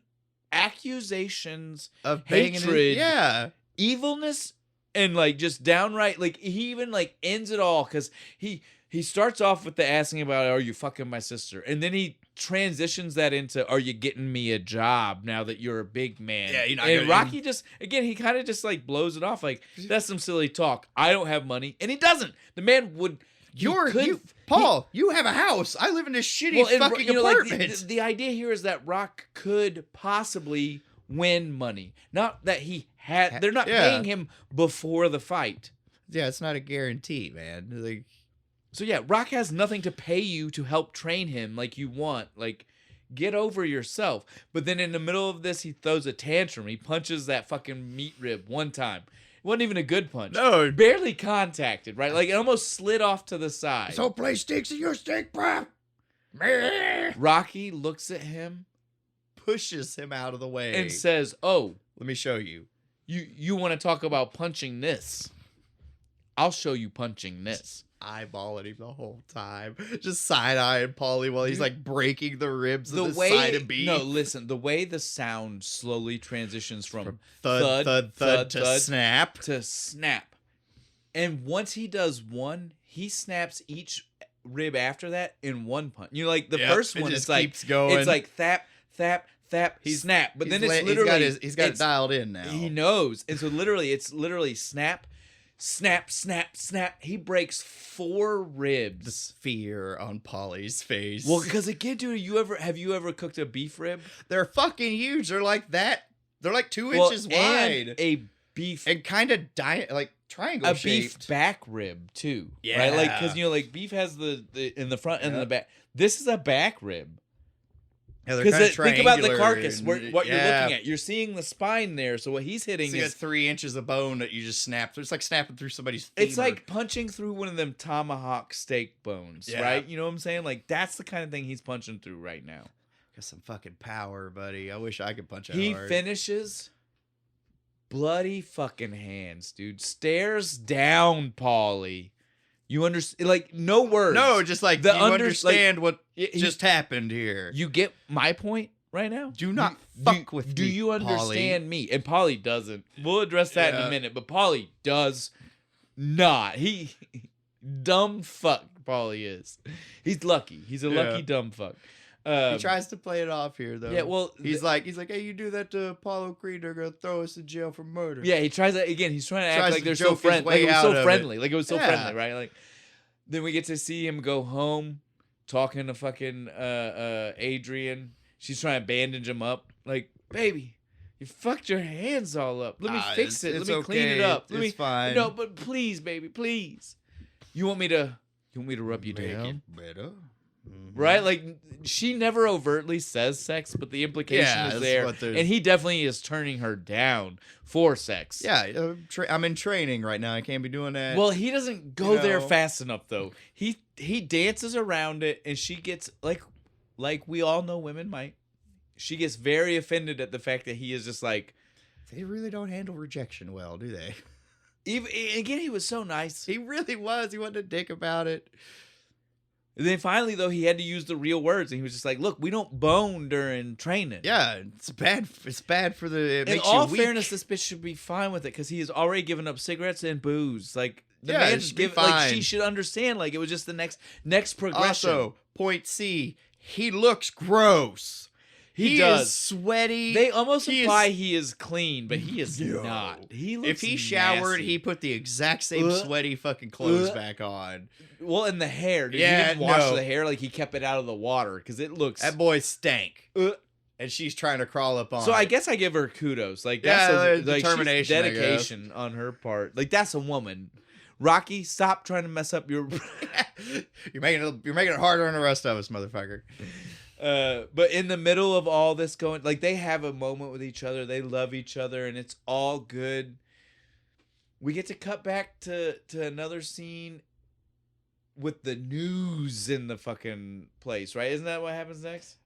accusations of hatred, evilness, and like just downright, like, he even like ends it all, because he starts off with the asking about, are you fucking my sister, and then he transitions that into, are you getting me a job now that you're a big man? Yeah, and Rocky just, again, he kind of just like blows it off like, that's some silly talk. I don't have money, and he doesn't. The man would. Paul, you have a house. I live in this shitty fucking apartment. Like, the idea here is that Rock could possibly win money. Not that he had. They're not paying him before the fight. Yeah, it's not a guarantee, man. Like, so yeah, Rock has nothing to pay you to help train him like you want. Like, get over yourself. But then in the middle of this, he throws a tantrum. He punches that fucking meat rib one time. It wasn't even a good punch. No. Barely contacted, right? Like, it almost slid off to the side. This whole place stinks of your steak, bro. Rocky looks at him, pushes him out of the way, and says, oh, let me show you. You want to talk about punching this? I'll show you punching this. Eyeballing him the whole time, just side-eyeing Paulie while he's like breaking the ribs of the side of beef. No, listen, the way the sound slowly transitions from thud, thud, thud to snap, and once he does one, he snaps each rib after that in one punch. You know, like the first one, it's like keeps going. It's like thap, thap, thap, snap, but then it's literally he's got it dialed in now. He knows, and so it's literally snap. Snap, snap, snap. He breaks 4 ribs. The fear on Paulie's face. Well, because again, dude, have you ever cooked a beef rib? They're fucking huge. They're like that. They're like 2 inches wide. And a beef and kind of like triangle shaped. Beef back rib too. Yeah. Right? Like, because, like beef has the in the front and in the back. This is a back rib. Yeah, because think about the carcass. And, what you're looking at. You're seeing the spine there. So what he's hitting is 3 inches of bone that you just snap. It's like snapping through somebody's femur. It's like punching through one of them tomahawk steak bones, right? You know what I'm saying? Like, that's the kind of thing he's punching through right now. Got some fucking power, buddy. I wish I could punch that He hard. finishes bloody fucking hands, dude. Stares down Paulie. You understand? Like, no words. No, just like you understand what just happened here. You get my point right now? Do not fuck with me, Do you understand me? And Paulie doesn't. We'll address that in a minute, but Paulie does not. He dumb fuck Paulie is. He's lucky. He's a lucky dumb fuck. He tries to play it off here, though. Yeah, well, he's like, hey, you do that to Apollo Creed, they're gonna throw us in jail for murder. Yeah, he tries that again. He's trying to act like they're so friendly. Like it was so friendly. Like it was so friendly, right? Like then we get to see him go home, talking to fucking Adrian. She's trying to bandage him up. Like, baby, you fucked your hands all up. Let me fix it. Let me clean it up. It's fine. No, but please, baby, please. You want me to rub you down? Make it better. Mm-hmm. Right? Like, she never overtly says sex, but the implication is there. And he definitely is turning her down for sex. Yeah, I'm in training right now. I can't be doing that. Well, he doesn't go there fast enough, though. He dances around it, and she gets, like we all know women might, she gets very offended at the fact that he is just like... They really don't handle rejection well, do they? Again, he was so nice. He really was. He wasn't a dick about it. And then finally, though, he had to use the real words, and he was just like, "Look, we don't bone during training." Yeah, it's bad. It's bad for the. In all fairness, this bitch should be fine with it because he has already given up cigarettes and booze. Like the man should give. Like she should understand. Like it was just the next progression. Also, point C, he looks gross. He does. Is sweaty. They almost imply he is clean, but he is not. He looks if he showered, nasty. he put the exact same sweaty fucking clothes back on. Well, and the hair. Dude, he didn't wash the hair. Like he kept it out of the water because it looks. That boy stank. And she's trying to crawl up on. So I guess I give her kudos. Like that's a determination, dedication on her part. Like that's a woman. Rocky, stop trying to mess up your. You're making it harder on the rest of us, motherfucker. But in the middle of all this going, like they have a moment with each other. They love each other, and it's all good. We get to cut back to another scene with the news in the fucking place, right? Isn't that what happens next?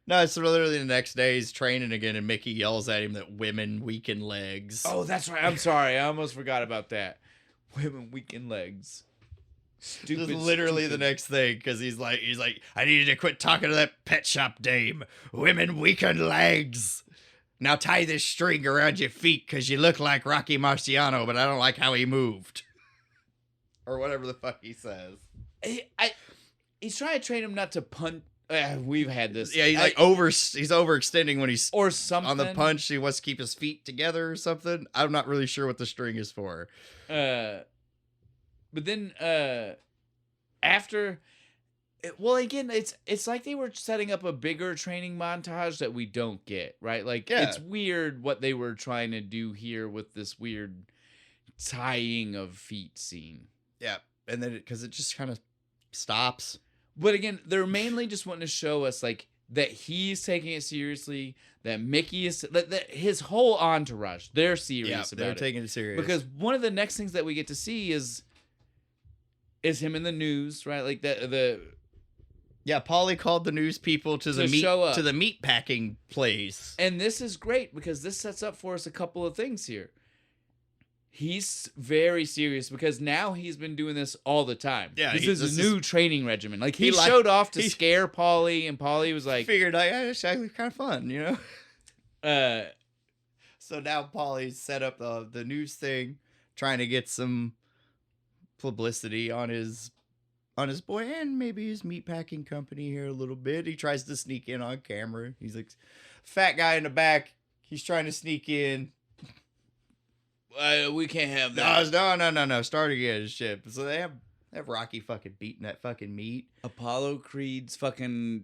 No, it's literally the next day he's training again, and Mickey yells at him that women weaken legs. Oh, that's right. I'm sorry. I almost forgot about that. Women weaken legs. Stupid. Just literally the next thing, because he's like, I need you to quit talking to that pet shop dame. Women weaken legs. Now tie this string around your feet, because you look like Rocky Marciano, but I don't like how he moved. Or whatever the fuck he says. He's trying to train him not to punch. We've had this. Yeah, he's overextending when he's or something on the punch. He wants to keep his feet together or something. I'm not really sure what the string is for. But then after, well, again, it's like they were setting up a bigger training montage that we don't get, right? Like it's weird what they were trying to do here with this weird tying of feet scene. Yeah, and then because it just kind of stops. But again, they're mainly just wanting to show us like that he's taking it seriously, that Mickey is that his whole entourage, they're serious about it. They're taking it serious. Because one of the next things that we get to see is him in the news, right? Like Paulie called the news people to the meat packing place. And this is great because this sets up for us a couple of things here. He's very serious because now he's been doing this all the time. Yeah, this is a new training regimen. Like he showed off to scare Paulie, and Paulie was like, figured it's actually kind of fun, you know. So now Paulie's set up the news thing, trying to get some publicity on his boy and maybe his meatpacking company here a little bit. He tries to sneak in on camera. He's like, fat guy in the back. He's trying to sneak in. We can't have that. No. Start again, shit. So they have Rocky fucking beating that fucking meat. Apollo Creed's fucking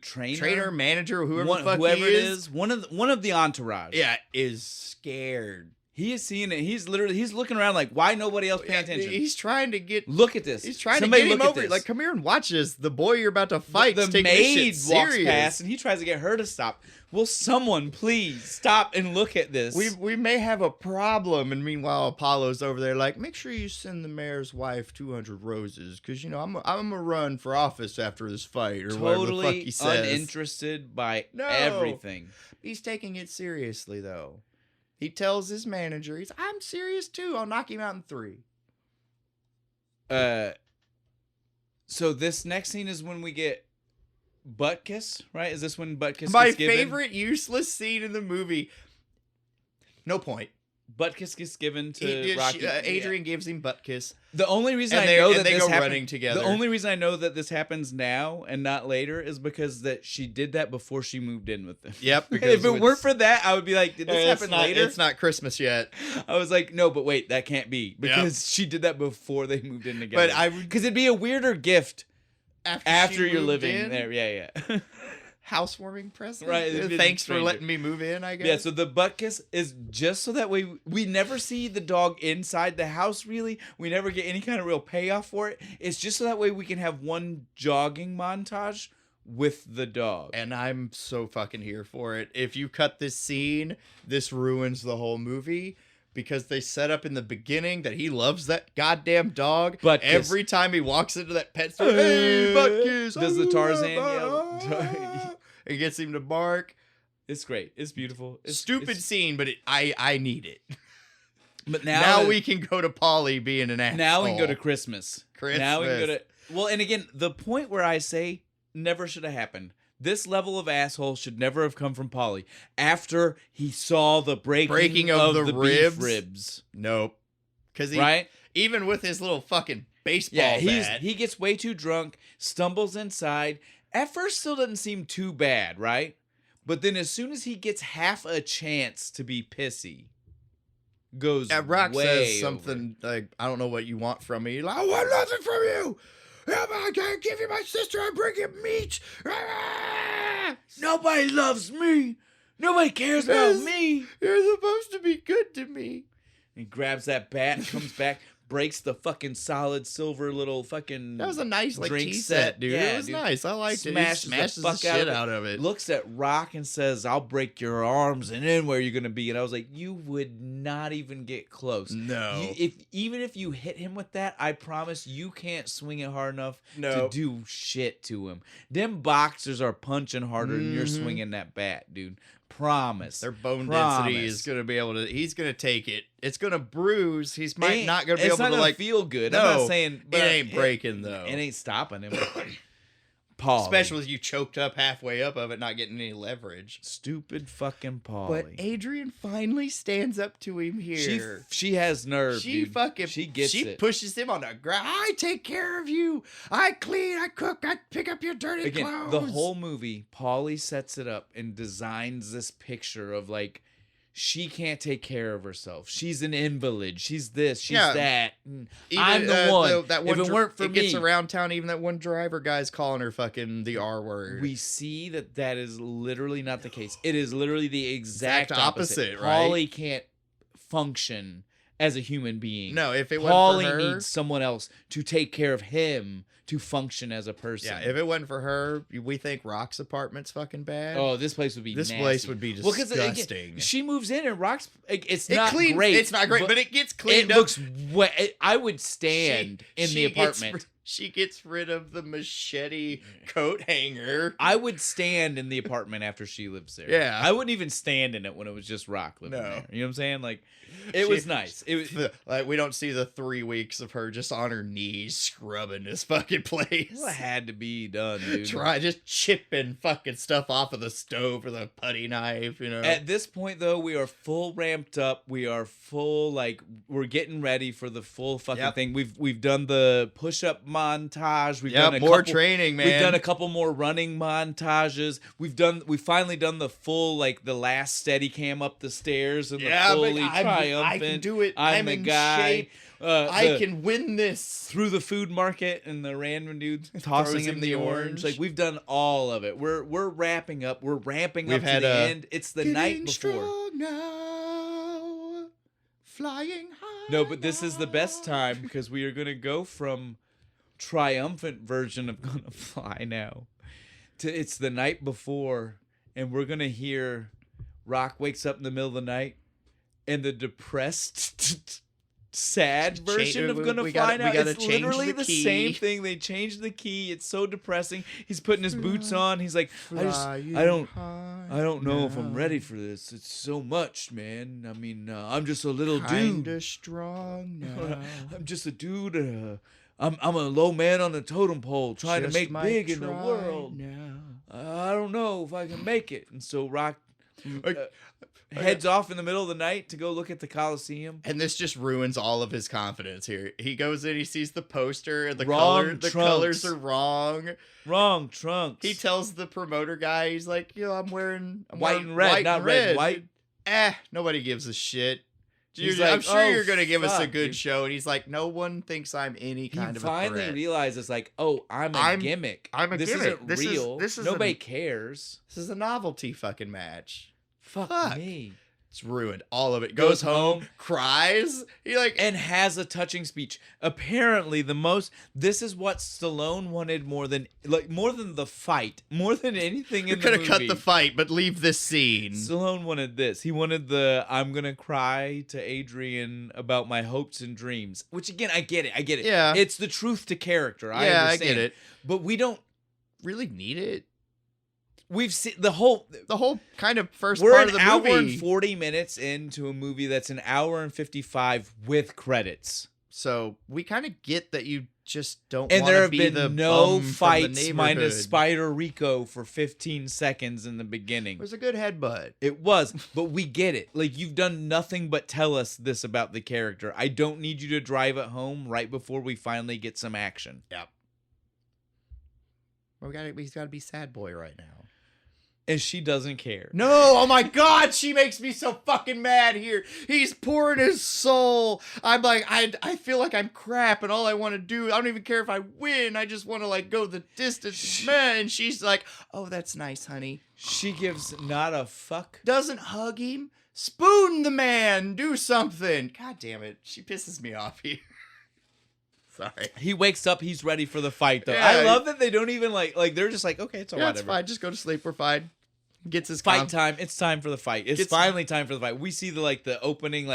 trainer, manager, whoever it is, one of the entourage. Yeah, is scared. He is seeing it. He's looking around like, why nobody else paying attention? He's trying to get. Look at this. He's trying Somebody to get him over. this. Like, come here and watch this. The boy you're about to fight. The maid walks past and he tries to get her to stop. Will someone please stop and look at this? We may have a problem. And meanwhile, Apollo's over there like, make sure you send the mayor's wife 200 roses because I'm gonna run for office after this fight or whatever the fuck he says. Totally uninterested by everything. He's taking it seriously though. He tells his manager, I'm serious too. I'll knock him out in 3. So this next scene is when we get butt kiss, right? Is this when butt kiss My gets given? favorite useless scene in the movie. No point. Butt kiss gets given to Rocky. Adrian gives him butt kiss. The only reason I know that they this go happened, running together. The only reason I know that this happens now and not later is because that she did that before she moved in with them. Yep. If it weren't for that, I would be like, did this happen later? It's not Christmas yet. I was like, no, but wait, that can't be because she did that before they moved in together. Because it'd be a weirder gift after you're living there. Yeah. Housewarming present. Right. Thanks for letting me move in, I guess. Yeah, so the butt kiss is just so that way we never see the dog inside the house, really. We never get any kind of real payoff for it. It's just so that way we can have one jogging montage with the dog. And I'm so fucking here for it. If you cut this scene, this ruins the whole movie. Because they set up in the beginning that he loves that goddamn dog. But every time he walks into that pet store, hey, butt kiss. Does the Tarzan yell? It gets him to bark. It's great. It's beautiful. Stupid scene, but I need it. But now we can go to Polly being an asshole. Now we can go to Christmas. Now we can go to... Well, and again, the point where I say never should have happened. This level of asshole should never have come from Polly. After he saw the breaking of the ribs. Nope. Because right? Even with his little fucking baseball bat. He gets way too drunk, stumbles inside. At first still doesn't seem too bad, right? But then as soon as he gets half a chance to be pissy, goes Rock way says something over. Like, I don't know what you want from me. Like, I want nothing from you. I can't give you my sister. I bring you meat. Nobody loves me. Nobody cares about me. You're supposed to be good to me. He grabs that bat, comes back, breaks the fucking solid silver little fucking. That was a nice drink tea set, dude. Yeah, it was nice. I liked it. Smashes the shit out of it. Looks at Rock and says, "I'll break your arms, and then where are you gonna be?" And I was like, "You would not even get close. No. Even if you hit him with that, I promise you can't swing it hard enough to do shit to him. Them boxers are punching harder than you're swinging that bat, dude. Promise. Their bone density is going to be able to... He's going to not going to bruise. He's not going to be able to like... feel good. No, I'm not saying... But it ain't breaking, though. It ain't stopping him. Paul. Especially with you choked up halfway up of it, not getting any leverage. Stupid fucking Paul. But Adrian finally stands up to him here. She has nerve, dude. She gets it. She pushes him on the ground. I take care of you. I clean. I cook. I pick up your dirty clothes. The whole movie, Paulie sets it up and designs this picture of like, she can't take care of herself. She's an invalid. She's this. She's that. I'm the one. That one. If it weren't for me, gets around town. Even that one driver guy's calling her fucking the R word. We see that is literally not the case. It is literally the exact opposite. Right? Paulie can't function as a human being. No, if it Paulie wasn't for her, needs someone else to take care of him to function as a person. Yeah, if it wasn't for her, we think Rock's apartment's fucking bad. Oh, this place would be This nasty. place would be disgusting. Well, again, she moves in and Rock's... It's not great. It's not great, but it gets cleaned up. It looks... I would stand in the apartment. She gets rid of the machete coat hanger. I would stand in the apartment after she lives there. Yeah. I wouldn't even stand in it when it was just Rock living there. You know what I'm saying? Like, it was nice. It was like we don't see the 3 weeks of her just on her knees scrubbing this fucking place. Well, it had to be done, dude. Just chipping fucking stuff off of the stove with a putty knife, you know. At this point, though, we are full ramped up. We are full, like, we're getting ready for the full fucking thing. We've done the push-up montage. We've done more training, man. We've done a couple more running montages. We've finally done the full, like, the last steady cam up the stairs and the fully triumphant. I can do it. I'm the in guy. Shape. I can win this. Through the food market and the random dude tossing him the orange. Like, we've done all of it. We're wrapping up. We're ramping up to the end. It's the night before. Strong now. flying high. No, but this is the best time because we are going to go from triumphant version of Gonna Fly now to it's the night before, and we're going to hear Rock wakes up in the middle of the night and the depressed sad version of Gonna Fly now. It's literally the same thing. They changed the key. It's so depressing. He's putting his boots on. He's like, I don't know if I'm ready for this. It's so much, man. I mean, I'm just a little dude. Kinda strong now. I'm just a dude. I'm a low man on the totem pole trying to make big in the world. Now. I don't know if I can make it. And so Rock heads off in the middle of the night to go look at the Coliseum. And this just ruins all of his confidence here. He goes in, he sees the poster, and the colors are wrong. Wrong trunks. He tells the promoter guy, he's like, I'm wearing white and red, not red and white. Nobody gives a shit. I'm sure you're going to give us a good show. And he's like, no one thinks I'm any kind of a threat. He finally realizes, like, I'm a gimmick. I'm a gimmick. This isn't real. Nobody cares. This is a novelty fucking match. Fuck me. It's ruined. All of it. Goes home, cries. And has a touching speech. Apparently, this is what Stallone wanted more than the fight, more than anything in the movie. Could have cut the fight, but leave this scene. Stallone wanted this. He wanted I'm gonna cry to Adrian about my hopes and dreams. Which again, I get it. Yeah. It's the truth to character. I understand. I get it. But we don't really need it. We've seen the whole kind of first part of the movie. We're an hour and 40 minutes into a movie that's an hour and 55 with credits. So we kind of get that you just don't want to be the And there have been no fights minus minus Spider Rico for 15 seconds in the beginning. It was a good headbutt. It was, but we get it. Like, you've done nothing but tell us this about the character. I don't need you to drive it home right before we finally get some action. Yep. He's got to be sad boy right now. And she doesn't care. No, oh my God, she makes me so fucking mad here. He's pouring his soul. I'm like, I feel like I'm crap, and all I want to do, I don't even care if I win. I just want to go the distance, man. And she's like, oh, that's nice, honey. She gives not a fuck. Doesn't hug him. Spoon the man. Do something. God damn it. She pisses me off here. Sorry. He wakes up. He's ready for the fight, though. Yeah, I love that they don't even like they're just like, okay, it's all right. It's fine. Just go to sleep. We're fine. Gets his fight time. It's time for the fight. It's finally time for the fight. We see the opening,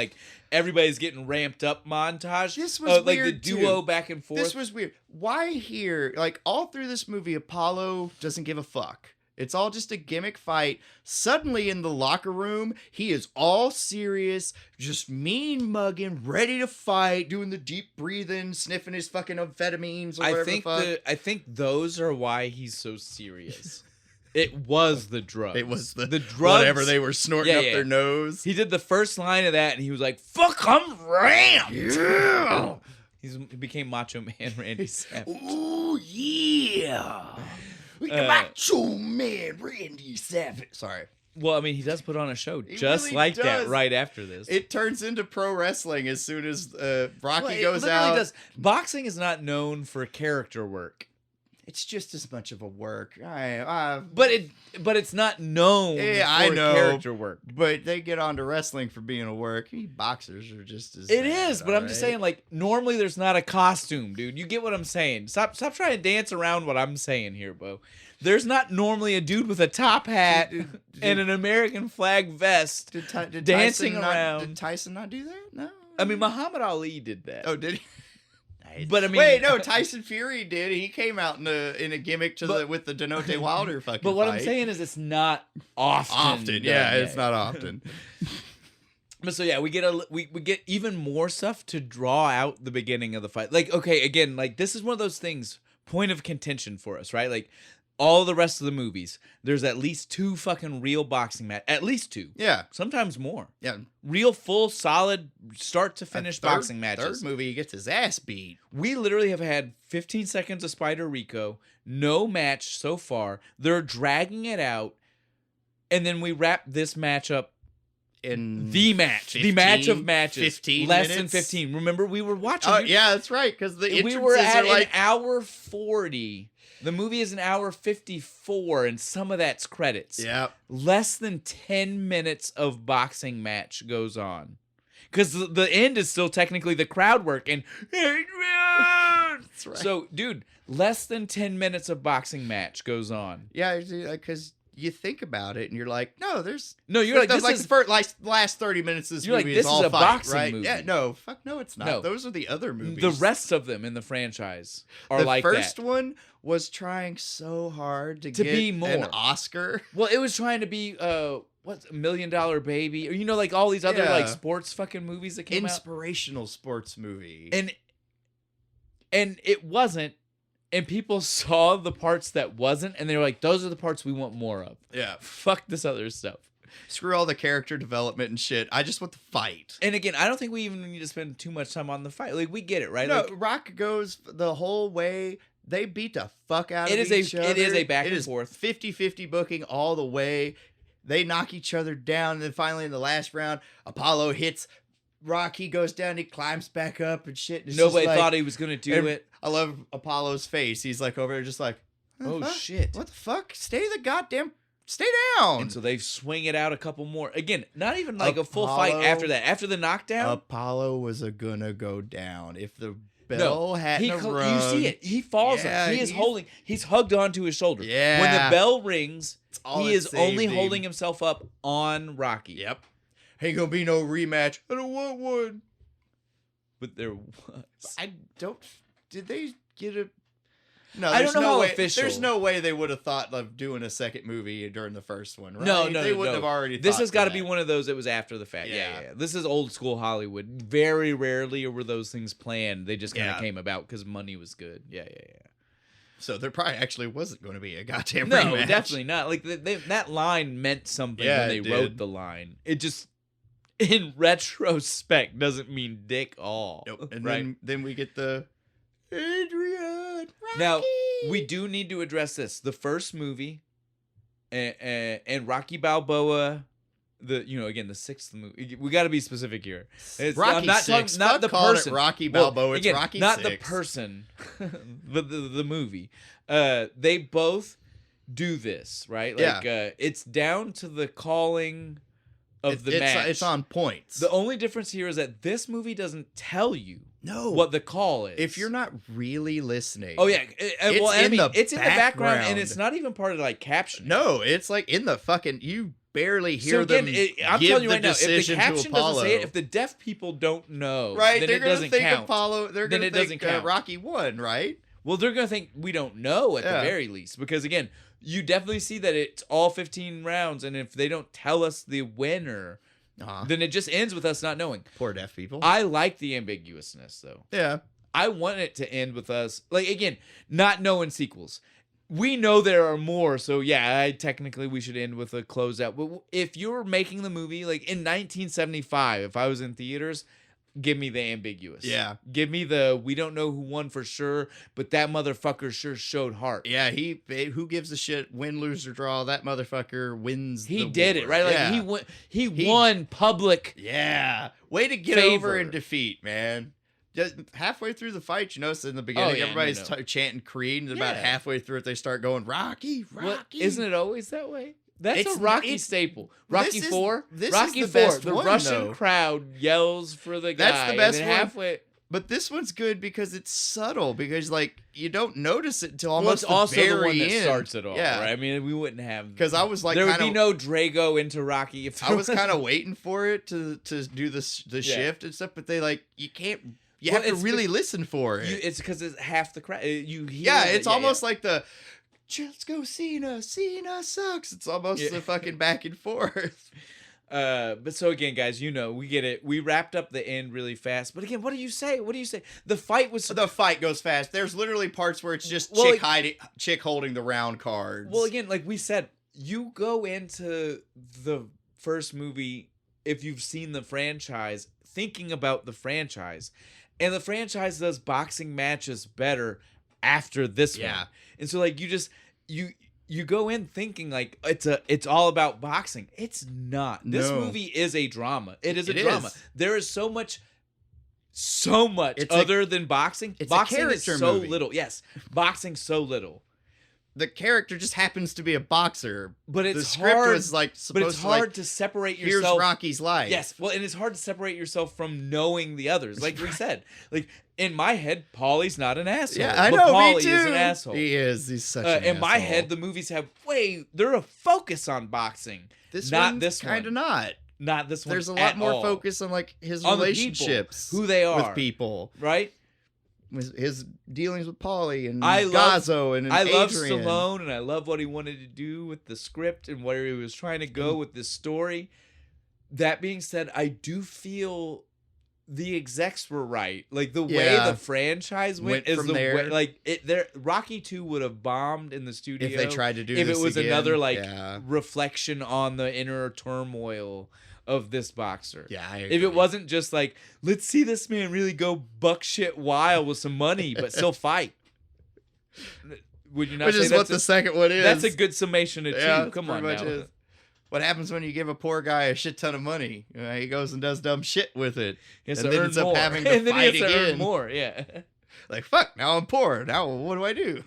everybody's getting ramped up montage. This was the weird, duo too. Back and forth. This was weird. Why here? All through this movie, Apollo doesn't give a fuck. It's all just a gimmick fight. Suddenly in the locker room, he is all serious, just mean mugging, ready to fight, doing the deep breathing, sniffing his fucking amphetamines or whatever the fuck. I think those are why he's so serious. It was the drugs. It was the drugs. Whatever they were snorting up their nose. He did the first line of that, and he was like, "Fuck, I'm ramped." Yeah. He became Macho Man Randy Savage. Ooh, yeah. We got Macho Man Randy Savage. Sorry. Well, I mean, he does put on a show that right after this. It turns into pro wrestling as soon as Rocky goes it out. Does. Boxing is not known for character work. It's just as much of a work. But it's not known for character work. But they get onto wrestling for being a work. Boxers are just as It is, but I'm just saying, normally there's not a costume, dude. You get what I'm saying. Stop trying to dance around what I'm saying here, Bo. There's not normally a dude with a top hat and an American flag vest dancing around. Did Tyson not do that? No. I mean, Muhammad Ali did that. Oh, did he? But I mean, wait, no, Tyson Fury did. He came out in a gimmick with the Deontay Wilder fucking. But what fight. I'm saying is, it's not often. Yeah, it's not often. But so yeah, we get even more stuff to draw out the beginning of the fight. This is one of those things, point of contention for us, right? All the rest of the movies, there's at least 2 fucking real boxing matches. At least 2. Yeah. Sometimes more. Yeah. Real, full, solid, start to finish boxing matches. Third movie, he gets his ass beat. We literally have had 15 seconds of Spider Rico. No match so far. They're dragging it out. And then we wrap this match up in the match. 15, the match of matches. 15 Less minutes? than 15. Remember, we were watching. Oh, yeah, that's right. Because we were at an hour 40. The movie is an hour 54, and some of that's credits. Yeah. Less than 10 minutes of boxing match goes on. because the end is still technically the crowd work and Adrian. That's right. So, dude, less than 10 minutes of boxing match goes on. Yeah, because you think about it and you're like, no, there's you're like, this like is the first, last 30 minutes of this movie this is all is a fight, boxing right? movie. Yeah, no, fuck no, it's not. No. Those are the other movies. The rest of them in the franchise are like that. The first one was trying so hard to get be more. an Oscar. Well, it was trying to be what's $1 Million Baby, or like all these other like sports fucking movies that came Inspirational sports movie. And it wasn't. And people saw the parts that wasn't, and they were like, those are the parts we want more of. Yeah. Fuck this other stuff. Screw all the character development and shit. I just want the fight. And again, I don't think we even need to spend too much time on the fight. Like, we get it, right? No, like, Rock goes the whole way. They beat the fuck out of each other. It is a back and forth. 50-50 booking all the way. They knock each other down. And then finally in the last round, Apollo hits Rock. He goes down. He climbs back up and shit. And nobody thought he was going to do it. I love Apollo's face. He's like over there just like, oh, shit. What the fuck? Stay down. And so they swing it out a couple more. Again, not even like a full fight after that. After the knockdown. Apollo was gonna go down. If the bell hadn't rung. You see it. He falls. Yeah, he's hugged onto his shoulder. Yeah. When the bell rings, he is only him. holding himself up on Rocky. Yep. Ain't gonna be no rematch. I don't want one. But there was. Did they get a... No, I don't know how way, official. There's no way they would have thought of doing a second movie during the first one, right? No, they wouldn't have already This thought has got to that. be one of those that was after the fact. Yeah. Yeah. This is old school Hollywood. Very rarely were those things planned. They just kind of Yeah. came about because money was good. Yeah. So there probably actually wasn't going to be a goddamn No, rematch. definitely not. Like that line meant something Yeah, when they it did. wrote the line. It just, in retrospect, doesn't mean dick all. Nope. And right? then we get the Adrian. Rocky. Now, we do need to address this. The first movie, and Rocky Balboa, the sixth movie. We got to be specific here. Rocky I'm not Six. talking, not the person. Rocky Balboa. It's again, Rocky not 6. the person, but the movie. They both do this, right? Like, it's down to the calling of the match. It's on points. The only difference here is that this movie doesn't tell you what the call is. If you're not really listening. Oh yeah, it's in the background, and background. it's not even part of like caption. No, it's like in the fucking. You barely hear them. I'm give telling you the right now, if the decision to caption Apollo. doesn't say it, if the deaf people don't know, right, then they're it gonna doesn't think count. Apollo. They're then gonna it think doesn't count. Rocky won, right? Well, they're gonna think we don't know at the very least, because again, you definitely see that it's all 15 rounds, and if they don't tell us the winner, then it just ends with us not knowing. Poor deaf people. I like the ambiguousness though. Yeah. I want it to end with us, like, again, not knowing sequels. We know there are more, so yeah, technically we should end with a closeout. But if you're making the movie, like in 1975, if I was in theaters, give me the ambiguous. Yeah. Give me the, we don't know who won for sure, but that motherfucker sure showed heart. Yeah, who gives a shit, win, lose, or draw? That motherfucker wins. He did war. it, right? Like he won public. Yeah. Way to get over and defeat, man. Just halfway through the fight, you notice in the beginning, everybody's chanting Creed, and about halfway through it, they start going, Rocky, Rocky. Well, isn't it always that way? That's a Rocky staple. Rocky this IV? This Rocky is the best The one, Russian though. crowd yells for the guy. That's the best and then one. Halfway, but this one's good because it's subtle, because like you don't notice it until well, almost it's also the very the one that end. starts it all, Yeah. right? I mean, we wouldn't have... Because I was like, there would be no Drago into Rocky if I was kind of waiting for it to do the shift and stuff, but they like you can't. You have to really listen for it. It's because it's half the crowd. You hear it's almost like the let's go Cena. Cena sucks. It's almost the fucking back and forth. But so again, guys, we get it. We wrapped up the end really fast. But again, what do you say? The fight goes fast. There's literally parts where it's just chick holding the round cards. Well, again, like we said, you go into the first movie, if you've seen the franchise, thinking about the franchise. And the franchise does boxing matches better after this one. And so like you go in thinking like it's all about boxing. It's not. This movie is a drama. It is a drama. There is so much other than boxing. It's boxing a character is so movie. little. Yes. Boxing so little. the character just happens to be a boxer. But it's the script hard. was like supposed But it's hard to to separate here's yourself. Rocky's life. Yes, well, and it's hard to separate yourself from knowing the others. Like we said, like in my head, Paulie's not an asshole. Yeah, I but know. Paulie Me too. is an asshole. He is. He's such an asshole. In my head, the movies have they're a focus on boxing. This not one's this kind of one. not. Not this one. There's a lot more focus on like his on relationships, who they are with people, right? His dealings with Paulie and I Gazzo and I love Adrian. Stallone, and I love what he wanted to do with the script and where he was trying to go with this story. That being said, I do feel the execs were right. Like the way the franchise went is the way. Like Rocky 2 would have bombed in the studio if they tried to do if this it was again. another reflection on the inner turmoil of this boxer. Yeah, I agree. If it wasn't just like, let's see this man really go buck shit wild with some money, but still fight. Would you not? Which say is what the second one is. That's a good summation of two. Come on now. Is. What happens when you give a poor guy a shit ton of money? He goes and does dumb shit with it, and then ends up having to fight again. Earn more. Yeah. Like fuck. Now I'm poor. Now what do I do?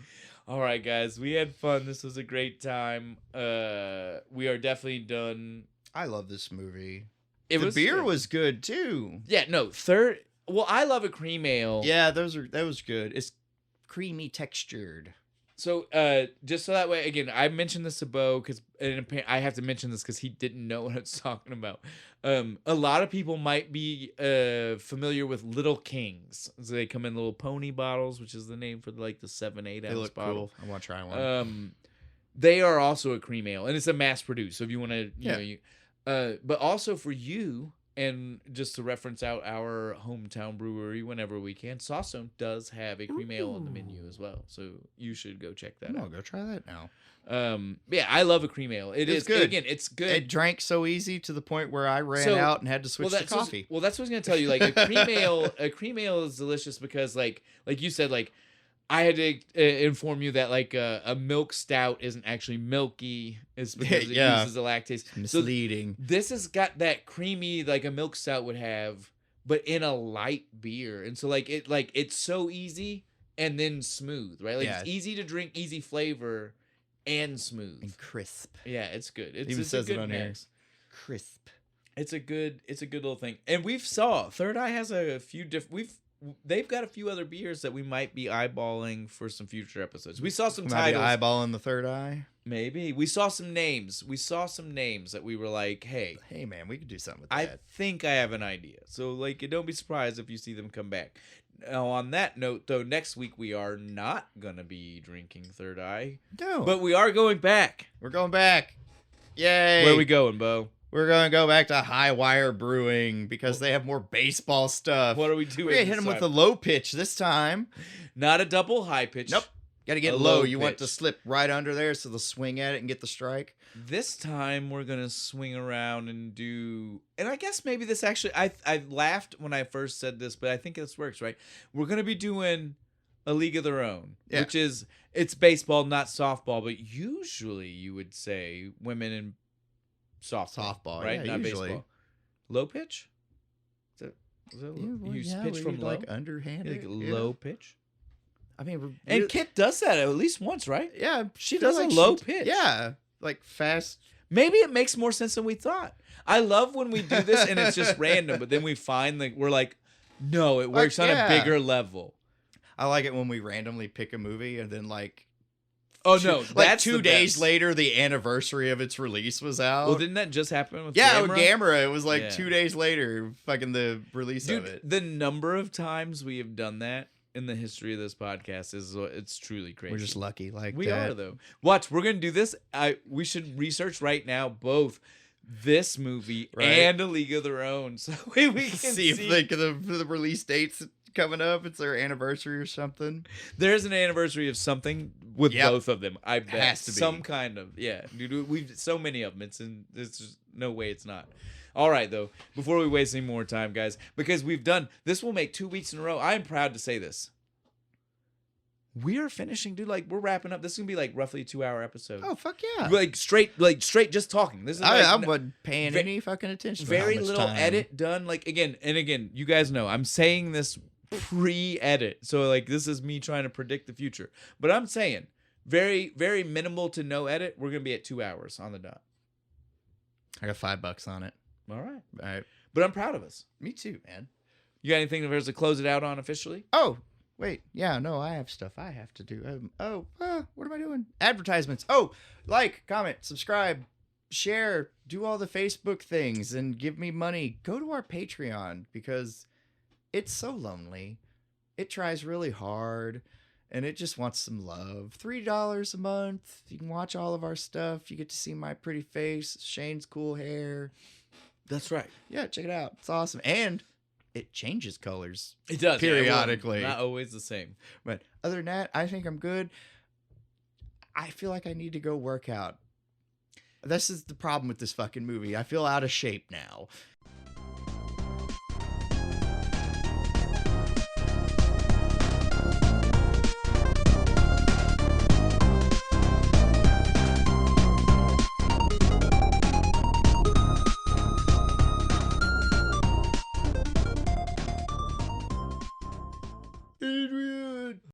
All right, guys. We had fun. This was a great time. We are definitely done. I love this movie. The beer good. was good too. Yeah, no, third. Well, I love a cream ale. Yeah, that was good. It's creamy textured. So, just so that way, again, I mentioned this to Bo because I have to mention this because he didn't know what I was talking about. A lot of people might be familiar with Little Kings. So they come in little pony bottles, which is the name for like the 7-8 ounce bottle. Cool. I want to try one. They are also a cream ale, and it's a mass produced. So if you want to, you know, but also for you, and just to reference out our hometown brewery whenever we can, Sawstone does have a cream ale on the menu as well. So you should go check that out. I'll go try that now. Yeah, I love a cream ale. It's good. Again, it's good. It drank so easy to the point where I ran out and had to switch to coffee. Well, that's what I was gonna tell you. Like a cream ale is delicious because like you said, like I had to inform you that like a milk stout isn't actually milky. It's because it uses a lactase. It's misleading. So this has got that creamy like a milk stout would have, but in a light beer. And so it's so easy and then smooth, right? Like it's easy to drink, easy flavor, and smooth and crisp. Yeah, it's good. It even says it on here. Crisp. It's a good little thing. And we've saw Third Eye has a few different. They've got a few other beers that we might be eyeballing for some future episodes. We saw some titles. Eyeballing the Third Eye. Maybe we saw some names. That we were like, hey, man, we could do something with that. I think I have an idea. So like, don't be surprised if you see them come back. Now, on that note, though, next week we are not gonna be drinking Third Eye. No, but we are going back. We're going back. Yay! Where are we going, Bo? We're going to go back to High Wire Brewing because they have more baseball stuff. What are we doing? We're going to hit them with a low pitch this time. Not a double high pitch. Nope. Got to get low. You want to slip right under there so they'll swing at it and get the strike. This time we're going to swing around and do... And I guess maybe this actually... I laughed when I first said this, but I think this works, right? We're going to be doing a league of their own, which is... It's baseball, not softball, but usually you would say women and softball, right? Yeah, not usually. Baseball. Low pitch? Is that pitch from low? Like underhanded. Like low pitch? I mean, and Kit does that at least once, right? Yeah, she does a low pitch. Yeah, like fast. Maybe it makes more sense than we thought. I love when we do this and it's just random, but then we find we're like, no, it works on a bigger level. I like it when we randomly pick a movie and then like. Oh no! That's 2 days later, the anniversary of its release was out. Well, didn't that just happen with Gamera? With Gamera, it was like 2 days later, fucking the release of it. The number of times we have done that in the history of this podcast it's truly crazy. We're just lucky, like we are though. Watch, we're gonna do this. We should research right now both this movie and A League of Their Own, so we can see if the release dates coming up. It's their anniversary or something. There's an anniversary of something with both of them. I bet has to be some kind of dude. We've so many of them. It's just no way it's not. All right though. Before we waste any more time, guys, because we've done this, will make 2 weeks in a row. I am proud to say this. We are finishing, dude. Like we're wrapping up. This is gonna be like roughly a 2-hour episode. Oh fuck yeah! Like straight, just talking. This is I wasn't paying any fucking attention. Very little edit done. Like again, you guys know I'm saying this pre-edit, so like this is me trying to predict the future. But I'm saying very, very minimal to no edit. We're going to be at 2 hours on the dot. I got $5 on it. All right. All right. But I'm proud of us. Me too, man. You got anything for us to close it out on officially? Oh, wait. Yeah, no, I have stuff I have to do. What am I doing? Advertisements. Oh, like, comment, subscribe, share, do all the Facebook things, and give me money. Go to our Patreon because it's so lonely. It tries really hard, and it just wants some love. $3 a month. You can watch all of our stuff. You get to see my pretty face, Shane's cool hair. That's right. Yeah, check it out. It's awesome. And it changes colors. It does. Periodically. Yeah, not always the same. But other than that, I think I'm good. I feel like I need to go work out. This is the problem with this fucking movie. I feel out of shape now. Adrian.